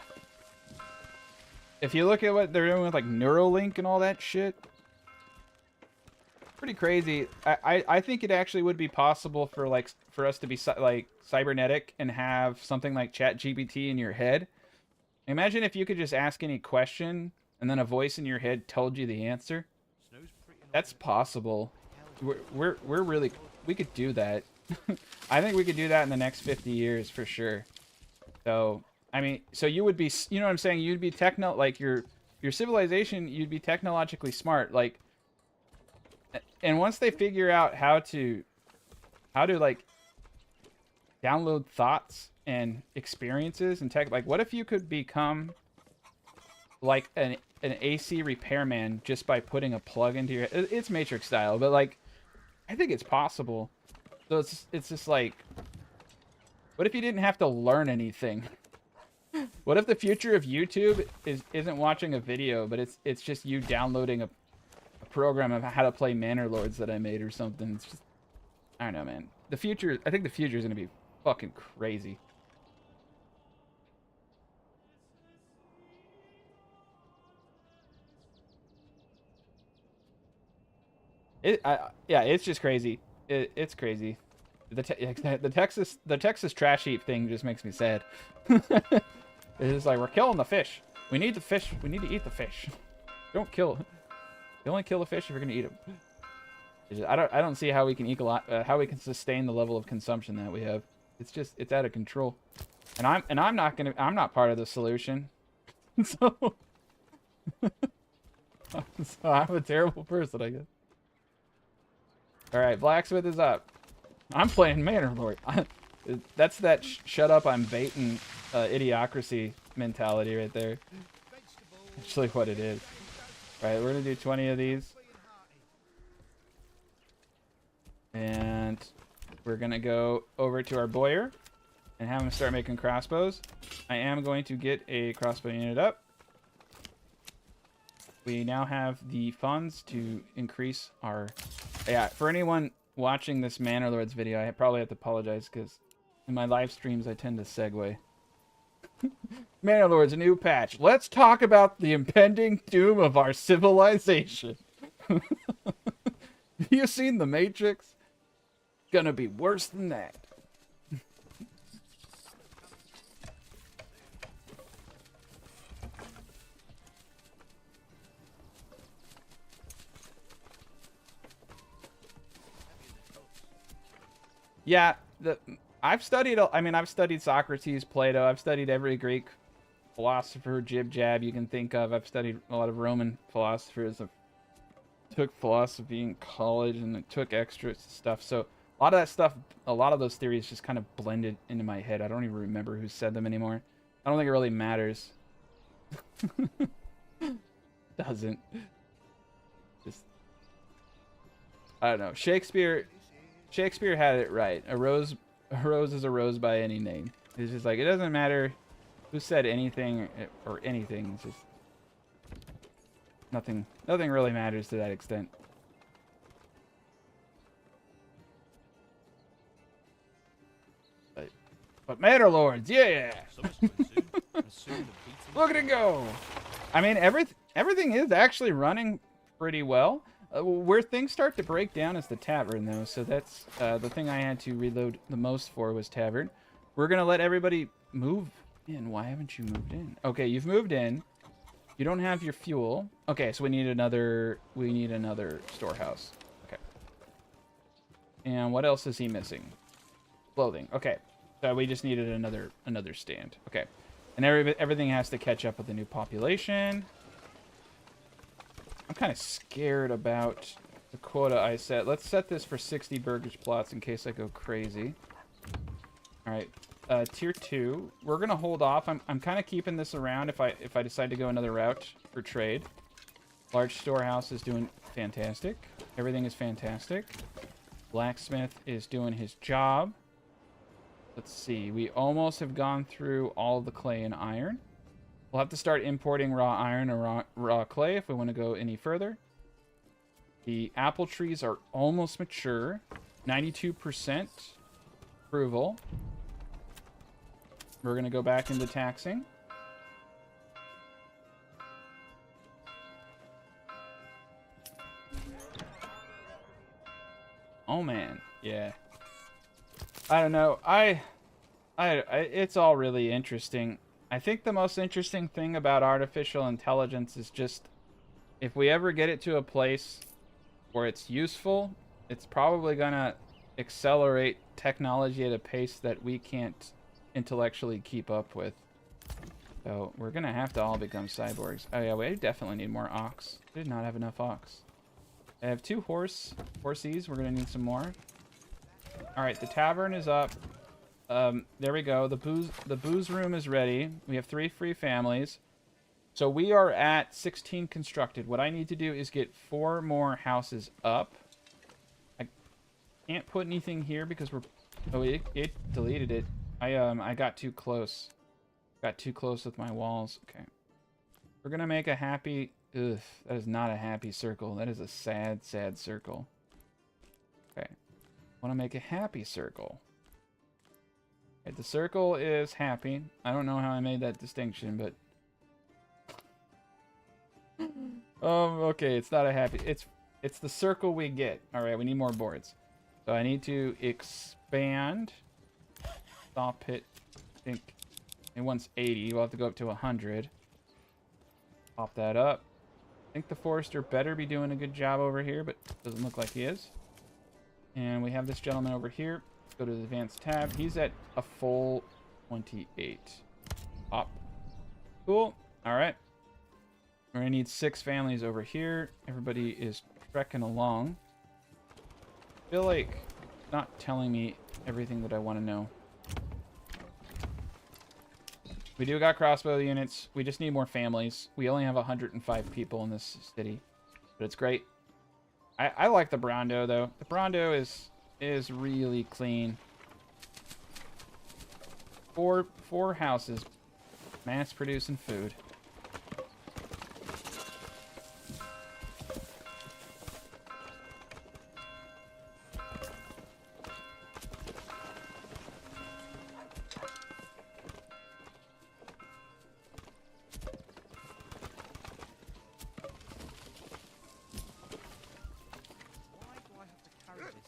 if you look at what they're doing with like Neuralink and all that shit, pretty crazy. I think it actually would be possible for like for us to be like cybernetic and have something like ChatGPT in your head. Imagine if you could just ask any question and then a voice in your head told you the answer. That's possible. We're really, we could do that. I think we could do that in the next 50 years for sure. So, I mean, so you would be, you know what I'm saying? You'd be like your civilization, you'd be technologically smart. Like, and once they figure out how to like download thoughts and experiences and tech, like, what if you could become like an AC repairman just by putting a plug into your, it's Matrix style, but like I think it's possible. So it's just like, what if you didn't have to learn anything? What if the future of YouTube isn't watching a video, but it's just you downloading a program of how to play Manor Lords that I made or something? It's just, I don't know, man. The future, I think the future is gonna be fucking crazy. Yeah, it's just crazy. It's crazy. The Texas trash heap thing just makes me sad. It's just like, we're killing the fish. We need the fish. We need to eat the fish. Don't kill. You only kill the fish if you're gonna eat them. I don't see how we can how we can sustain the level of consumption that we have. It's out of control. And I'm not part of the solution. So, so I'm a terrible person, I guess. All right, blacksmith is up. I'm playing Manor Lord. That's that shut up, I'm baiting idiocracy mentality right there. Actually what it is. All right, we're gonna do 20 of these. And we're gonna go over to our boyer and have him start making crossbows. I am going to get a crossbow unit up. We now have the funds to increase our... Yeah, for anyone watching this Manor Lords video, I probably have to apologize because in my live streams I tend to segue. Manor Lords, a new patch. Let's talk about the impending doom of our civilization. Have you seen The Matrix? Gonna be worse than that. Yeah, I've studied Socrates, Plato. I've studied every Greek philosopher, jib jab you can think of. I've studied a lot of Roman philosophers. I took philosophy in college and I took extra stuff. So a lot of that stuff, a lot of those theories just kind of blended into my head. I don't even remember who said them anymore. I don't think it really matters. Doesn't. Just, I don't know. Shakespeare had it right. A rose is a rose by any name. It's just like, it doesn't matter who said anything or anything. It's just nothing really matters to that extent. But Manor Lords, yeah. Look at it go. I mean, everything is actually running pretty well. Where things start to break down is the tavern, though. So that's the thing I had to reload the most for was tavern. We're gonna let everybody move in. Why haven't you moved in? Okay, you've moved in. You don't have your fuel. Okay, so we need another storehouse. Okay. And what else is he missing? Clothing. Okay. So we just needed another stand. Okay. And everything has to catch up with the new population. I'm kind of scared about the quota I set. Let's set this for 60 burgage plots in case I go crazy. All right, tier 2. We're gonna hold off. I'm kind of keeping this around if I decide to go another route for trade. Large storehouse is doing fantastic. Everything is fantastic. Blacksmith is doing his job. Let's see. We almost have gone through all the clay and iron. We'll have to start importing raw iron or raw clay if we want to go any further. The apple trees are almost mature. 92% approval. We're going to go back into taxing. Oh, man. Yeah. I don't know. It's all really interesting. I think the most interesting thing about artificial intelligence is just if we ever get it to a place where it's useful, it's probably going to accelerate technology at a pace that we can't intellectually keep up with. So we're going to have to all become cyborgs. Oh yeah, we definitely need more ox. I did not have enough ox. I have 2 horses. We're going to need some more. All right, the tavern is up. There we go. The booze room is ready. We have 3 free families. So we are at 16 constructed. What I need to do is get 4 more houses up. can't put anything here because we're... Oh, it deleted it. I got too close. Got too close with my walls. Okay. We're gonna make a happy... Ugh, that is not a happy circle. That is a sad, sad circle. Okay. Want to make a happy circle. Okay, the circle is happy. I don't know how I made that distinction, but... okay, it's not a happy... It's the circle we get. Alright, we need more boards. So I need to expand. Stop it. I think it wants 80. We'll have to go up to 100. Pop that up. I think the forester better be doing a good job over here, but doesn't look like he is. And we have this gentleman over here. Go to the advanced tab. He's at a full 28. Pop. Cool. Alright. We're gonna need 6 families over here. Everybody is trekking along. I feel like it's not telling me everything that I want to know. We do got crossbow units. We just need more families. We only have 105 people in this city, but it's great. I like the Brondo though. The Brondo is really clean. Four houses, mass producing food.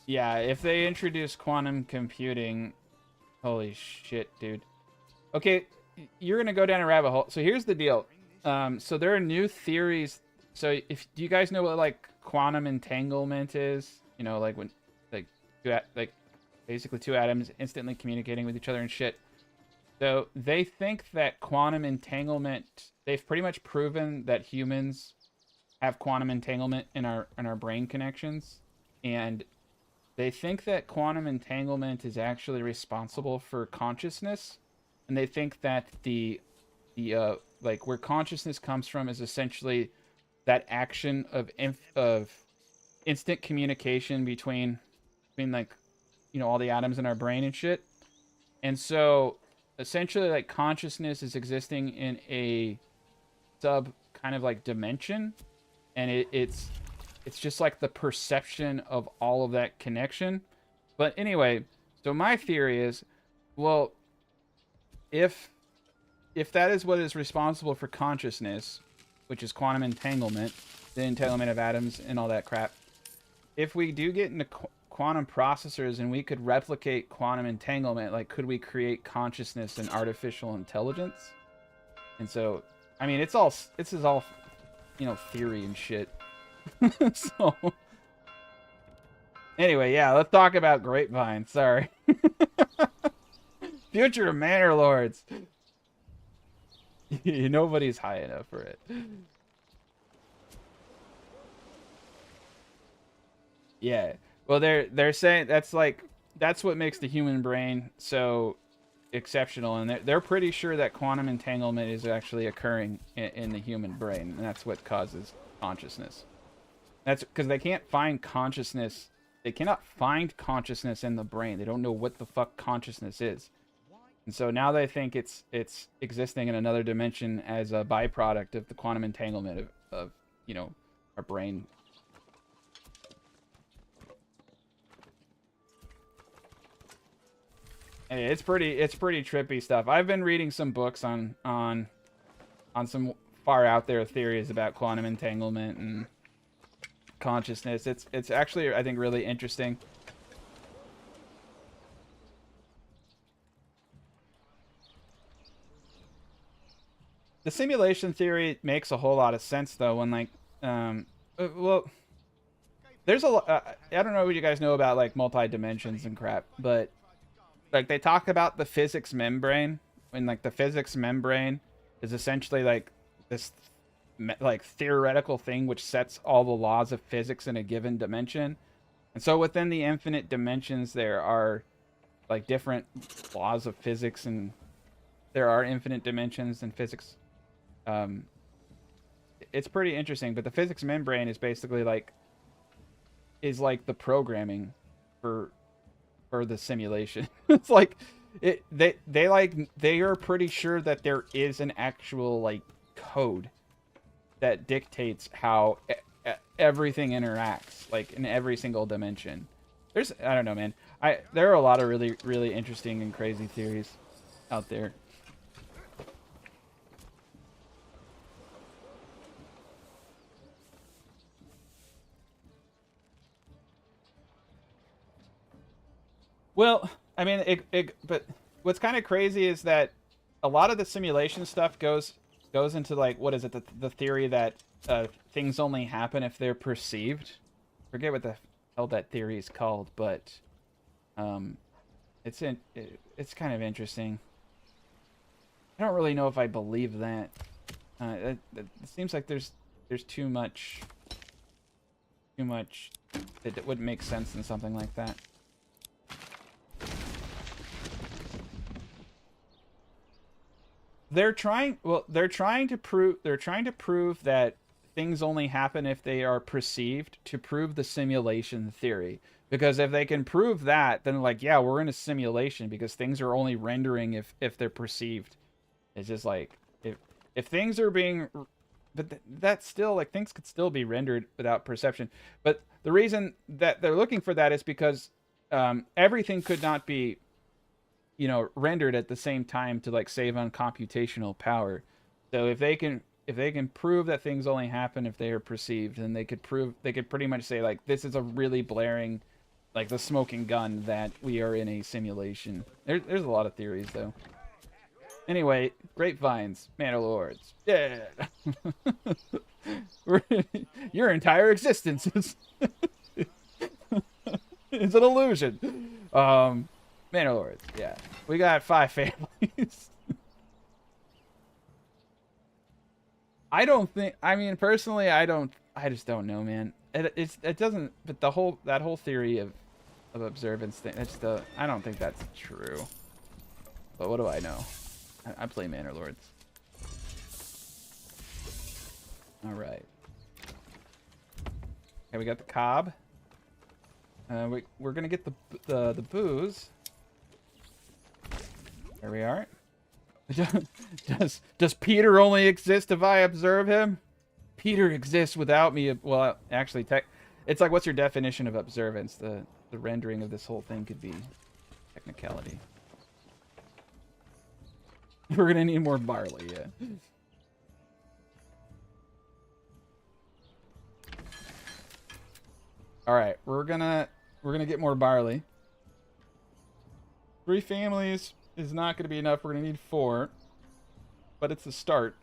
Yeah, if they introduce quantum computing, holy shit, dude. Okay, you're gonna go down a rabbit hole. So here's the deal. So there are new theories. So do you guys know what like quantum entanglement is? You know, like when basically two atoms instantly communicating with each other and shit. So they think that quantum entanglement. They've pretty much proven that humans have quantum entanglement in our brain connections, and they think that quantum entanglement is actually responsible for consciousness, and they think that the like where consciousness comes from is essentially that action of instant communication between like, you know, all the atoms in our brain and shit. And so essentially like consciousness is existing in a sub kind of like dimension, and it's just like the perception of all of that connection. But anyway, so my theory is, well, if that is what is responsible for consciousness, which is quantum entanglement, the entanglement of atoms and all that crap, if we do get into quantum processors and we could replicate quantum entanglement, like could we create consciousness and artificial intelligence? And so, I mean, this is all, you know, theory and shit. So, anyway, yeah, let's talk about Grapevine. Sorry. Future of Manor Lords. Nobody's high enough for it. Yeah. Well, they're saying that's what makes the human brain so exceptional, and they're pretty sure that quantum entanglement is actually occurring in the human brain, and that's what causes consciousness. That's because they can't find consciousness. They cannot find consciousness in the brain. They don't know what the fuck consciousness is. And so now they think it's existing in another dimension as a byproduct of the quantum entanglement of you know, our brain. Hey, it's pretty trippy stuff. I've been reading some books on some far out there theories about quantum entanglement and consciousness. It's actually, I think, really interesting. The simulation theory makes a whole lot of sense though, when like well, there's a I don't know what you guys know about like multi-dimensions and crap, but like they talk about the physics membrane, when like the physics membrane is essentially like this like theoretical thing which sets all the laws of physics in a given dimension. And so within the infinite dimensions there are like different laws of physics, and there are infinite dimensions in physics. It's pretty interesting, but the physics membrane is basically like the programming for the simulation. It's like they are pretty sure that there is an actual like code that dictates how everything interacts, like in every single dimension. I don't know, man. There are a lot of really interesting and crazy theories out there. Well, I mean, but what's kind of crazy is that a lot of the simulation stuff goes into like, what is it, the theory that things only happen if they're perceived. Forget what the hell that theory is called, but it's kind of interesting. I don't really know if I believe that. It seems like there's too much that wouldn't make sense in something like that. They're trying to prove that things only happen if they are perceived, to prove the simulation theory. Because if they can prove that, then like, yeah, we're in a simulation because things are only rendering if they're perceived. It's just like if things are being, but that's still like, things could still be rendered without perception. But the reason that they're looking for that is because everything could not be, you know, rendered at the same time to like save on computational power. So if they can prove that things only happen if they are perceived, then they could pretty much say like, this is a really blaring, like the smoking gun, that we are in a simulation. There's a lot of theories though. Anyway, grapevines, Manor Lords. Yeah. Your entire existence is it's an illusion. Manor Lords, yeah. We got 5 families. I mean, personally, I just don't know, man. It doesn't, but that whole theory of observance thing, I don't think that's true. But what do I know? I play Manor Lords. All right. Okay, we got the cob. We're gonna get the booze. There we are. Does Peter only exist if I observe him? Peter exists without me. Well, actually, it's like, what's your definition of observance? The rendering of this whole thing could be technicality. We're gonna need more barley, yeah. All right, we're gonna get more barley. 3 families is not gonna be enough. We're gonna need 4, but it's a start.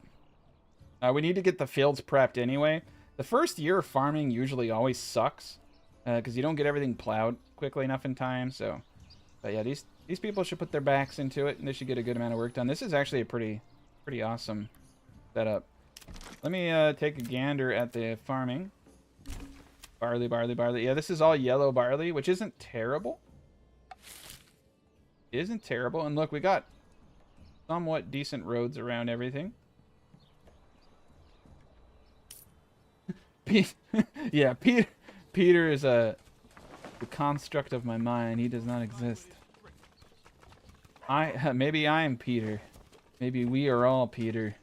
We need to get the fields prepped anyway. The first year of farming usually always sucks because you don't get everything plowed quickly enough in time. So, but yeah, these people should put their backs into it, and they should get a good amount of work done. This is actually a pretty awesome setup. Let me take a gander at the farming. Barley, barley, barley. Yeah, this is all yellow barley, which isn't terrible. It isn't terrible. And look, we got somewhat decent roads around everything. Yeah, Peter is the construct of my mind. He does not exist. Maybe I am Peter. Maybe we are all Peter.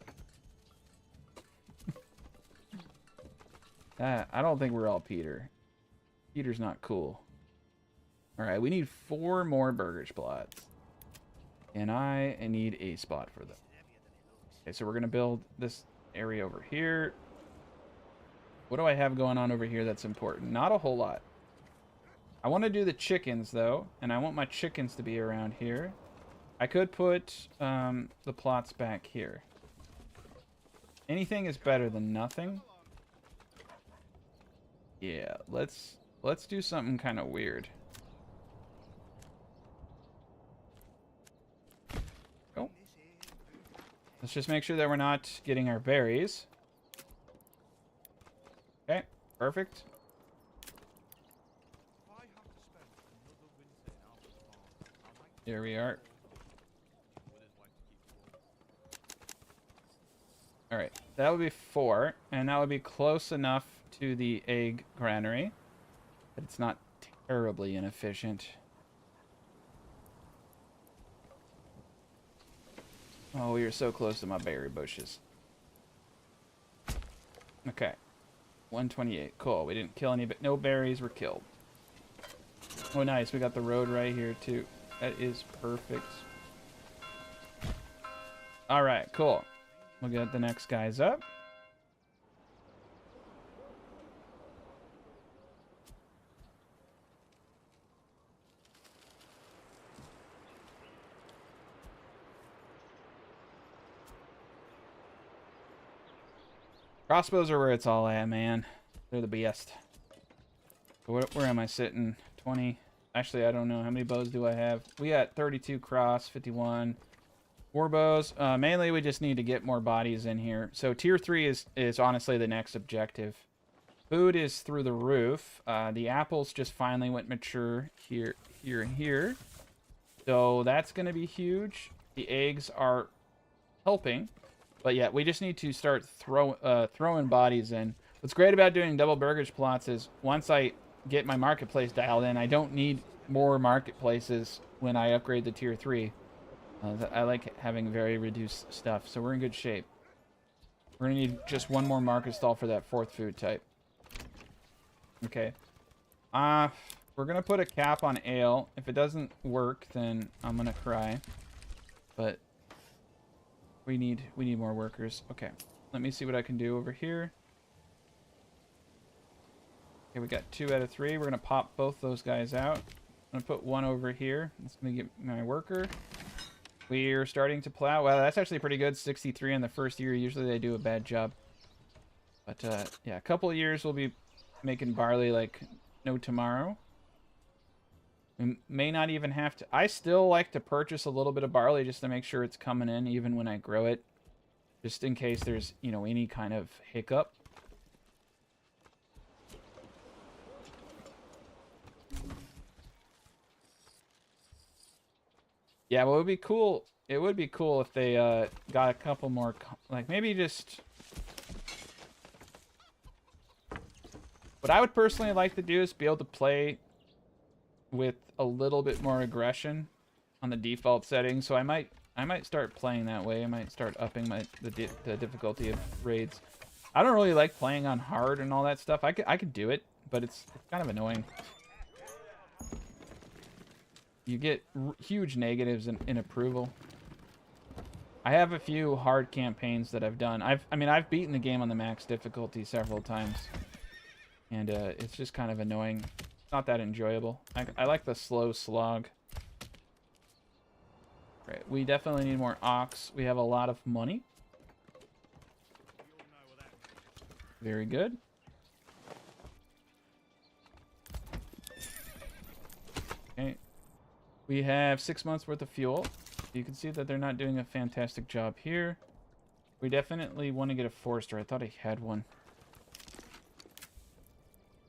I don't think we're all Peter. Peter's not cool. All right, we need 4 more burger spots. And I need a spot for them. Okay, so we're going to build this area over here. What do I have going on over here that's important? Not a whole lot. I want to do the chickens, though, and I want my chickens to be around here. I could put the plots back here. Anything is better than nothing. Yeah, let's do something kind of weird. Oh. Let's just make sure that we're not getting our berries. Okay, perfect. Here we are. All right, that would be 4, and that would be close enough to the egg granary, but it's not Terribly inefficient. Oh, we were so close to my berry bushes. Okay. 128. Cool. We didn't kill any, but no berries were killed. Oh, nice. We got the road right here, too. That is perfect. Alright, cool. We'll get the next guys up. Crossbows are where it's all at, man. They're the best. Where am I sitting? 20. Actually, I don't know. How many bows do I have? We got 32 cross, 51 war bows. Mainly, we just need to get more bodies in here. So tier 3 is honestly the next objective. Food is through the roof. The apples just finally went mature here, here, and here. So that's going to be huge. The eggs are helping. But yeah, we just need to start throwing bodies in. What's great about doing double burgage plots is once I get my marketplace dialed in, I don't need more marketplaces when I upgrade the tier 3. I like having very reduced stuff, so we're in good shape. We're going to need just one more market stall for that 4th food type. Okay. We're going to put a cap on ale. If it doesn't work, then I'm going to cry. But we need more workers. Okay. Let me see what I can do over here. Okay, we got 2 out of 3. We're going to pop both those guys out. I'm going to put one over here. That's going to get my worker. We're starting to plow. Well, that's actually pretty good. 63 in the first year. Usually they do a bad job. But, yeah, a couple of years we'll be making barley like no tomorrow. We may not even have to... I still like to purchase a little bit of barley just to make sure it's coming in even when I grow it. Just in case there's, you know, any kind of hiccup. Yeah, well, it would be cool. It would be cool if they got a couple more... Like, maybe just... What I would personally like to do is be able to play with a little bit more aggression on the default settings. So I might start playing that way. I might start upping the difficulty of raids. I don't really like playing on hard and all that stuff. I could do it, but it's kind of annoying. You get huge negatives in approval. I have a few hard campaigns that I've done. I mean, I've beaten the game on the max difficulty several times, and it's just kind of annoying. Not that enjoyable. I like the slow slog. Right, we definitely need more ox. We have a lot of money. Very good. Okay. We have 6 months worth of fuel. You can see that they're not doing a fantastic job here. We definitely want to get a forester. I thought I had one.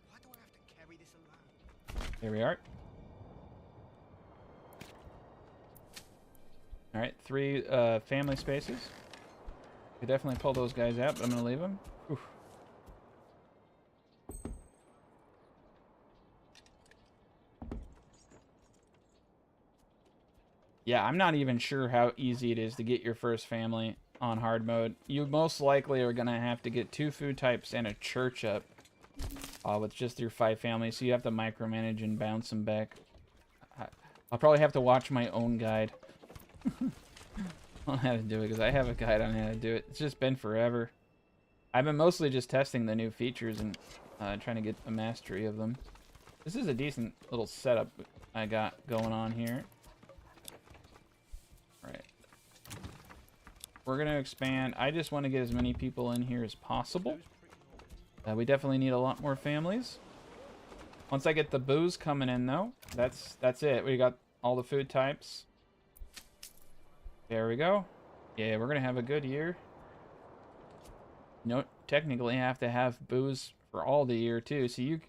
Why do I have to carry this alone? There we are. All right, 3 family spaces. Could definitely pull those guys out, but I'm going to leave them. Oof. Yeah, I'm not even sure how easy it is to get your first family on hard mode. You most likely are going to have to get 2 food types and a church up with just your 5 families, so you have to micromanage and bounce them back. I'll probably have to watch my own guide on how to do it, because I have a guide on how to do it. It's just been forever. I've been mostly just testing the new features and trying to get a mastery of them. This is a decent little setup I got going on here. Right. We're going to expand. I just want to get as many people in here as possible. We definitely need a lot more families. Once I get the booze coming in, though, that's it. We got all the food types. There we go. Yeah, we're going to have a good year. You don't technically have to have booze for all the year, too. So you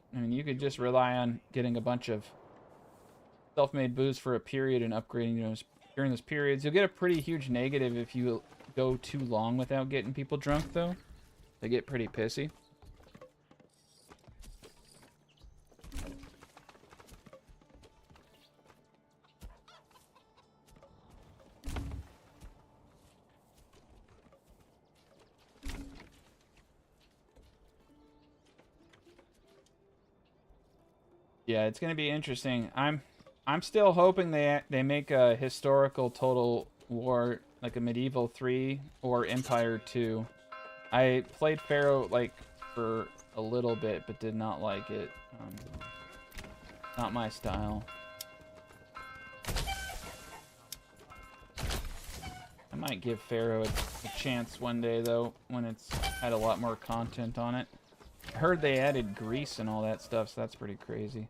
could just rely on getting a bunch of self-made booze for a period and upgrading those during those periods. You'll get a pretty huge negative if you go too long without getting people drunk, though. They get pretty pissy. Yeah, it's gonna be interesting. I'm still hoping they make a historical Total War, like a Medieval 3 or Empire 2. I played Pharaoh like for a little bit, but did not like it. Not my style. I might give Pharaoh a chance one day though, when it's had a lot more content on it. I heard they added Greece and all that stuff, so that's pretty crazy.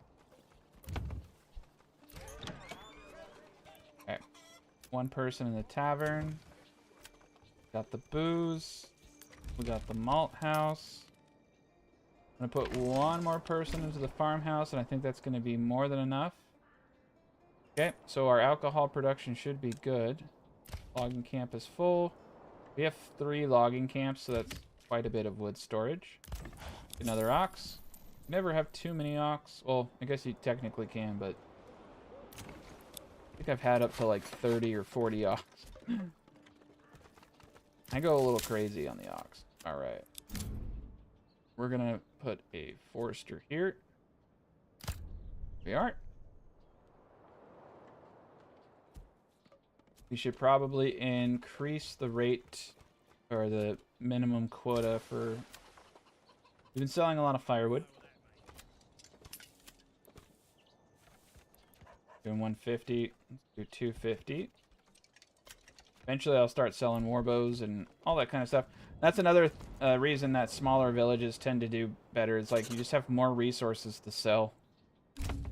Okay. One person in the tavern. Got the booze. We got the malt house. I'm gonna put one more person into the farmhouse, and I think that's gonna be more than enough. Okay, so our alcohol production should be good. Logging camp is full. We have 3 logging camps, so that's quite a bit of wood storage. Another ox. Never have too many ox. Well, I guess you technically can, but I think I've had up to like 30 or 40 ox. I go a little crazy on the ox. All right. We're gonna put a forester here. We are. We should probably increase the rate or the minimum quota for... We've been selling a lot of firewood. Doing 150, let's do 250. Eventually I'll start selling warbows and all that kind of stuff. That's another reason that smaller villages tend to do better. It's like you just have more resources to sell.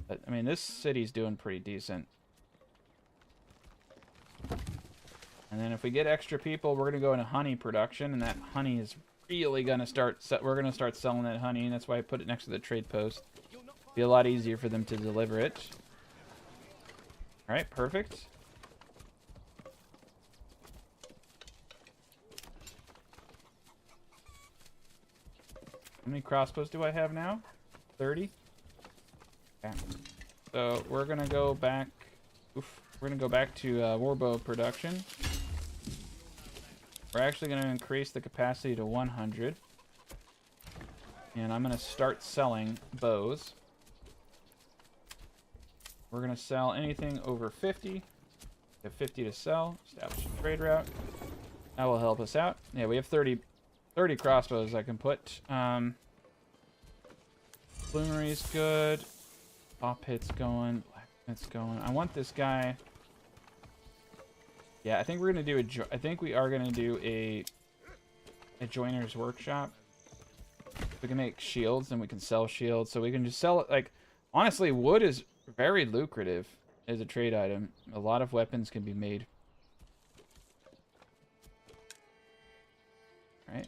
But, I mean, this city's doing pretty decent. And then if we get extra people, we're going to go into honey production. And that honey is really going to start... We're going to start selling that honey. And that's why I put it next to the trade post. Be a lot easier for them to deliver it. Alright, perfect. How many crossbows do I have now? 30? Okay. So we're gonna go back. Oof, we're gonna go back to warbow production. We're actually gonna increase the capacity to 100, and I'm gonna start selling bows. We're gonna sell anything over 50. We have 50 to sell. Establish a trade route. That will help us out. Yeah, we have 30 crossbows I can put. Bloomery's good. Pop hit's going. Blacksmith's going. I want this guy. Yeah, I think we're gonna do I think we are gonna do a joiner's workshop. We can make shields and we can sell shields, so we can just sell it. Like, honestly, wood is very lucrative as a trade item. A lot of weapons can be made. Right.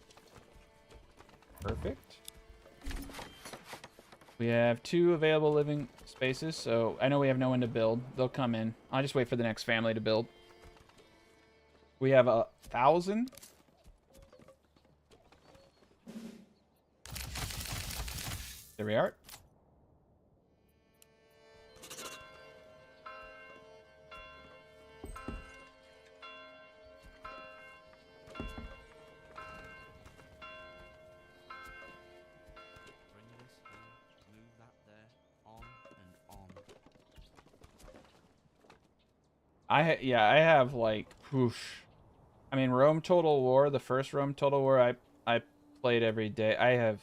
Perfect. We have 2 available living spaces, so I know we have no one to build. They'll come in. I'll just wait for the next family to build. We have 1,000. There we are. I have like, whoosh. I mean, Rome Total War, the first Rome Total War I played every day. I have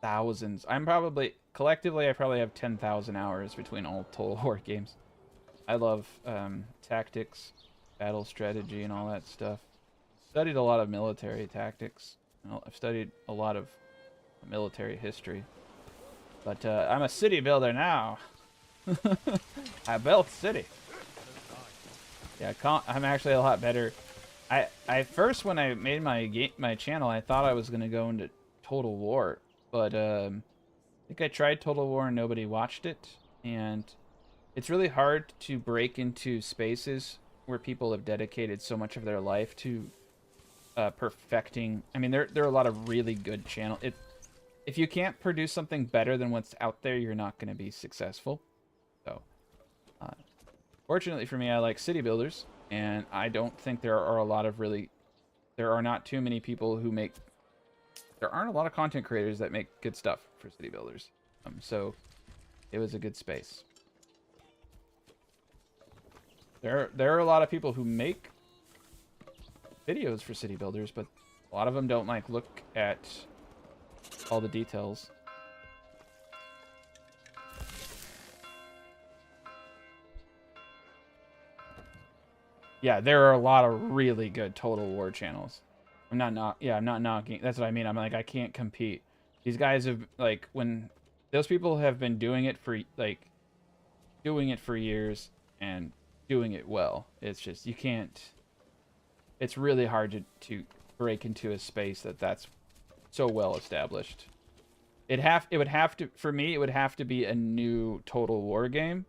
thousands. I'm probably, collectively, I probably have 10,000 hours between all Total War games. I love tactics, battle strategy, and all that stuff. Studied a lot of military tactics. I've studied a lot of military history. But I'm a city builder now. I built city. Yeah, I'm actually a lot better. I first, when I made my channel, I thought I was gonna go into Total War, but I think I tried Total War and nobody watched it, and it's really hard to break into spaces where people have dedicated so much of their life to perfecting. I mean, there are a lot of really good channels. If you can't produce something better than what's out there, you're not going to be successful. So, fortunately for me, I like city builders, and I don't think there are a lot of there are not too many people who make, there aren't a lot of content creators that make good stuff for city builders. So It was a good space. There are a lot of people who make videos for city builders, but a lot of them don't like look at all the details. Yeah, there are a lot of really good Total War channels. I'm not knocking. That's what I mean. I'm like, I can't compete. These guys have, like, when those people have been doing it for, like, doing it for years and doing it well. It's just, you can't, it's really hard to break into a space that's so well established. It would have to, for me, it would have to be a new Total War game.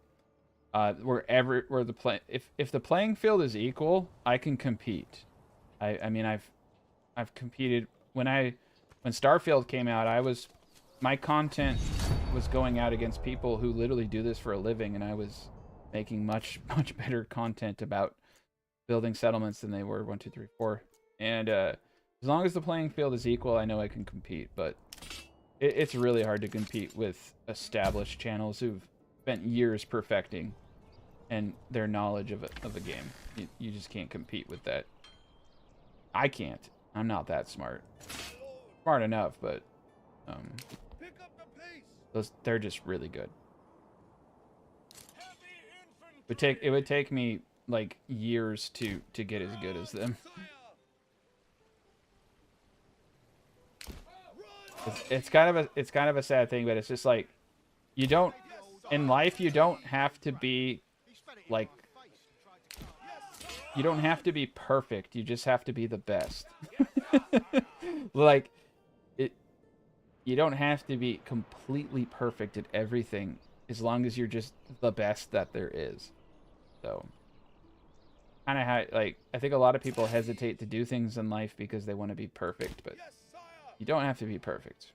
Where if the playing field is equal, I can compete. I mean, I've competed when Starfield came out. My content was going out against people who literally do this for a living, and I was making much better content about building settlements than they were 1, 2, 3, 4. And as long as the playing field is equal, I know I can compete. But it's really hard to compete with established channels who've spent years perfecting and their knowledge of a game. You just can't compete with that. I can't. I'm not that smart. Smart enough, but they're just really good. It would take me like years to get as good as them. It's kind of a sad thing, but it's just like in life you don't have to be like, you don't have to be perfect. You just have to be the best. Like, you don't have to be completely perfect at everything as long as you're just the best that there is. So, kind of how, like, I think a lot of people hesitate to do things in life because they want to be perfect, but you don't have to be perfect.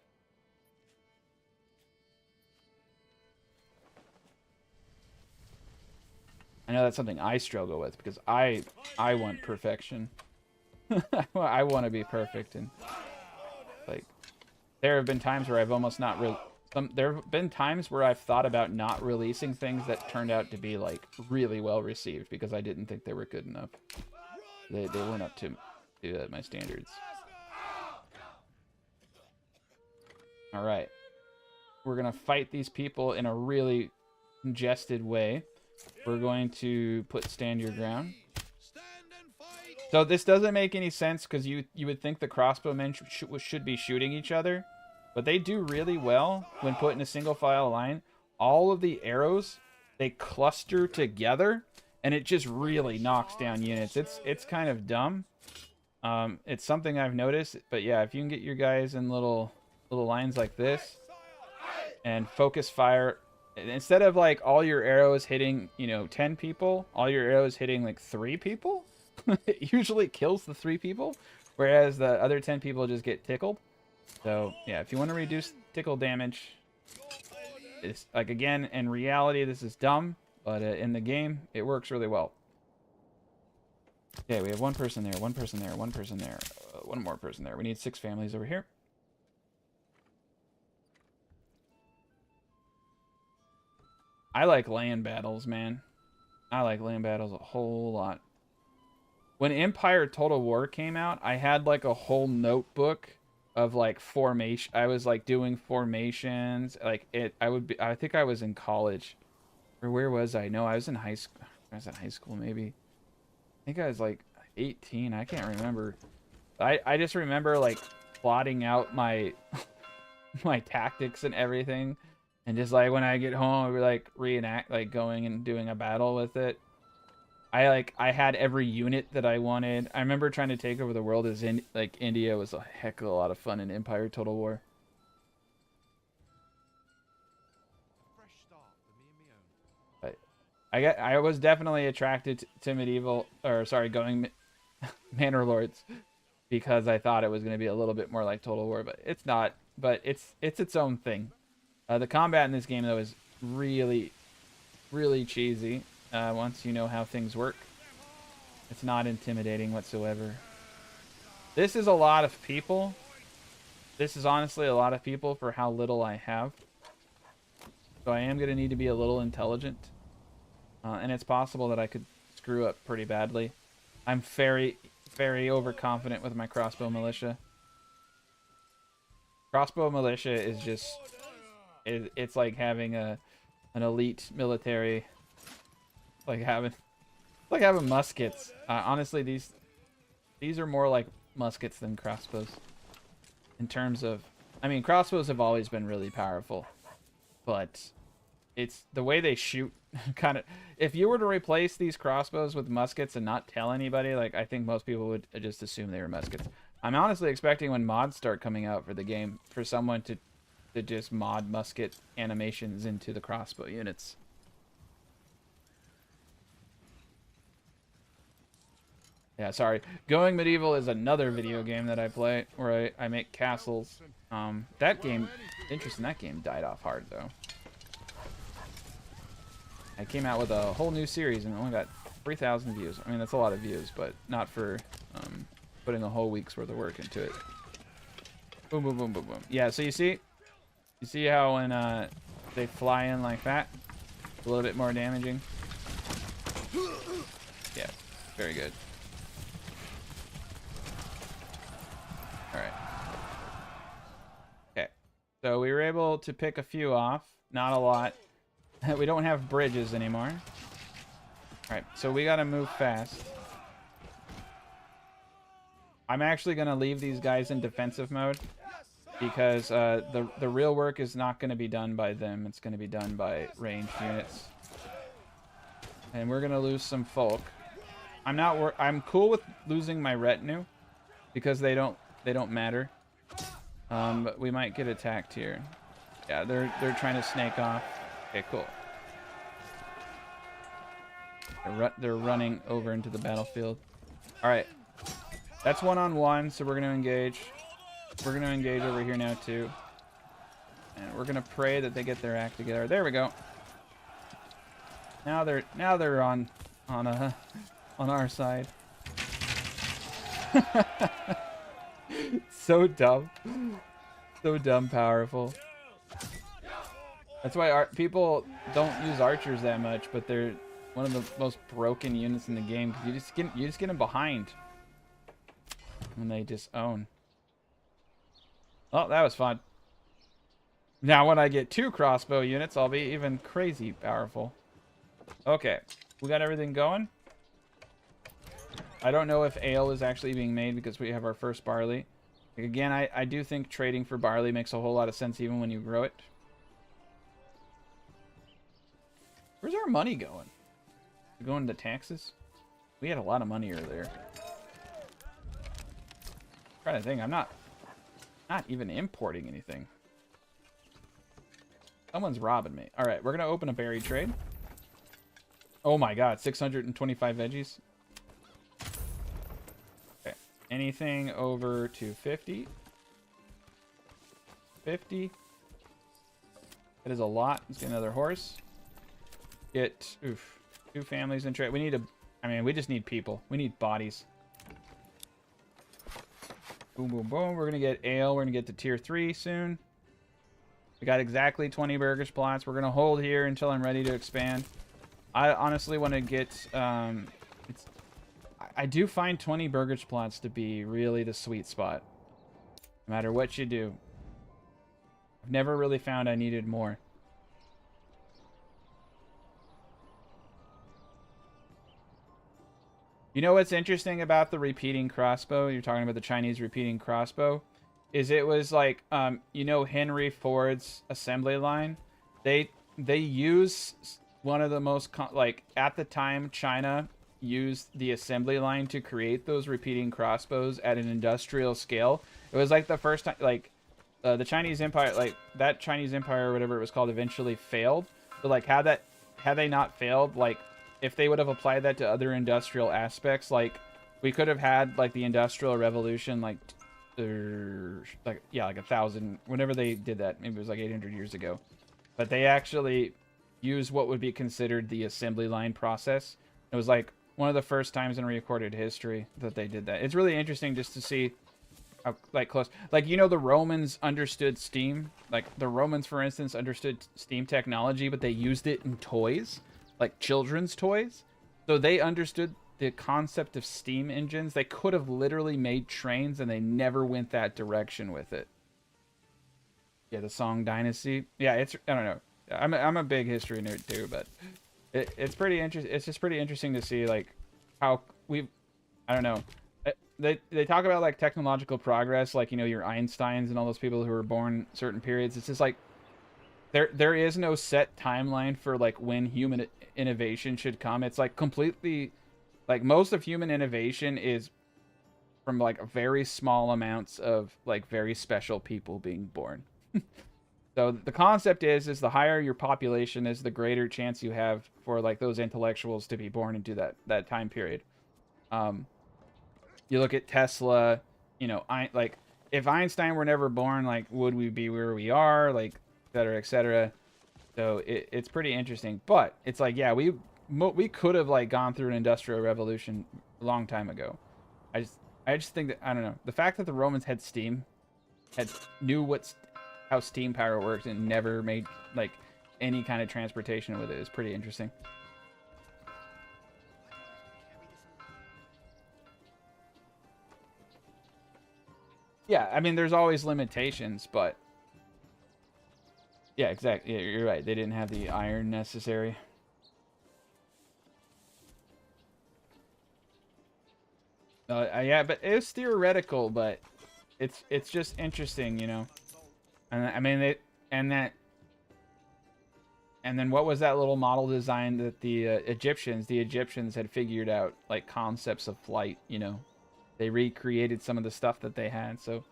I know that's something I struggle with because I want perfection. I want to be perfect, and like there have been times where I've almost not there have been times where I've thought about not releasing things that turned out to be like really well received because I didn't think they were good enough. They weren't up to my standards. All right, we're gonna fight these people in a really congested way. We're going to put stand your ground. So this doesn't make any sense because you would think the crossbowmen should be shooting each other, but they do really well when put in a single file line. All of the arrows, they cluster together, and it just really knocks down units. It's kind of dumb. It's something I've noticed, but yeah, if you can get your guys in little lines like this and focus fire. Instead of like all your arrows hitting, 10 people, all your arrows hitting like 3 people, it usually kills the 3 people, whereas the other 10 people just get tickled. So yeah, if you want to reduce tickle damage, it's like, again, in reality this is dumb, but in the game it works really well. Okay, we have one person there, one person there, one person there, one more person there. We need 6 families over here. I like land battles, man. I like land battles a whole lot. When Empire Total War came out, I had like a whole notebook of like formation. I was like doing formations. Like I think I was in college. Or where was I? No, I was in high school. I was in high school maybe. I think I was like 18. I can't remember. I just remember like plotting out my my tactics and everything. And just like when I get home, I would like reenact like going and doing a battle with it. I had every unit that I wanted. I remember trying to take over the world as India was a heck of a lot of fun in Empire Total War. But I was definitely attracted to going Manor Lords because I thought it was going to be a little bit more like Total War, but it's not. But it's its own thing. The combat in this game, though, is really, really cheesy once you know how things work. It's not intimidating whatsoever. This is a lot of people. This is honestly a lot of people for how little I have. So I am going to need to be a little intelligent. And it's possible that I could screw up pretty badly. I'm very, very overconfident with my crossbow militia. Crossbow militia is just... It's like having an elite military. Like having muskets. Honestly, these are more like muskets than crossbows. In terms of... I mean, crossbows have always been really powerful. But it's the way they shoot kind of... If you were to replace these crossbows with muskets and not tell anybody, like, I think most people would just assume they were muskets. I'm honestly expecting when mods start coming out for the game for someone to just mod musket animations into the crossbow units. Yeah, sorry. Going Medieval is another video game that I play where I make castles. That game, interesting, that game died off hard though. I came out with a whole new series and only got 3,000 views. I mean, that's a lot of views, but not for putting a whole week's worth of work into it. Boom, boom, boom, boom, boom. Yeah, so you see how when they fly in like that, it's a little bit more damaging. Yeah, very good. All right. Okay, so we were able to pick a few off, not a lot. We don't have bridges anymore. All right, so we gotta move fast. I'm actually gonna leave these guys in defensive mode because the real work is not gonna be done by them. It's gonna be done by ranged units, and we're gonna lose some folk. I'm cool with losing my retinue because they don't matter. But we might get attacked here. Yeah, they're trying to snake off. Okay, cool. They're running over into the battlefield. All right, that's one-on-one, so we're going to engage. We're going to engage over here now too, and we're going to pray that they get their act together. There we go. Now they're on our side. So dumb, so dumb powerful. That's why people don't use archers that much, but they're one of the most broken units in the game. You just get them behind, and they just own. Oh, that was fun. Now when I get 2 crossbow units, I'll be even crazy powerful. Okay, we got everything going. I don't know if ale is actually being made because we have our first barley. Again, I do think trading for barley makes a whole lot of sense even when you grow it. Where's our money going? We're going to taxes? We had a lot of money earlier. I'm trying to think, I'm not even importing anything. Someone's robbing me. All right, we're gonna open a berry trade. Oh my god, 625 veggies. Okay, anything over 250. 50. That is a lot. Let's get another horse. Get 2 families in trade. We need we just need people. We need bodies. Boom, boom, boom. We're gonna get ale. We're gonna get to tier 3 soon. We got exactly 20 burgers plots. We're gonna hold here until I'm ready to expand. I honestly want to get I do find 20 burgers plots to be really the sweet spot. No matter what you do. I've never really found I needed more. You know what's interesting about the repeating crossbow? You're talking about the Chinese repeating crossbow. Is it was like, you know, Henry Ford's assembly line? They use one of the most, like, at the time, China used the assembly line to create those repeating crossbows at an industrial scale. It was like the first time, like, the Chinese Empire, like, that Chinese Empire or whatever it was called eventually failed. But, like, had they not failed, like, if they would have applied that to other industrial aspects, like, we could have had, like, the Industrial Revolution, like 1,000, whenever they did that. Maybe it was like 800 years ago. But they actually used what would be considered the assembly line process. It was, like, one of the first times in recorded history that they did that. It's really interesting just to see like close. Like, you know, the Romans understood steam. Like the Romans, for instance, understood steam technology, but they used it in toys, like children's toys. So they understood the concept of steam engines. They could have literally made trains, and they never went that direction with it. Yeah, the Song Dynasty. Yeah, it's, I don't know. I'm a big history nerd too, but it's pretty interesting. It's just pretty interesting to see like how we've, I don't know. They talk about like technological progress, like, you know, your Einsteins and all those people who were born certain periods. It's just like there is no set timeline for like when human innovation should come. It's like completely, like, most of human innovation is from like very small amounts of like very special people being born. So the concept is the higher your population is, the greater chance you have for like those intellectuals to be born into that time period. Um, you look at Tesla, you know, like if Einstein were never born, like would we be where we are, like, et cetera, et cetera. So it's pretty interesting, but it's like, yeah, we could have like gone through an industrial revolution a long time ago. I just think that, I don't know, the fact that the Romans had steam, had knew how steam power worked, and never made like any kind of transportation with it is pretty interesting. Yeah, I mean, there's always limitations, but yeah, exactly. Yeah, you're right. They didn't have the iron necessary. Yeah, but it's theoretical, but it's just interesting, you know. And I mean, and that and then what was that little model design that the Egyptians had figured out, like concepts of flight, you know. They recreated some of the stuff that they had. So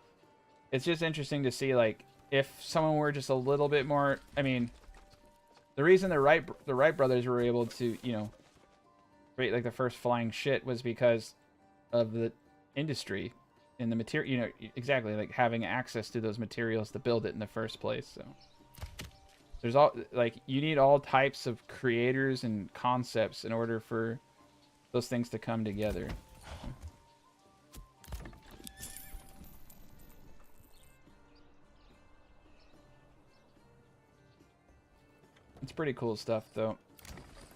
it's just interesting to see, like, if someone were just a little bit more, I mean, the reason the Wright brothers were able to, you know, create like the first flying shit was because of the industry and the material, you know, exactly, like having access to those materials to build it in the first place. So there's all, like, you need all types of creators and concepts in order for those things to come together. It's pretty cool stuff, though.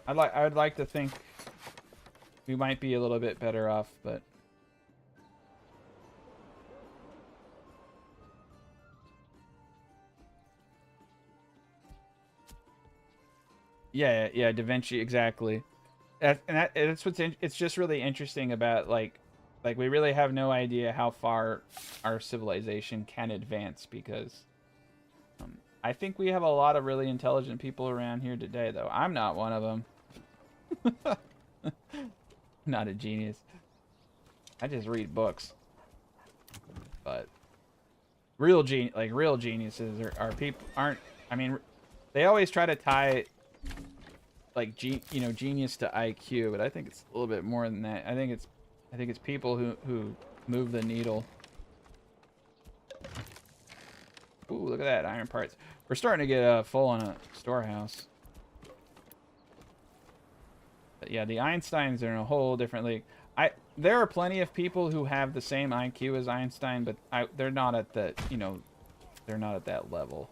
I'd like to think we might be a little bit better off, but yeah, Da Vinci, exactly. That's it's just really interesting about like we really have no idea how far our civilization can advance, because I think we have a lot of really intelligent people around here today, though. I'm not one of them. Not a genius. I just read books. But real geniuses are people aren't. I mean, they always try to tie like genius to IQ, but I think it's a little bit more than that. I think it's people who move the needle. Ooh, look at that, iron parts. We're starting to get full on a storehouse. But yeah, the Einsteins are in a whole different league. There are plenty of people who have the same IQ as Einstein, but they're not at the, you know, they're not at that level.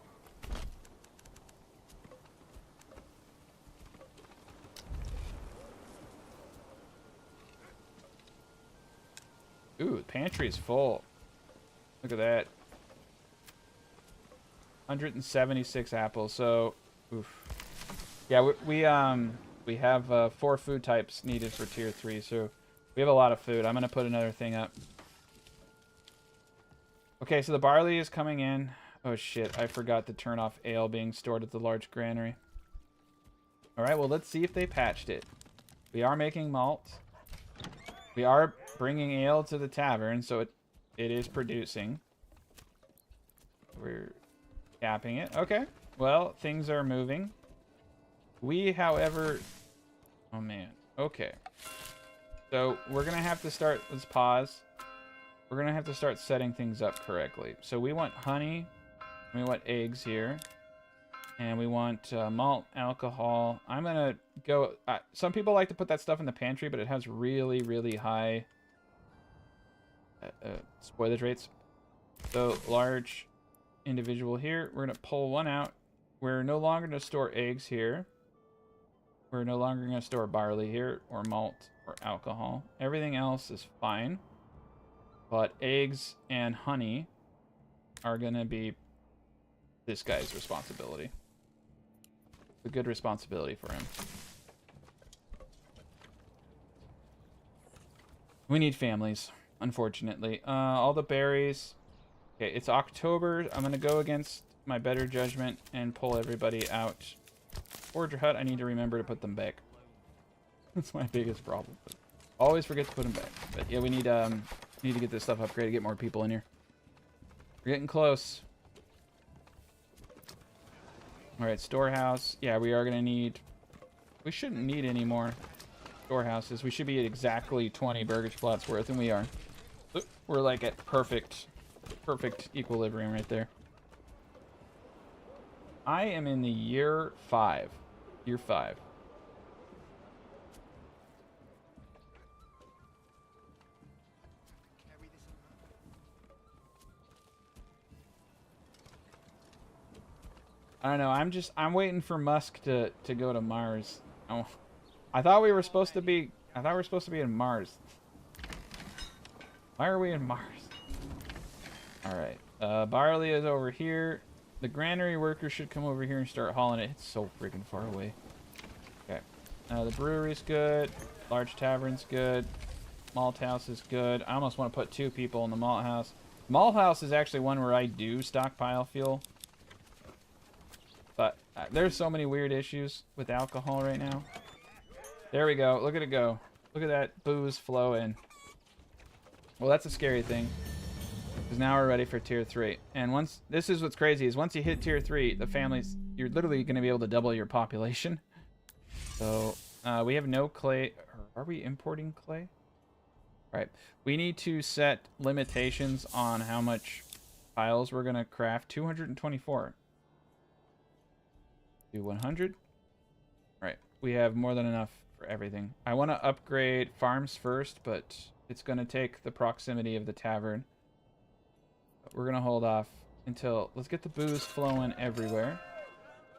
Ooh, the pantry's full. Look at that. 176 apples. So, oof. Yeah, we have 4 food types needed for tier 3, so we have a lot of food. I'm gonna put another thing up. Okay, so the barley is coming in. Oh shit, I forgot to turn off ale being stored at the large granary. Alright, well, let's see if they patched it. We are making malt. We are bringing ale to the tavern, so it is producing. We're capping it. Okay, well, things are moving. We, however... Oh, man. Okay. So, we're going to have to start... Let's pause. We're going to have to start setting things up correctly. So, we want honey. We want eggs here. And we want malt, alcohol. I'm going to go... some people like to put that stuff in the pantry, but it has really, really high spoilage rates. So large individual here. We're gonna pull one out. We're no longer gonna store eggs here. We're no longer gonna store barley here, or malt, or alcohol. Everything else is fine. But eggs and honey are gonna be this guy's responsibility. A good responsibility for him. We need families, unfortunately. All the berries. Okay, it's October. I'm gonna go against my better judgment and pull everybody out. Forger hut, I need to remember to put them back. That's my biggest problem. Always forget to put them back. But yeah, we need to get this stuff upgraded, get more people in here. We're getting close. Alright, storehouse. Yeah, we are gonna need... We shouldn't need any more storehouses. We should be at exactly 20 burgage plots worth, and we are. We're like at perfect equilibrium right there. I am in the year 5. Year 5. I don't know. I'm waiting for Musk to go to Mars. Oh, I thought we were supposed to be in Mars. Why are we in Mars? All right. Barley is over here. The granary workers should come over here and start hauling it. It's so freaking far away. Okay. The brewery's good. Large tavern's good. Malt house is good. I almost want to put 2 people in the malt house. Malt house is actually one where I do stockpile fuel. But there's so many weird issues with alcohol right now. There we go. Look at it go. Look at that booze flow in. Well, that's a scary thing. Because now we're ready for tier 3. And once, this is what's crazy, is once you hit tier 3, the families, you're literally going to be able to double your population. So, we have no clay. Are we importing clay? Right. We need to set limitations on how much tiles we're going to craft. 224. Do 100. Right. We have more than enough for everything. I want to upgrade farms first, but it's going to take the proximity of the tavern. But we're going to hold off until... Let's get the booze flowing everywhere.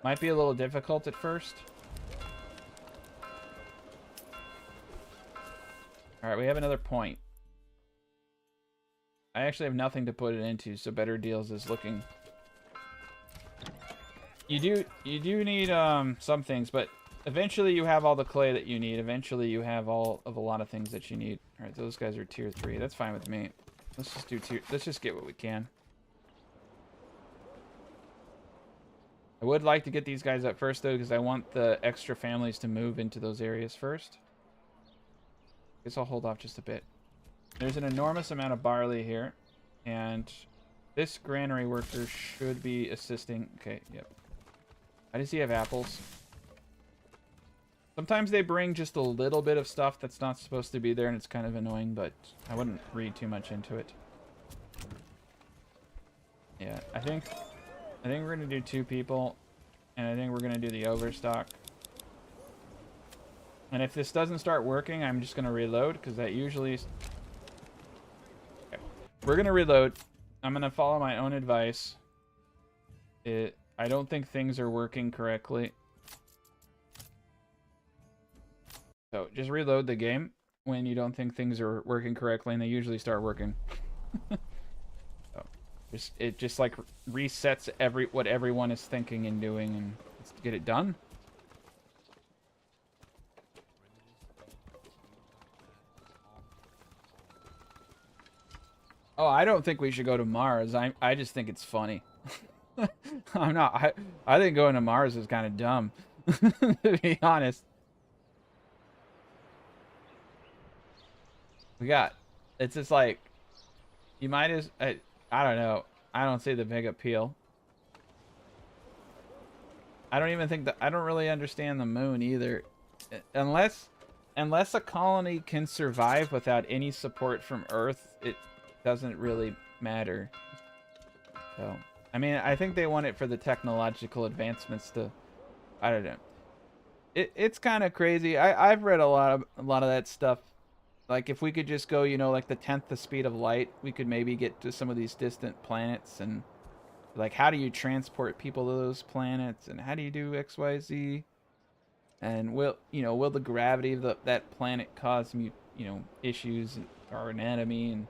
Might be a little difficult at first. Alright, we have another point. I actually have nothing to put it into, so Better Deals is looking... You do need some things, but eventually you have all the clay that you need. Eventually you have all of a lot of things that you need. All right, those guys are tier 3. That's fine with me. Let's just do let's just get what we can. I would like to get these guys up first though, because I want the extra families to move into those areas first. Guess I'll hold off just a bit. There's an enormous amount of barley here, and this granary worker should be assisting. Okay, yep. Why does he have apples? Sometimes they bring just a little bit of stuff that's not supposed to be there, and it's kind of annoying, but I wouldn't read too much into it. Yeah, I think we're gonna do 2 people, and I think we're gonna do the overstock. And if this doesn't start working, I'm just gonna reload, because that usually... Okay. We're gonna reload. I'm gonna follow my own advice. I don't think things are working correctly. So just reload the game when you don't think things are working correctly, and they usually start working. So it just like resets what everyone is thinking and doing, and let's get it done. Oh, I don't think we should go to Mars. I just think it's funny. I'm not. I think going to Mars is kind of dumb, to be honest. It's just like, you might as, I don't know. I don't see the big appeal. I don't even think I don't really understand the moon either. Unless a colony can survive without any support from Earth, it doesn't really matter. So... I mean, I think they want it for the technological advancements to... I don't know. It's kind of crazy. I've read a lot of that stuff Like, if we could just go, you know, like the 10th the speed of light, we could maybe get to some of these distant planets. And, like, how do you transport people to those planets? And how do you do XYZ? And will the gravity of that planet cause issues in our anatomy? And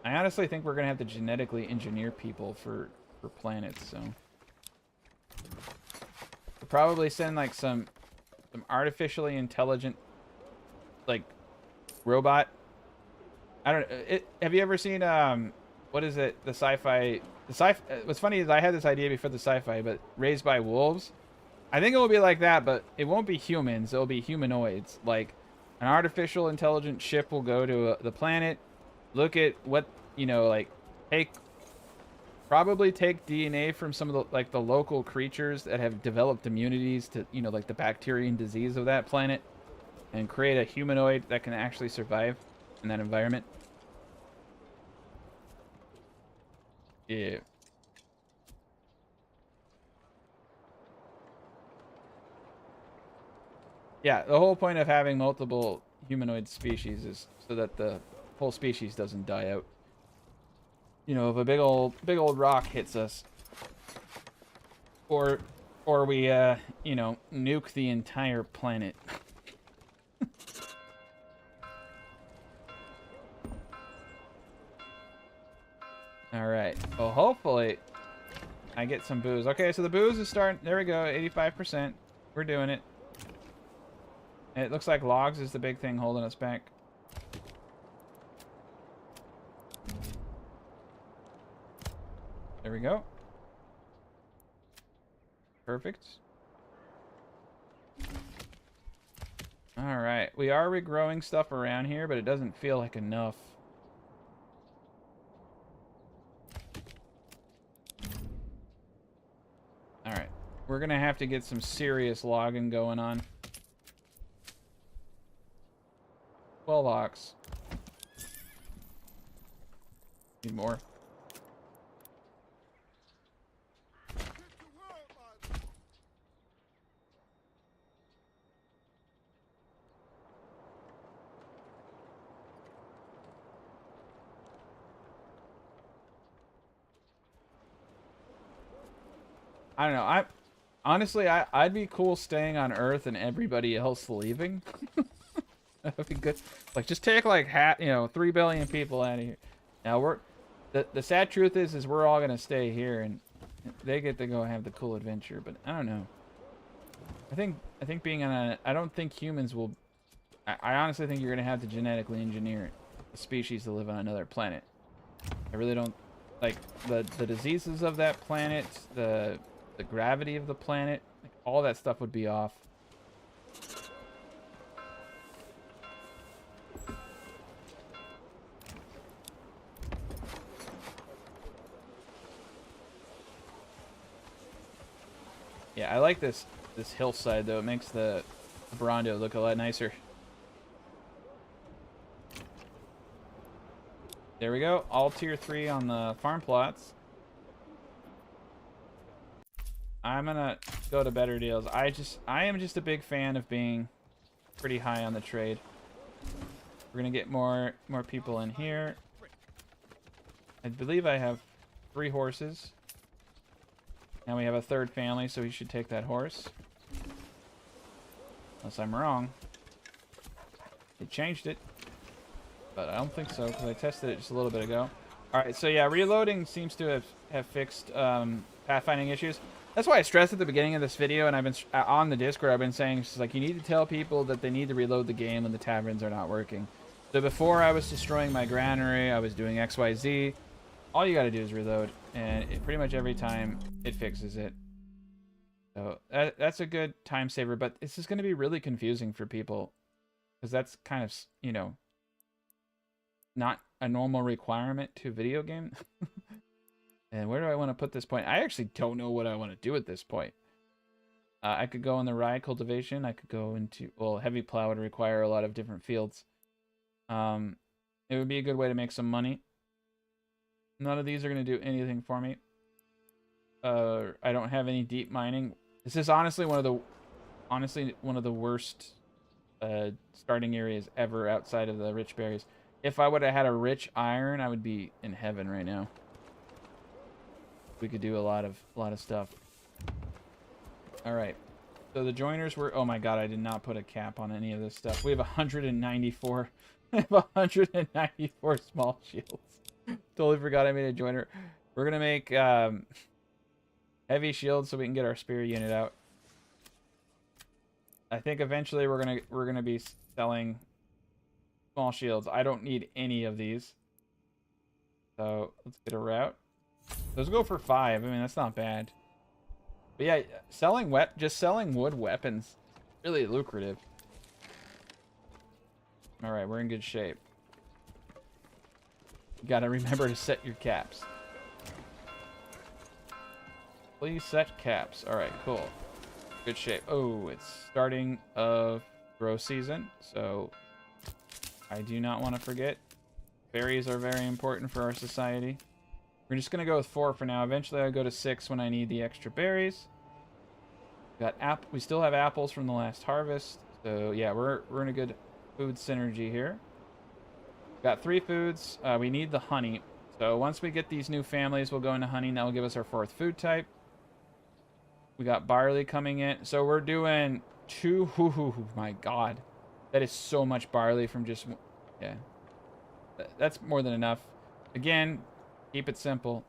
I honestly think we're going to have to genetically engineer people for planets, so. We'll probably send, like, some artificially intelligent, like, robot. I don't know. Have you ever seen what is it? The sci-fi. What's funny is I had this idea before the sci-fi, but Raised by Wolves. I think it will be like that, but it won't be humans. It'll be humanoids. Like an artificial intelligent ship will go to the planet, look at what like probably take DNA from some of the the local creatures that have developed immunities to like the bacteria and disease of that planet, and create a humanoid that can actually survive in that environment. Yeah. Yeah, the whole point of having multiple humanoid species is so that the whole species doesn't die out. You know, if a big old rock hits us, or we nuke the entire planet. All right. Well, hopefully I get some booze. Okay, so the booze is starting. There we go. 85%. We're doing it. And it looks like logs is the big thing holding us back. There we go. Perfect. All right. We are regrowing stuff around here, but it doesn't feel like enough. All right. We're going to have to get some serious logging going on. 12 ox. Need more. I don't know. Honestly, I'd be cool staying on Earth and everybody else leaving. That'd be good. Like, just take like 3 billion people out of here. Now the sad truth is we're all gonna stay here and they get to go have the cool adventure. But I don't know. I think being on I don't think humans will. I honestly think you're gonna have to genetically engineer a species to live on another planet. I really don't like the diseases of that planet, the gravity of the planet, like, all that stuff would be off. Yeah, I like this hillside though. It makes the Brondo look a lot nicer. There we go. All tier 3 on the farm plots. I'm gonna go to better deals. I am just a big fan of being pretty high on the trade. We're gonna get more people in here. I believe I have 3 horses. Now we have a 3rd family, so we should take that horse. Unless I'm wrong. They changed it. But I don't think so, because I tested it just a little bit ago. Alright, so yeah, reloading seems to have fixed pathfinding issues. That's why I stressed at the beginning of this video, and I've been on the Discord, I've been saying, it's like, you need to tell people that they need to reload the game when the taverns are not working. So before I was destroying my granary, I was doing XYZ. All you gotta do is reload, and pretty much every time it fixes it. So that's a good time saver, but this is going to be really confusing for people, because that's kind of, not a normal requirement to video game. And where do I want to put this point? I actually don't know what I want to do at this point. I could go in the rye cultivation. I could go into, well, heavy plow would require a lot of different fields. It would be a good way to make some money. None of these are going to do anything for me. I don't have any deep mining. This is honestly one of the worst starting areas ever outside of the rich berries. If I would have had a rich iron, I would be in heaven right now. We could do a lot of stuff. All right. So the joiners were... Oh my god, I did not put a cap on any of this stuff. We have 194... I have 194 small shields. Totally forgot I made a joiner. We're gonna make heavy shields so we can get our spear unit out. I think eventually we're gonna be selling small shields. I don't need any of these. So let's get a route. Let's go for 5. I mean, that's not bad. But yeah, just selling wood weapons, really lucrative. All right, we're in good shape. You gotta remember to set your caps. Please set caps. All right, cool. Good shape. Oh, it's starting of grow season, so I do not want to forget. Berries are very important for our society. We're just gonna go with 4 for now. Eventually, I'll go to 6 when I need the extra berries. We still have apples from the last harvest, so yeah, we're in a good food synergy here. Got 3 foods. We need the honey. So once we get these new families, we'll go into honey. That will give us our 4th food type. We got barley coming in. So we're doing 2. Oh my god, that is so much barley from just... Yeah, that's more than enough. Again, keep it simple.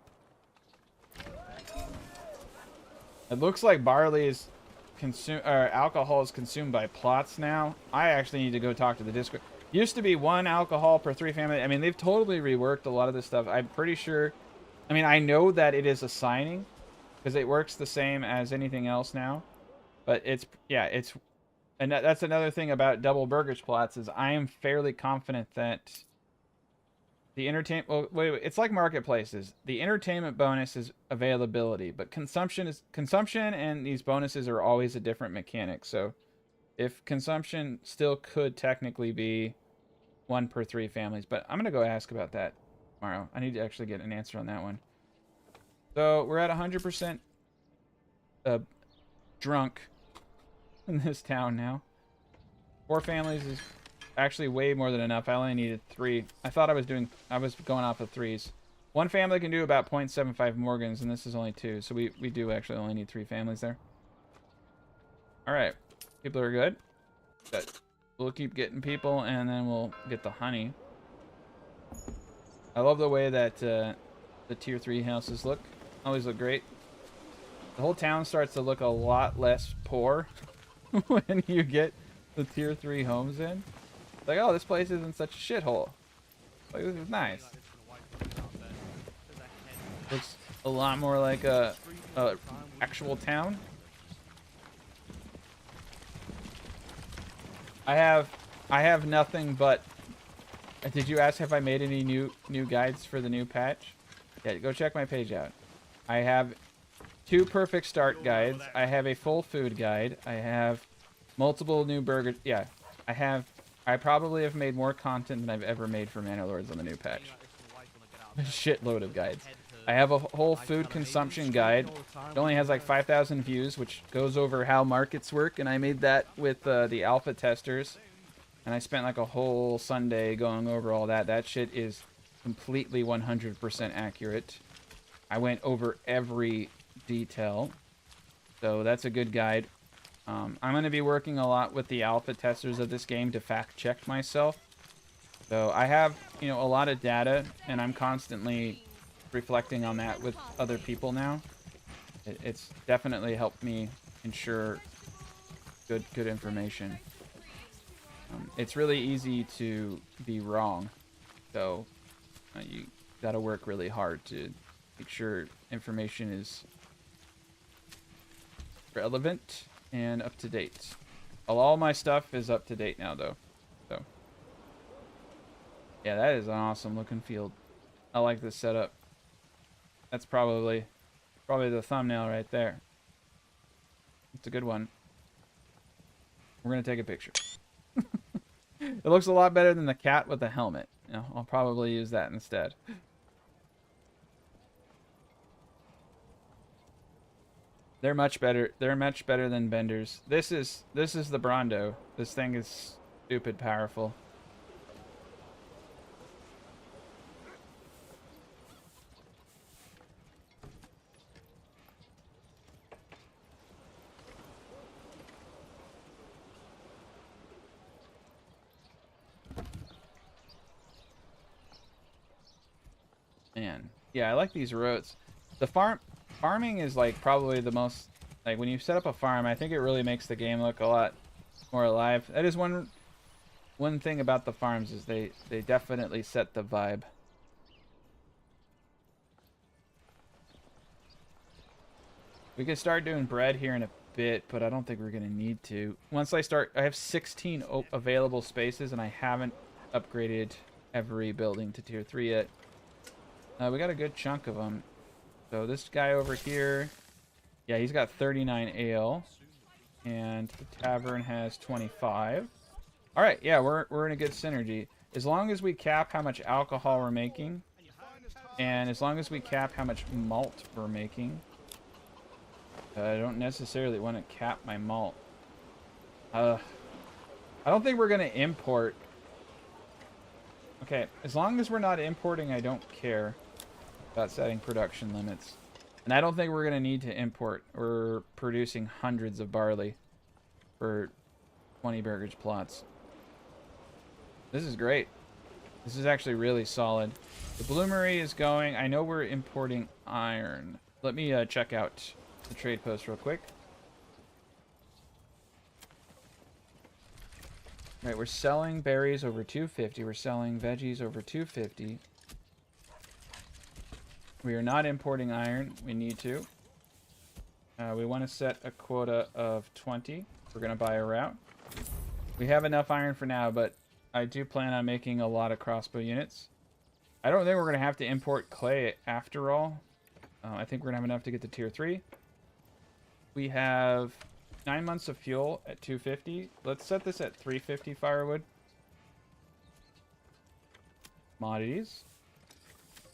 It looks like barley is alcohol is consumed by plots now. I actually need to go talk to the Discord. Used to be 1 alcohol per 3 family. I mean, they've totally reworked a lot of this stuff. I'm pretty sure. I mean, I know that it is assigning because it works the same as anything else now. But it's, yeah, it's, and that's another thing about double burgers plots is I am fairly confident that the entertainment, well, wait, it's like marketplaces. The entertainment bonus is availability, but consumption, and these bonuses are always a different mechanic. So if consumption still could technically be 1 per 3 families, but I'm gonna go ask about that tomorrow. I need to actually get an answer on that one. So we're at 100% drunk in this town now. 4 families is actually way more than enough. I only needed 3. I thought I was going off of 3s. 1 family can do about 0.75 Morgans, and this is only 2, so we do actually only need 3 families there. All right, people are good. Good. We'll keep getting people, and then we'll get the honey. I love the way that the tier 3 houses look. Always look great. The whole town starts to look a lot less poor when you get the tier 3 homes in. It's like, oh, this place isn't such a shithole. Like, this is nice. Looks a lot more like a actual town. I have nothing but... Did you ask if I made any new guides for the new patch? Yeah, go check my page out. I have 2 perfect start guides. I have a full food guide. I have multiple new burgers. Yeah, I probably have made more content than I've ever made for Manor Lords on the new patch. A shitload of guides. I have a whole food consumption guide. It only has like 5,000 views, which goes over how markets work, and I made that with the alpha testers. And I spent like a whole Sunday going over all that. That shit is completely 100% accurate. I went over every detail. So that's a good guide. I'm going to be working a lot with the alpha testers of this game to fact check myself. So I have, a lot of data, and I'm constantly reflecting on that with other people now. It's definitely helped me ensure good information. It's really easy to be wrong, so you got to work really hard to make sure information is relevant and up to date. All my stuff is up to date now, though. So yeah, that is an awesome looking field. I like this setup. That's probably the thumbnail right there. It's a good one. We're gonna take a picture. It looks a lot better than the cat with the helmet. I'll probably use that instead. They're much better. They're much better than Benders. This is the Brondo. This thing is stupid powerful. Man, yeah, I like these roads. The farming is like probably the most, like when you set up a farm, I think it really makes the game look a lot more alive. That is one thing about the farms is they definitely set the vibe. We could start doing bread here in a bit, but I don't think we're gonna need to. Once I have 16 available spaces, and I haven't upgraded every building to tier 3 yet. We got a good chunk of them. So this guy over here, yeah, he's got 39 ale, and the tavern has 25. All right, yeah, we're in a good synergy. As long as we cap how much alcohol we're making, and as long as we cap how much malt we're making. I don't necessarily want to cap my malt. I don't think we're going to import. Okay, as long as we're not importing, I don't care about setting production limits. And I don't think we're going to need to import. We're producing hundreds of barley for 20 burgage plots. This is great. This is actually really solid. The bloomery is going. I know we're importing iron. Let me check out the trade post real quick. Right, we're selling berries over 250. We're selling veggies over 250. We are not importing iron. We need to. We want to set a quota of 20. We're going to buy a route. We have enough iron for now, but I do plan on making a lot of crossbow units. I don't think we're going to have to import clay after all. I think we're going to have enough to get to tier 3. We have 9 months of fuel at 250. Let's set this at 350 firewood. Commodities.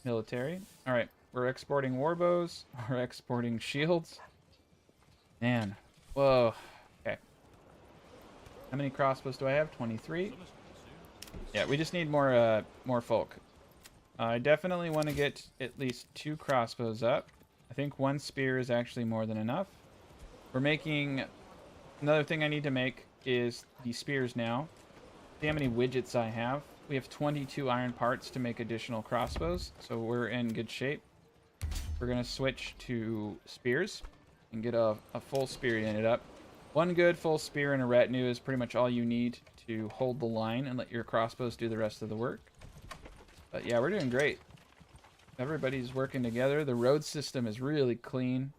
Military. Alright, we're exporting warbows. We're exporting shields. Man. Whoa. Okay. How many crossbows do I have? 23. Yeah, we just need more folk. I definitely want to get at least 2 crossbows up. I think 1 spear is actually more than enough. We're making... Another thing I need to make is the spears now. See how many widgets I have. We have 22 iron parts to make additional crossbows, so we're in good shape. We're going to switch to spears and get a full spear unit up. 1 good full spear and a retinue is pretty much all you need to hold the line and let your crossbows do the rest of the work. But yeah, we're doing great. Everybody's working together. The road system is really clean.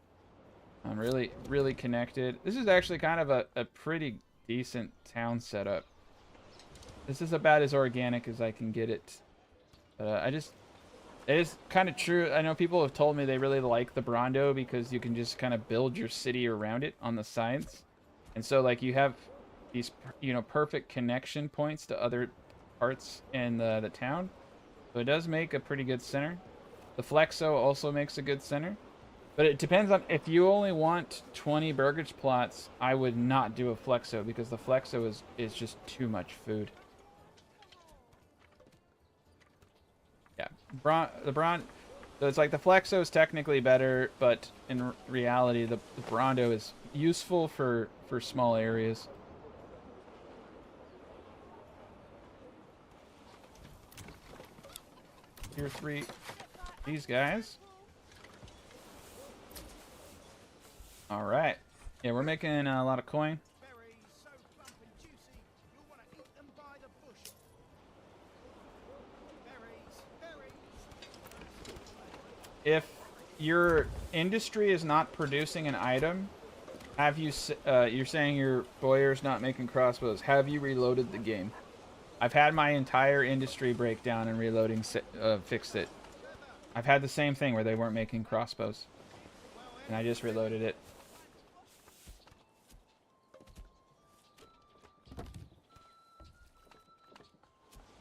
I'm really connected. This is actually kind of a pretty decent town setup. This is about as organic as I can get it. It is kind of true. I know people have told me they really like the Brondo because you can just kind of build your city around it on the sides. And so like you have these, you know, perfect connection points to other parts in the town. So it does make a pretty good center. The Flexo also makes a good center. But it depends on, if you only want 20 burgage plots, I would not do a Flexo because the Flexo is just too much food. Yeah, so it's like the Flexo is technically better, but in reality, the Brondo is useful for small areas. Tier 3, these guys. All right. Yeah, we're making a lot of coin. Berries so plump and juicy, you'll want to eat them by the bushel. Berries. If your industry is not producing an item, have you? You're saying your boyar's not making crossbows. Have you reloaded the game? I've had my entire industry breakdown and reloading fixed it. I've had the same thing where they weren't making crossbows, and I just reloaded it.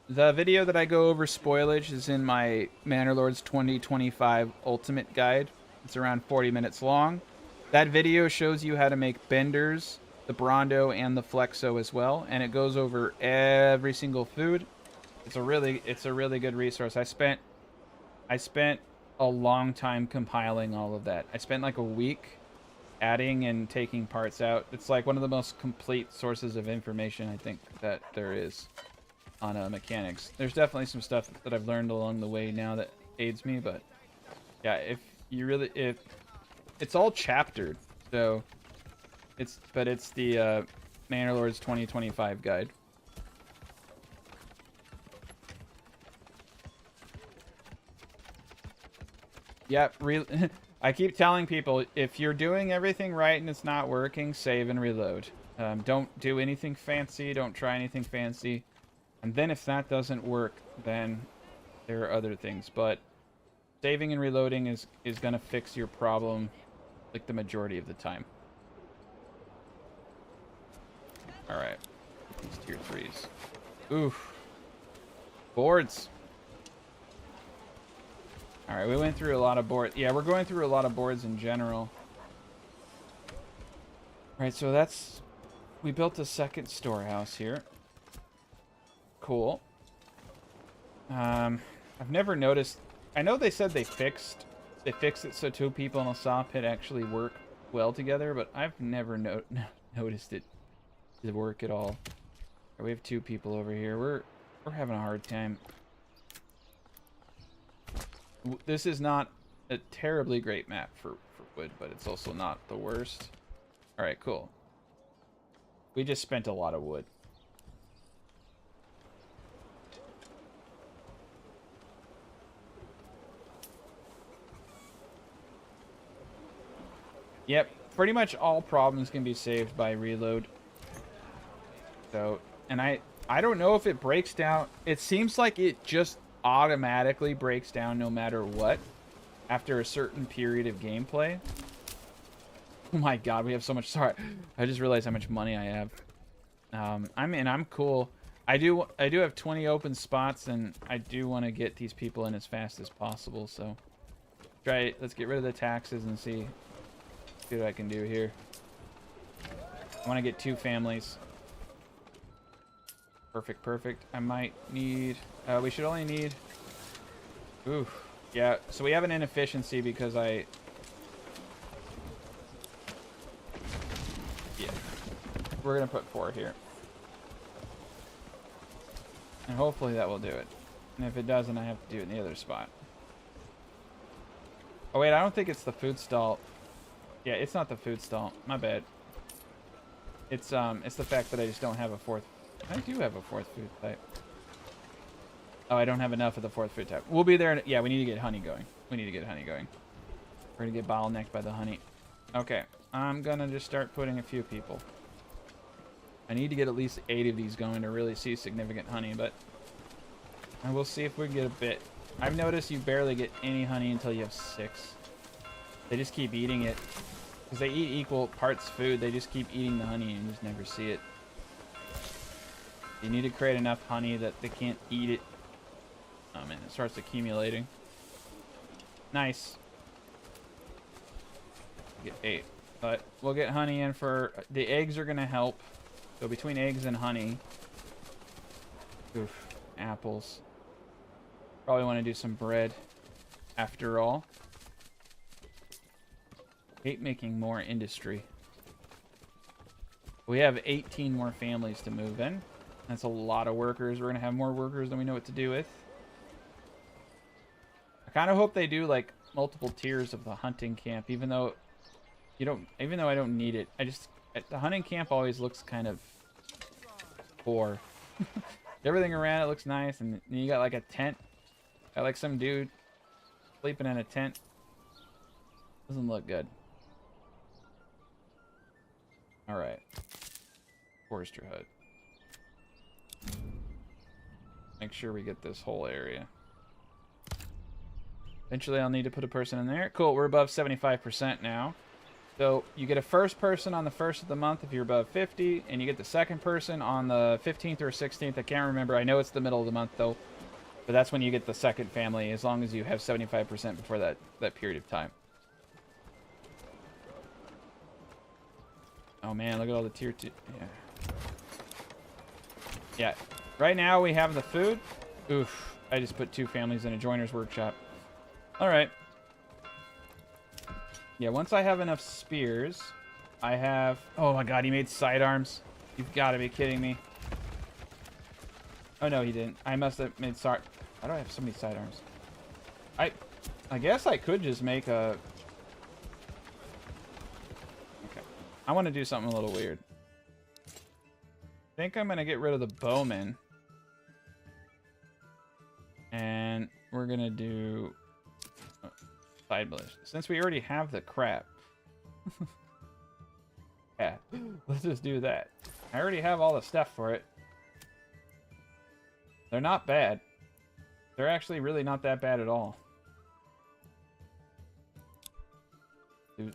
The video that I go over spoilage is in my Manor Lords 2025 Ultimate Guide. It's around 40 minutes long. That video shows you how to make benders the Brondo and the Flexo as well, and it goes over every single food. It's a really good resource. I spent a long time compiling all of that. I spent like a week adding and taking parts out. It's like one of the most complete sources of information I think that there is on mechanics. There's definitely some stuff that I've learned along the way now that aids me, but yeah, if it's all chaptered, so it's the Manor Lords 2025 guide. Yep, I keep telling people, if you're doing everything right and it's not working, save and reload. Don't do anything fancy, don't try anything fancy. And then if that doesn't work, then there are other things. But saving and reloading is going to fix your problem like the majority of the time. Alright. These tier 3s. Oof. Boards. Alright, we went through a lot of boards. Yeah, we're going through a lot of boards in general. Alright, so that's... We built a second storehouse here. Cool. I've never noticed... I know they said they fixed it so two people in a saw pit actually work well together, but I've never noticed it to work at all. Right, we have two people over here. We're having a hard time. This is not a terribly great map for wood, but it's also not the worst. Alright, cool. We just spent a lot of wood. Yep, pretty much all problems can be saved by reload. So, and I don't know if it breaks down. It seems like it just automatically breaks down no matter what after a certain period of gameplay. Oh my god, we have so much. Sorry, I just realized how much money I have. I'm cool. I do have 20 open spots, and I do want to get these people in as fast as possible. So let's get rid of the taxes and see what I can do here. I want to get 2 families. Perfect. I might need... we should only need... Oof. Yeah, so we have an inefficiency because Yeah. We're going to put 4 here. And hopefully that will do it. And if it doesn't, I have to do it in the other spot. Oh wait, I don't think it's the food stall. Yeah, it's not the food stall. My bad. It's the fact that I just don't have a 4th... I do have a 4th food type. Oh, I don't have enough of the 4th food type. We'll be there. Yeah, we need to get honey going. We're going to get bottlenecked by the honey. Okay, I'm going to just start putting a few people. I need to get at least 8 of these going to really see significant honey, but... And we'll see if we can get a bit. I've noticed you barely get any honey until you have 6. They just keep eating it. Because they eat equal parts food, they just keep eating the honey and you just never see it. You need to create enough honey that they can't eat it. Oh man, it starts accumulating. Nice. Get 8. But we'll get honey in for... The eggs are going to help. So between eggs and honey... Oof. Apples. Probably want to do some bread after all. Hate making more industry. We have 18 more families to move in. That's a lot of workers. We're going to have more workers than we know what to do with. I kind of hope they do like multiple tiers of the hunting camp, even though I don't need it. The hunting camp always looks kind of poor. Everything around it looks nice, and you got like a tent. Got like some dude sleeping in a tent. Doesn't look good. All right. Forester hut. Make sure we get this whole area. Eventually I'll need to put a person in there. Cool, we're above 75% now. So you get a first person on the 1st of the month if you're above 50, and you get the second person on the 15th or 16th. I can't remember. I know it's the middle of the month though. But that's when you get the second family, as long as you have 75% before that period of time. Oh man, look at all the tier 2. Yeah. Yeah. Right now we have the food. Oof. I just put 2 families in a joiner's workshop. All right. Yeah, once I have enough spears, I have... Oh my god, he made sidearms. You've got to be kidding me. Oh no, he didn't. I must have made... Sorry. Why do I have so many sidearms? I guess I could just make a... Okay. I want to do something a little weird. I think I'm going to get rid of the bowman. And we're going to do... side militia. Since we already have the crap. Yeah, let's just do that. I already have all the stuff for it. They're not bad. They're actually really not that bad at all. Do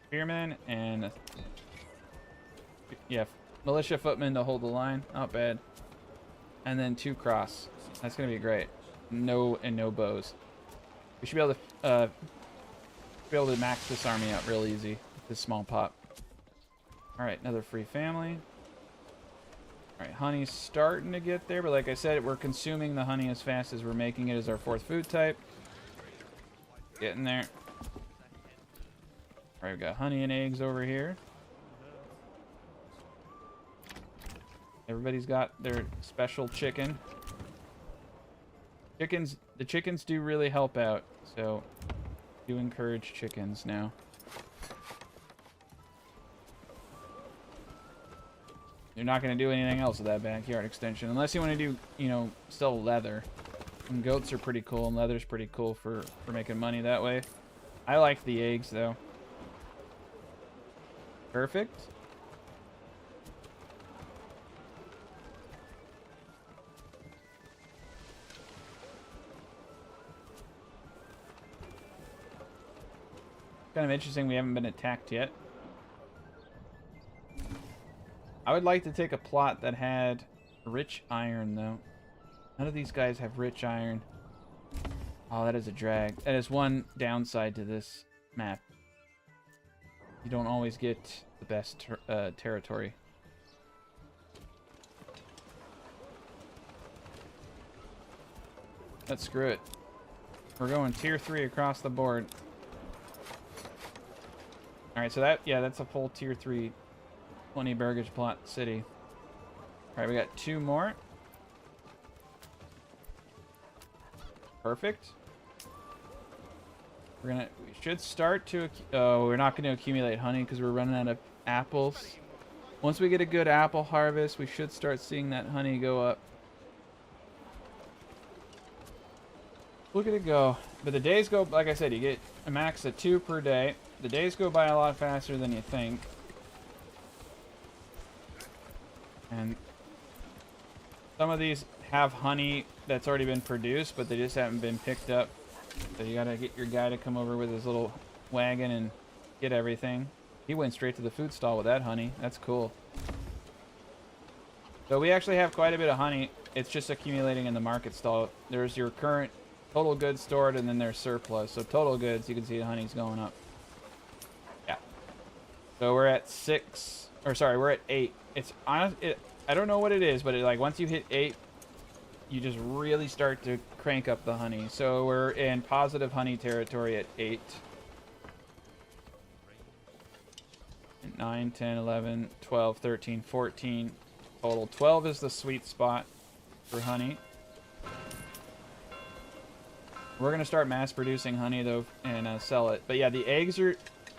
spearmen and... yeah, militia footmen to hold the line. Not bad. And then 2 cross. That's going to be great. No bows. We should be able to max this army out real easy with this small pop. All right, another free family. All right, honey's starting to get there, but like I said, we're consuming the honey as fast as we're making it as our 4th food type. Getting there. All right, we've got honey and eggs over here. Everybody's got their special chicken. The chickens do really help out, so do encourage chickens now. You're not going to do anything else with that backyard extension, unless you want to do, you know, sell leather. And goats are pretty cool, and leather's pretty cool for making money that way. I like the eggs, though. Perfect. Kind of interesting we haven't been attacked yet. I would like to take a plot that had rich iron, though. None of these guys have rich iron. Oh, that is a drag. That is one downside to this map. You don't always get the best territory. Let's screw it. We're going tier 3 across the board. Alright, so that's a full tier 3 20 burgage plot city. Alright, we got 2 more. Perfect. We should start to... Oh, we're not going to accumulate honey because we're running out of apples. Once we get a good apple harvest, we should start seeing that honey go up. Look at it go. But the days go... Like I said, you get a max of 2 per day. The days go by a lot faster than you think. And some of these have honey that's already been produced, but they just haven't been picked up. So you gotta get your guy to come over with his little wagon and get everything. He went straight to the food stall with that honey. That's cool. So we actually have quite a bit of honey. It's just accumulating in the market stall. There's your current total goods stored, and then there's surplus. So total goods, you can see the honey's going up. Yeah. So we're at 6, or sorry, we're at 8. It's honest. I don't know what it is, but like once you hit 8, you just really start to crank up the honey. So we're in positive honey territory at 8. 9, 10, 11, 12, 13, 14. Total 12 is the sweet spot for honey. We're going to start mass producing honey, though, and sell it. But yeah, the eggs are...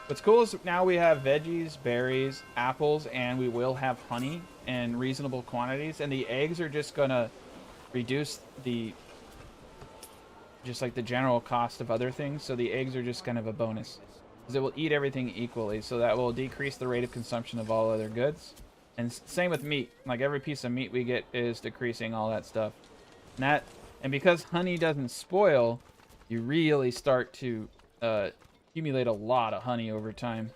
What's cool is now we have veggies, berries, apples, and we will have honey in reasonable quantities. And the eggs are just going to reduce the... just like the general cost of other things. So the eggs are just kind of a bonus. Because it will eat everything equally. So that will decrease the rate of consumption of all other goods. And same with meat. Like every piece of meat we get is decreasing all that stuff. And because honey doesn't spoil, you really start to accumulate a lot of honey over time.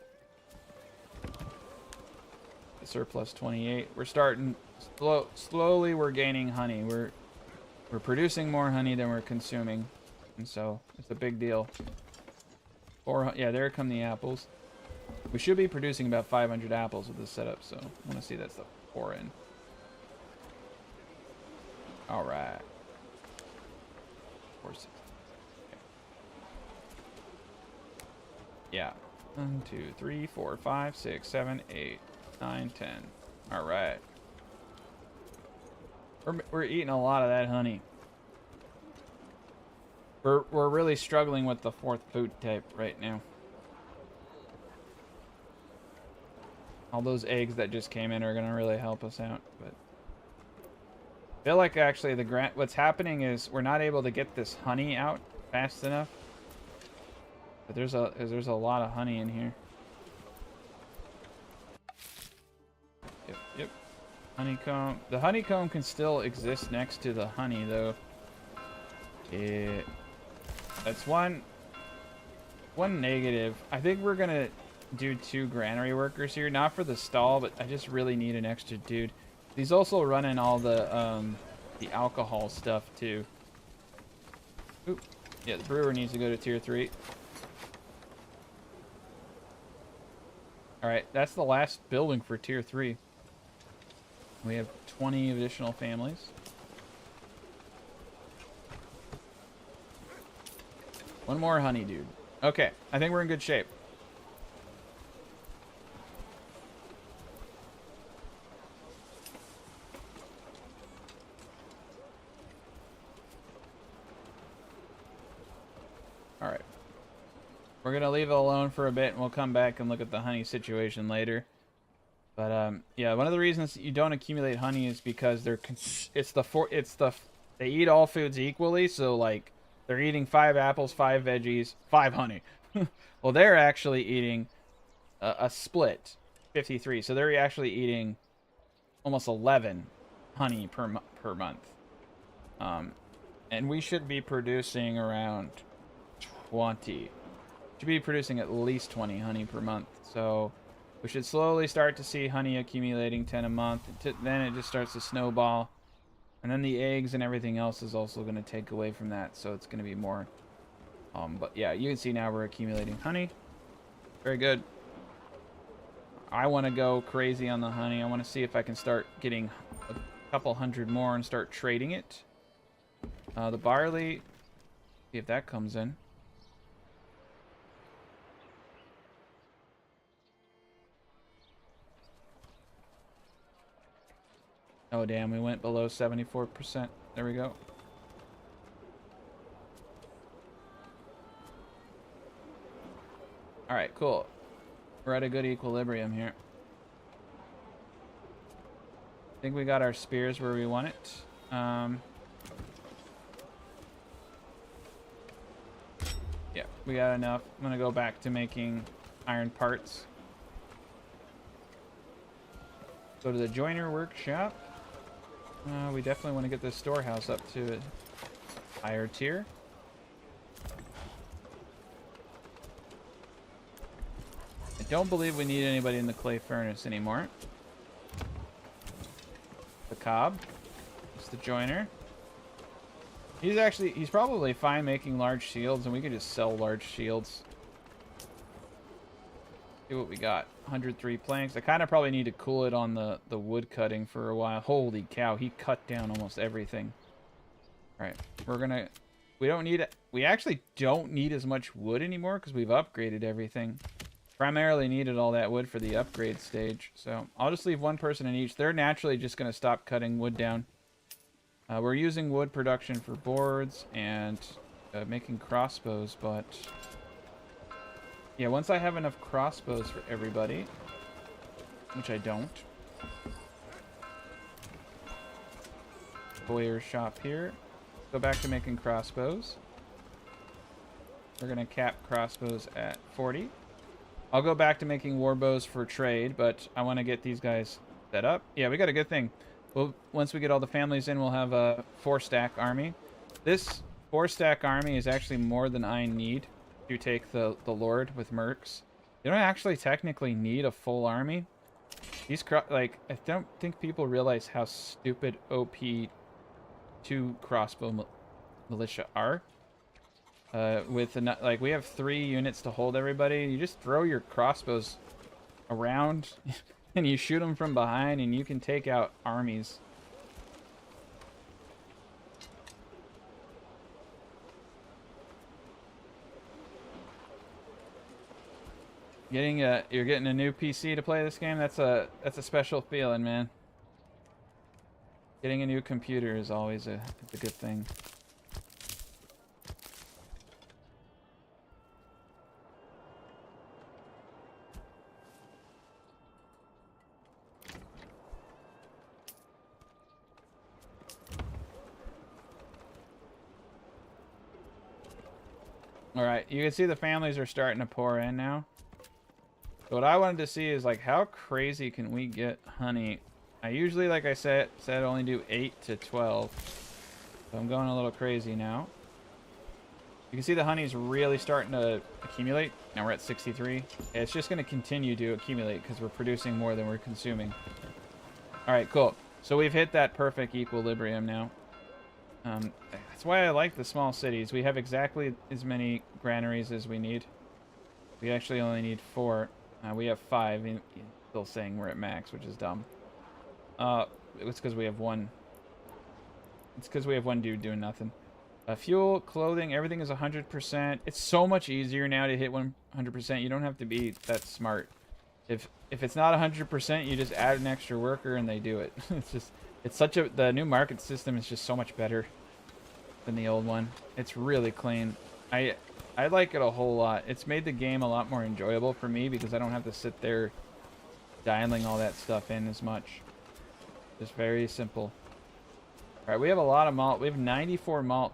Surplus 28. We're starting slowly. We're gaining honey. We're producing more honey than we're consuming, and so it's a big deal. Yeah, there come the apples. We should be producing about 500 apples with this setup, so I want to see that stuff pour in. All right. 4, 6. Okay. Yeah. 1, 2, 3, 4, 5, 6, 7, 8, 9, 10. All right. We're eating a lot of that honey. We're really struggling with the 4th food type right now. All those eggs that just came in are gonna really help us out, but I feel like actually what's happening is we're not able to get this honey out fast enough. But there's a lot of honey in here. Yep. Honeycomb. The honeycomb can still exist next to the honey though. That's one negative. I think we're gonna do 2 granary workers here, not for the stall, but I just really need an extra dude. He's also running all the alcohol stuff too. Oop. Yeah, the brewer needs to go to tier 3. All right, that's the last building for tier 3. We have 20 additional families. One more honey dude. Okay, I think we're in good shape. All right. We're going to leave it alone for a bit, and we'll come back and look at the honey situation later. But, yeah, one of the reasons you don't accumulate honey is because they eat all foods equally, so, like, they're eating 5 apples, 5 veggies, 5 honey. Well, they're actually eating a split, 53. So they're actually eating almost 11 honey per month. And we should be producing around 20. Should be producing at least 20 honey per month. So we should slowly start to see honey accumulating 10 a month. Then it just starts to snowball. And then the eggs and everything else is also going to take away from that. So it's going to be more. But yeah, you can see now we're accumulating honey. Very good. I want to go crazy on the honey. I want to see if I can start getting a couple hundred more and start trading it. The barley, see if that comes in. Oh, damn, we went below 74%. There we go. All right, cool. We're at a good equilibrium here. I think we got our spears where we want it. Yeah, we got enough. I'm going to go back to making iron parts. Go to the joiner workshop. We definitely want to get this storehouse up to a higher tier. I don't believe we need anybody in the clay furnace anymore. The cob. It's the joiner. He's probably fine making large shields, and we could just sell large shields. See what we got. 103 planks. I kind of probably need to cool it on the wood cutting for a while. Holy cow, he cut down almost everything. All right, we actually don't need as much wood anymore because we've upgraded everything. Primarily needed all that wood for the upgrade stage. So I'll just leave one person in each. They're naturally just going to stop cutting wood down. We're using wood production for boards and making crossbows, but yeah, once I have enough crossbows for everybody, which I don't. Bowyer shop here. Go back to making crossbows. We're going to cap crossbows at 40. I'll go back to making warbows for trade, but I want to get these guys set up. Yeah, we got a good thing. Well, once we get all the families in, we'll have a 4-stack army. This 4-stack army is actually more than I need to take the Lord with mercs. You don't actually technically need a full army. These I don't think people realize how stupid OP 2 crossbow militia are. We have 3 units to hold everybody. You just throw your crossbows around and you shoot them from behind and you can take out armies. You're getting a new PC to play this game. That's a special feeling, man. Getting a new computer is always it's a good thing. All right, you can see the families are starting to pour in now. So what I wanted to see is like how crazy can we get honey? I usually, like I said only do 8 to 12. So I'm going a little crazy now. You can see the honey's really starting to accumulate. Now we're at 63. It's just going to continue to accumulate because we're producing more than we're consuming. All right, cool. So we've hit that perfect equilibrium now. That's why I like the small cities. We have exactly as many granaries as we need. We actually only need 4. We have 5. Still saying we're at max, which is dumb. It's because we have one. It's because we have one dude doing nothing. Fuel, clothing, everything is 100%. It's so much easier now to hit 100%. You don't have to be that smart. If it's not 100%, you just add an extra worker and they do it. The new market system is just so much better than the old one. It's really clean. I like it a whole lot. It's made the game a lot more enjoyable for me because I don't have to sit there dialing all that stuff in as much. Just very simple. All right, we have a lot of malt. We have 94 malt.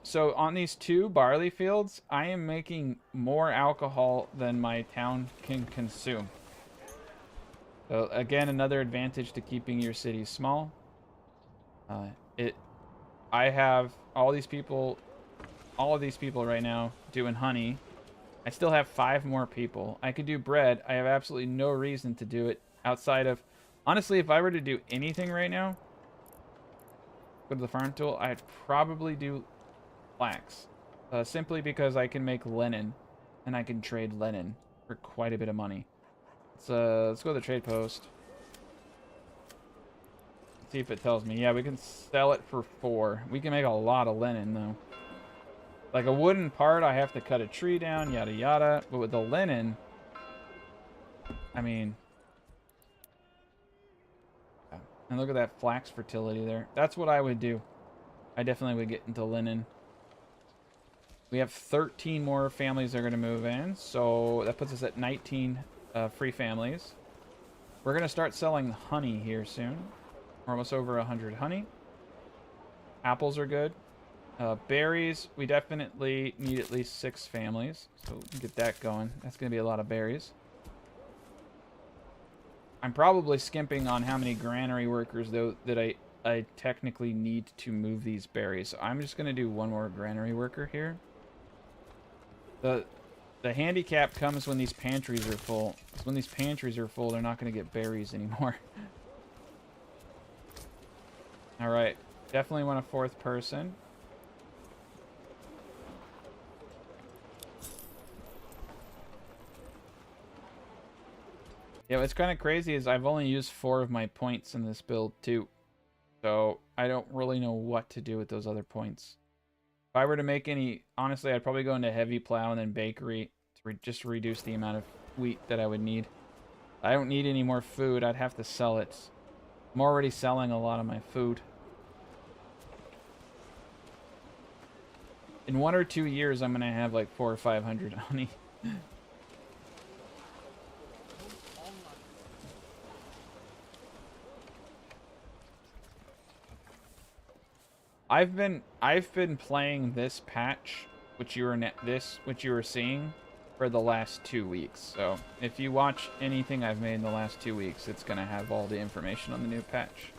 So on these 2 barley fields, I am making more alcohol than my town can consume. So again, another advantage to keeping your city small. I have all of these people right now doing honey. I still have 5 more people. I could do bread. I have absolutely no reason to do it outside of, honestly, if I were to do anything right now, go to the farm tool, I'd probably do flax. Simply because I can make linen, and I can trade linen for quite a bit of money. Let's go to the trade post. See if it tells me. Yeah, we can sell it for 4. We can make a lot of linen, though. Like a wooden part, I have to cut a tree down, yada yada. But with the linen, I mean... Yeah. And look at that flax fertility there. That's what I would do. I definitely would get into linen. We have 13 more families that are going to move in. So that puts us at 19 free families. We're going to start selling honey here soon. We're almost over 100 honey. Apples are good. Berries, we definitely need at least 6 families. So get that going. That's going to be a lot of berries. I'm probably skimping on how many granary workers, though, that I technically need to move these berries. So I'm just going to do 1 more granary worker here. The handicap comes when these pantries are full. So when these pantries are full, they're not going to get berries anymore. All right. Definitely want a 4th person. Yeah, what's kind of crazy is I've only used 4 of my points in this build, too. So I don't really know what to do with those other points. If I were to make any... Honestly, I'd probably go into heavy plow and then bakery to just reduce the amount of wheat that I would need. I don't need any more food. I'd have to sell it. I'm already selling a lot of my food. In 1 or 2 years, I'm going to have like 400 or 500 honey. I've been playing this patch, which you were seeing, for the last 2 weeks. So if you watch anything I've made in the last 2 weeks, it's gonna have all the information on the new patch.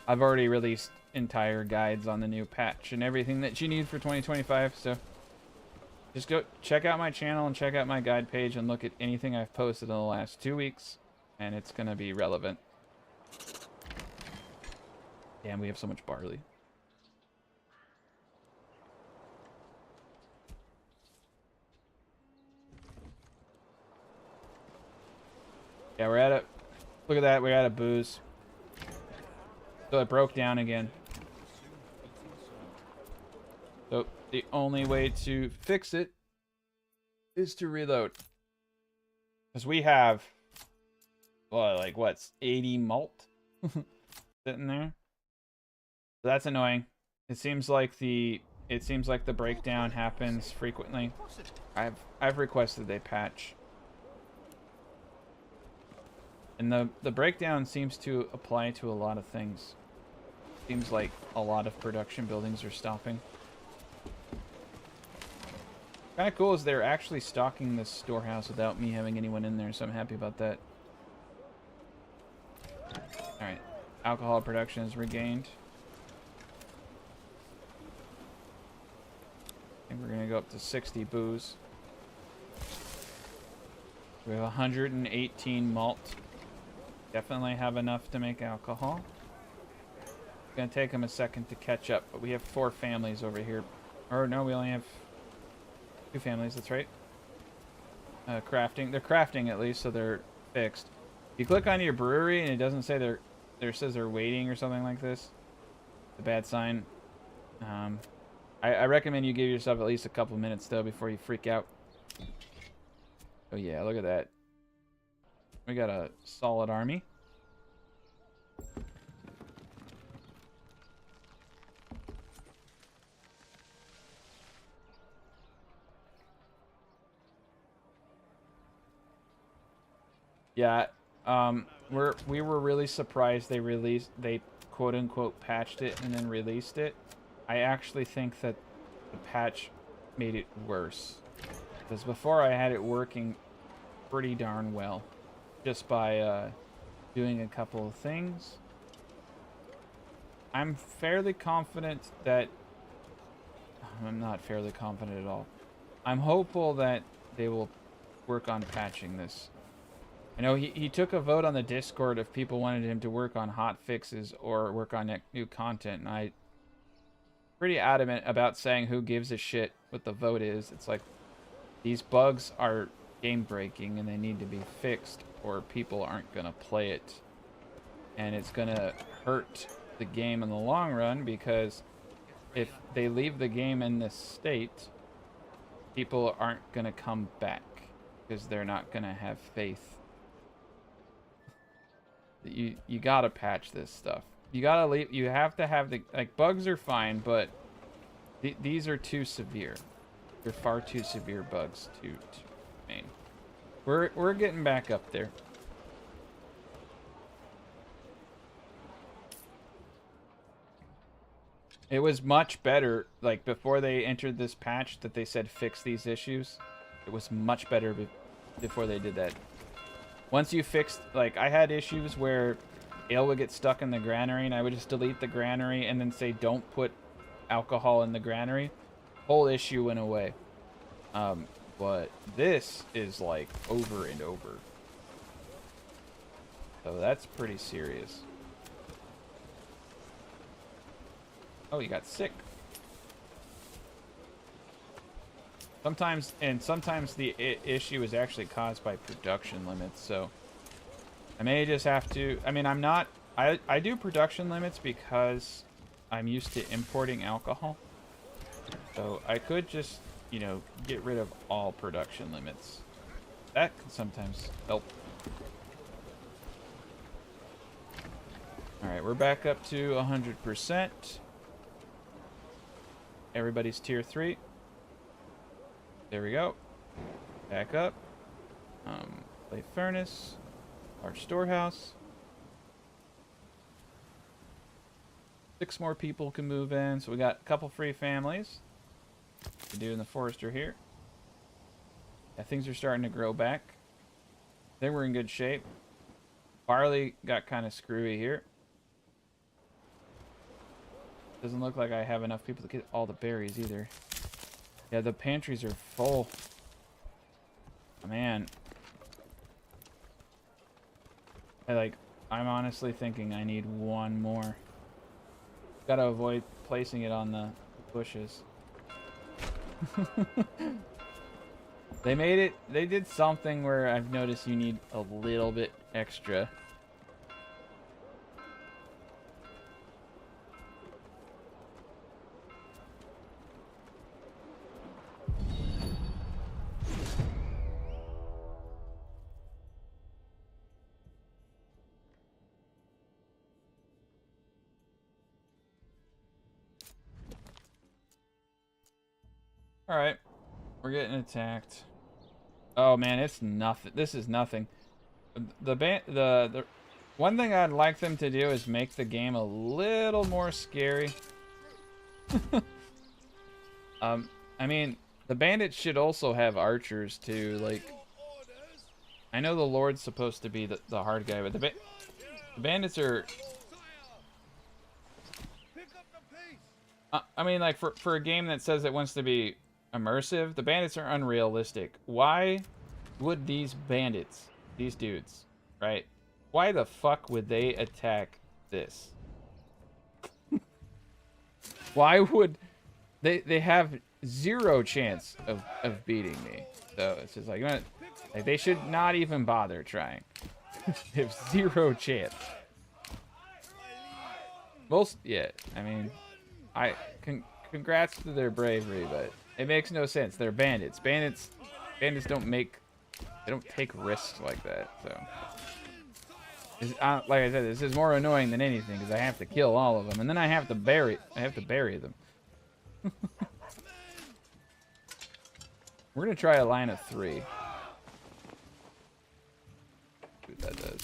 I've already released entire guides on the new patch and everything that you need for 2025. So just go check out my channel and check out my guide page and look at anything I've posted in the last 2 weeks, and it's gonna be relevant. Damn, we have so much barley. Yeah, we're at a... Look at that, we're at a booze. So it broke down again. So the only way to fix it is to reload. Because we have... Well, like, what's 80 malt sitting there? So that's annoying. It seems like the breakdown happens frequently. I've requested they patch. And the breakdown seems to apply to a lot of things. Seems like a lot of production buildings are stopping. Kind of cool is they're actually stocking this storehouse without me having anyone in there, so I'm happy about that. Alright, alcohol production is regained. I think we're going to go up to 60 booze. We have 118 malt. Definitely have enough to make alcohol. It's going to take them a second to catch up, but we have 4 families over here. Or no, we only have 2 families, that's right. Crafting. They're crafting at least, so they're fixed. You click on your brewery and it doesn't say there says they're waiting or something like this. It's a bad sign. I recommend you give yourself at least a couple minutes though before you freak out. Oh yeah, look at that. We got a solid army. Yeah, we were really surprised they quote unquote patched it and then released it. I actually think that the patch made it worse. Because before I had it working pretty darn well. Just by doing a couple of things. I'm fairly confident that... I'm not fairly confident at all. I'm hopeful that they will work on patching this. I know he took a vote on the Discord if people wanted him to work on hot fixes or work on new content, and I... pretty adamant about saying who gives a shit what the vote is. It's like, these bugs are game breaking and they need to be fixed or people aren't gonna play it. And it's gonna hurt the game in the long run because if they leave the game in this state, people aren't gonna come back because they're not gonna have faith. You gotta patch this stuff. You gotta leave. You have to have the bugs are fine, but these are too severe. They're far too severe bugs to remain. We're getting back up there. It was much better, like before they entered this patch that they said fix these issues. It was much better before they did that. Once you fixed, like I had issues where ale would get stuck in the granary and I would just delete the granary and then say don't put alcohol in the granary. Whole issue went away. But this is like over and over. So that's pretty serious. Oh, you got sick. Sometimes the issue is actually caused by production limits, so I may just have to... I mean, I do production limits because I'm used to importing alcohol. So I could just, you know, get rid of all production limits. That can sometimes help. Alright, we're back up to 100%. Everybody's tier 3. There we go. Back up. Play furnace. Our storehouse. 6 more people can move in. So we got a couple free families to do in the forester here. Yeah, things are starting to grow back. I think we're in good shape. Barley got kind of screwy here. Doesn't look like I have enough people to get all the berries either. Yeah, the pantries are full. Oh, man. I'm honestly thinking I need one more. Gotta avoid placing it on the bushes. They made it, they did something where I've noticed you need a little bit extra. All right, we're getting attacked. Oh man, it's nothing. This is nothing. The one thing I'd like them to do is make the game a little more scary. I mean, the bandits should also have archers too. Like, I know the Lord's supposed to be the hard guy, but the bandits are. I mean, like for a game that says it wants to be immersive, the bandits are unrealistic. Why would these bandits, these dudes, right? Why the fuck would they attack this? Why would they have zero chance of beating me? So it's just like, you know, like they should not even bother trying. They have zero chance. Yeah, I mean, congrats to their bravery, but it makes no sense. They're bandits. Bandits don't take risks like that. So, like I said, this is more annoying than anything because I have to kill all of them, and then I have to bury them. We're gonna try a line of 3. See what that does.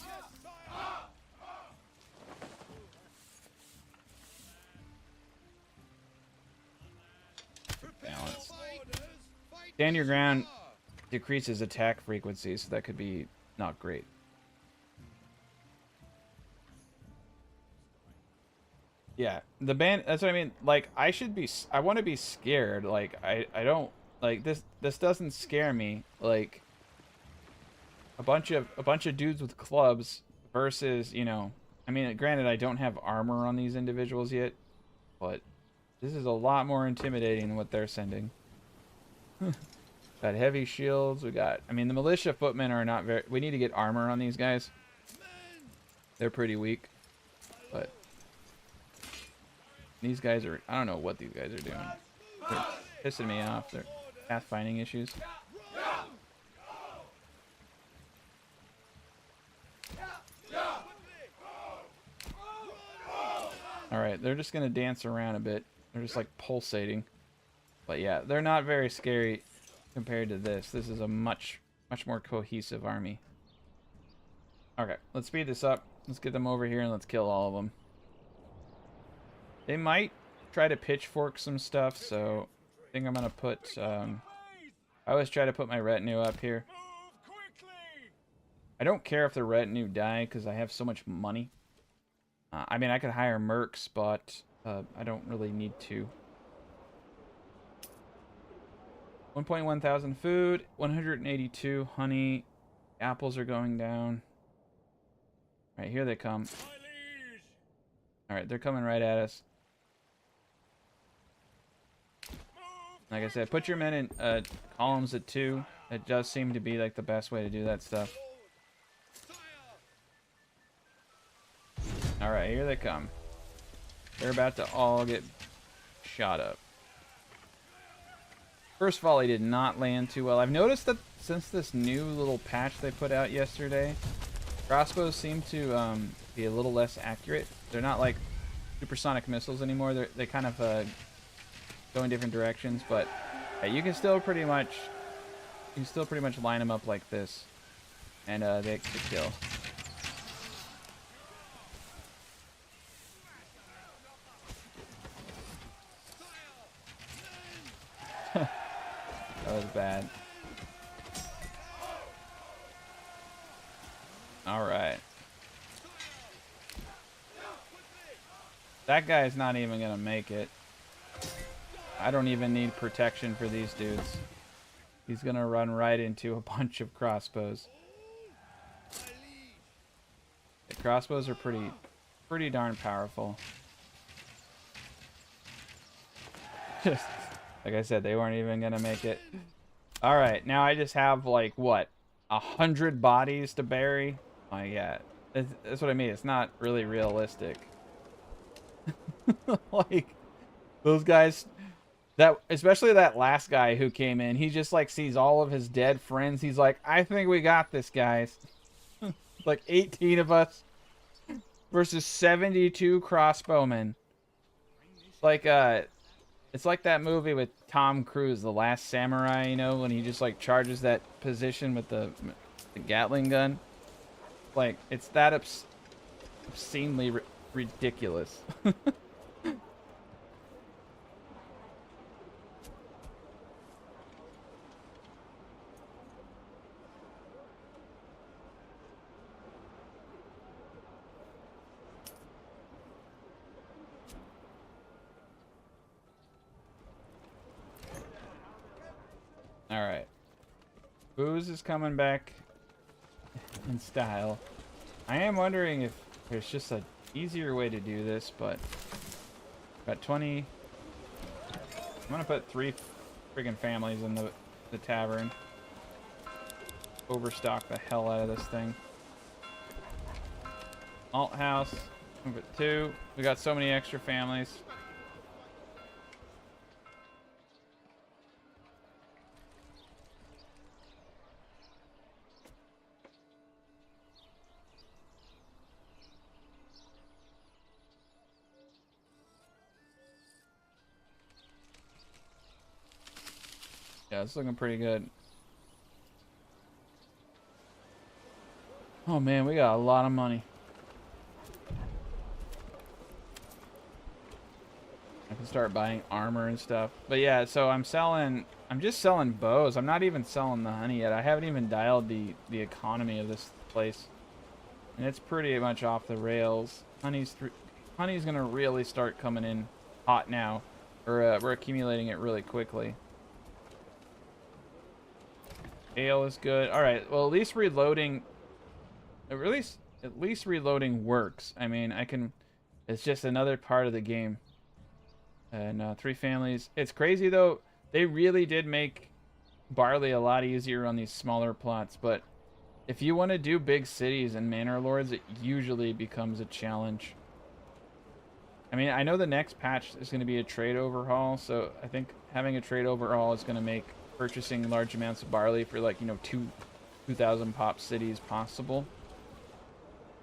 Balance. Stand your ground decreases attack frequency, so that could be not great. Yeah, the band. That's what I mean. Like, I want to be scared. Like, I don't like this. This doesn't scare me. Like, a bunch of dudes with clubs versus, you know. I mean, granted, I don't have armor on these individuals yet, but this is a lot more intimidating than what they're sending. Got heavy shields. We got. I mean, the militia footmen are not very. We need to get armor on these guys. They're pretty weak, but. These guys are, I don't know what these guys are doing. They're pissing me off. They're pathfinding issues. Alright, they're just going to dance around a bit. They're just like pulsating. But yeah, they're not very scary compared to this. This is a much more cohesive army. Okay, let's speed this up. Let's get them over here and let's kill all of them. They might try to pitchfork some stuff, so I think I'm going to put... I always try to put my retinue up here. I don't care if the retinue die, because I have so much money. I mean, I could hire mercs, but I don't really need to. 1.1 thousand food, 182 honey. Apples are going down. All right, here they come. All right, they're coming right at us. Like I said, put your men in columns at 2. It does seem to be like the best way to do that stuff. Alright, here they come. They're about to all get shot up. First volley did not land too well. I've noticed that since this new little patch they put out yesterday, crossbows seem to be a little less accurate. They're not like supersonic missiles anymore. They kind of go in different directions, but you can still pretty much line them up like this, and they kill. That was bad. All right. That guy's not even gonna make it. I don't even need protection for these dudes. He's gonna run right into a bunch of crossbows. The crossbows are pretty darn powerful. Just like I said, they weren't even gonna make it. All right, now I just have like what, 100 bodies to bury. My God, that's what I mean. It's not really realistic. Like those guys, that especially that last guy who came in, he just like sees all of his dead friends. He's like, I think we got this, guys. Like 18 of us versus 72 crossbowmen. Like it's like that movie with Tom Cruise, The Last Samurai, you know, when he just like charges that position with the Gatling gun. Like it's that obscenely ridiculous. All right. Booze is coming back in style. I am wondering if there's just a easier way to do this, but got 20. I'm gonna put 3 friggin' families in the tavern. Overstock the hell out of this thing. Alt house. Move it 2. We got so many extra families. Yeah, it's looking pretty good. Oh man, we got a lot of money. I can start buying armor and stuff. But yeah, so I'm just selling bows. I'm not even selling the honey yet. I haven't even dialed the economy of this place. And it's pretty much off the rails. Honey's gonna really start coming in hot now. We're accumulating it really quickly. Ale is good. All right. Well, at least reloading. At least reloading works. I mean, I can. It's just another part of the game. And 3 families. It's crazy though. They really did make barley a lot easier on these smaller plots. But if you want to do big cities and Manor Lords, it usually becomes a challenge. I mean, I know the next patch is going to be a trade overhaul, so I think having a trade overhaul is going to make purchasing large amounts of barley for like, you know, 2,000 pop cities possible.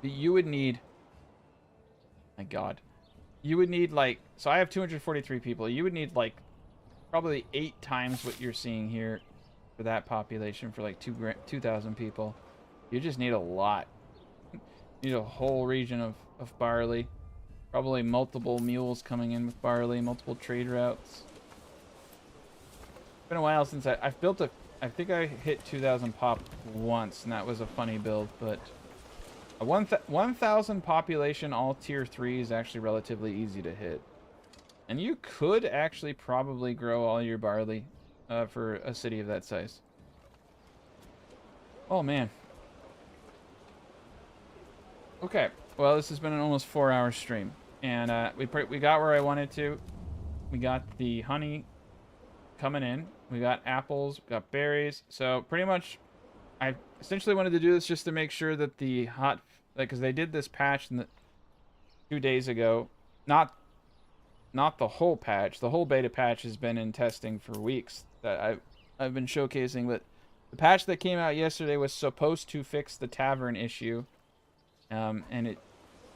But you would need, my God, you would need like, so I have 243 people. You would need like probably 8 times what you're seeing here for that population for like 2,000 people. You just need a lot. You need a whole region of barley. Probably multiple mules coming in with barley, multiple trade routes. It's been a while since I've built I think I hit 2,000 pop once, and that was a funny build, but a 1,000 population all tier 3 is actually relatively easy to hit. And you could actually probably grow all your barley for a city of that size. Oh man. Okay, well this has been an almost 4-hour stream, and we got where I wanted to. We got the honey coming in. We got apples, we got berries. So pretty much, I essentially wanted to do this just to make sure that the because they did this patch 2 days ago. Not the whole patch. The whole beta patch has been in testing for weeks that I've been showcasing, but the patch that came out yesterday was supposed to fix the tavern issue. And it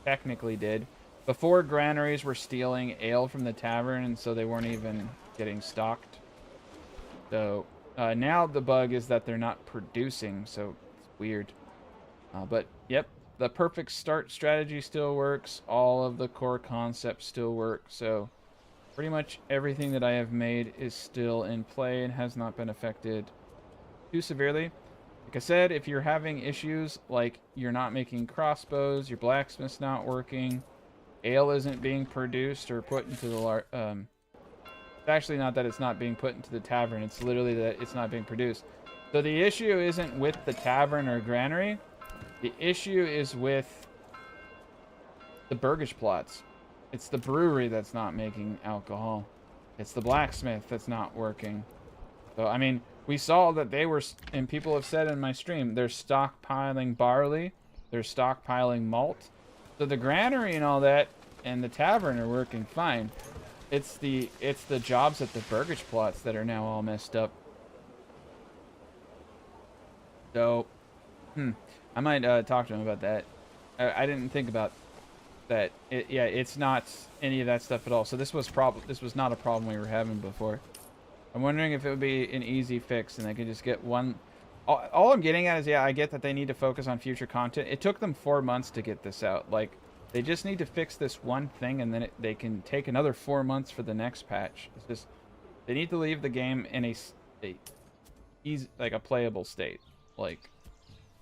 technically did. Before, granaries were stealing ale from the tavern, and so they weren't even getting stocked. So now the bug is that they're not producing, so it's weird. But yep, the perfect start strategy still works. All of the core concepts still work. So pretty much everything that I have made is still in play and has not been affected too severely. Like I said, if you're having issues like you're not making crossbows, your blacksmith's not working, ale isn't being produced or put into the it's actually not that it's not being put into the tavern, it's literally that it's not being produced. So the issue isn't with the tavern or granary, the issue is with the burgage plots. It's the brewery that's not making alcohol. It's the blacksmith that's not working. So, I mean, we saw that they were, and people have said in my stream, they're stockpiling barley, they're stockpiling malt. So the granary and all that and the tavern are working fine. It's the jobs at the burgage plots that are now all messed up. So, I might talk to him about that. I didn't think about that. Yeah, it's not any of that stuff at all. So this was not a problem we were having before. I'm wondering if it would be an easy fix and they could just get one. All I'm getting at is, yeah, I get that they need to focus on future content. It took them 4 months to get this out. Like, they just need to fix this one thing, and then they can take another 4 months for the next patch. It's just, they need to leave the game in a like a playable state. Like,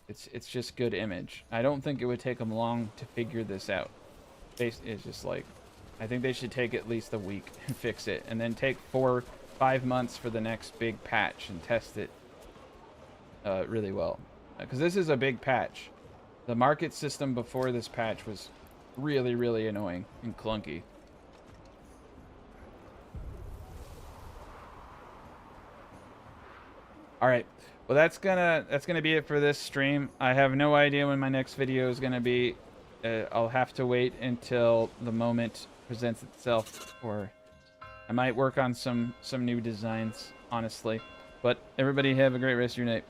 it's just good image. I don't think it would take them long to figure this out. It's just like, I think they should take at least a week and fix it, and then take 4-5 months for the next big patch and test it really well. Because this is a big patch. The market system before this patch was really, really annoying and clunky. All right. Well, that's gonna be it for this stream. I have no idea when my next video is gonna be. I'll have to wait until the moment presents itself, or I might work on some new designs, honestly. But everybody have a great rest of your night.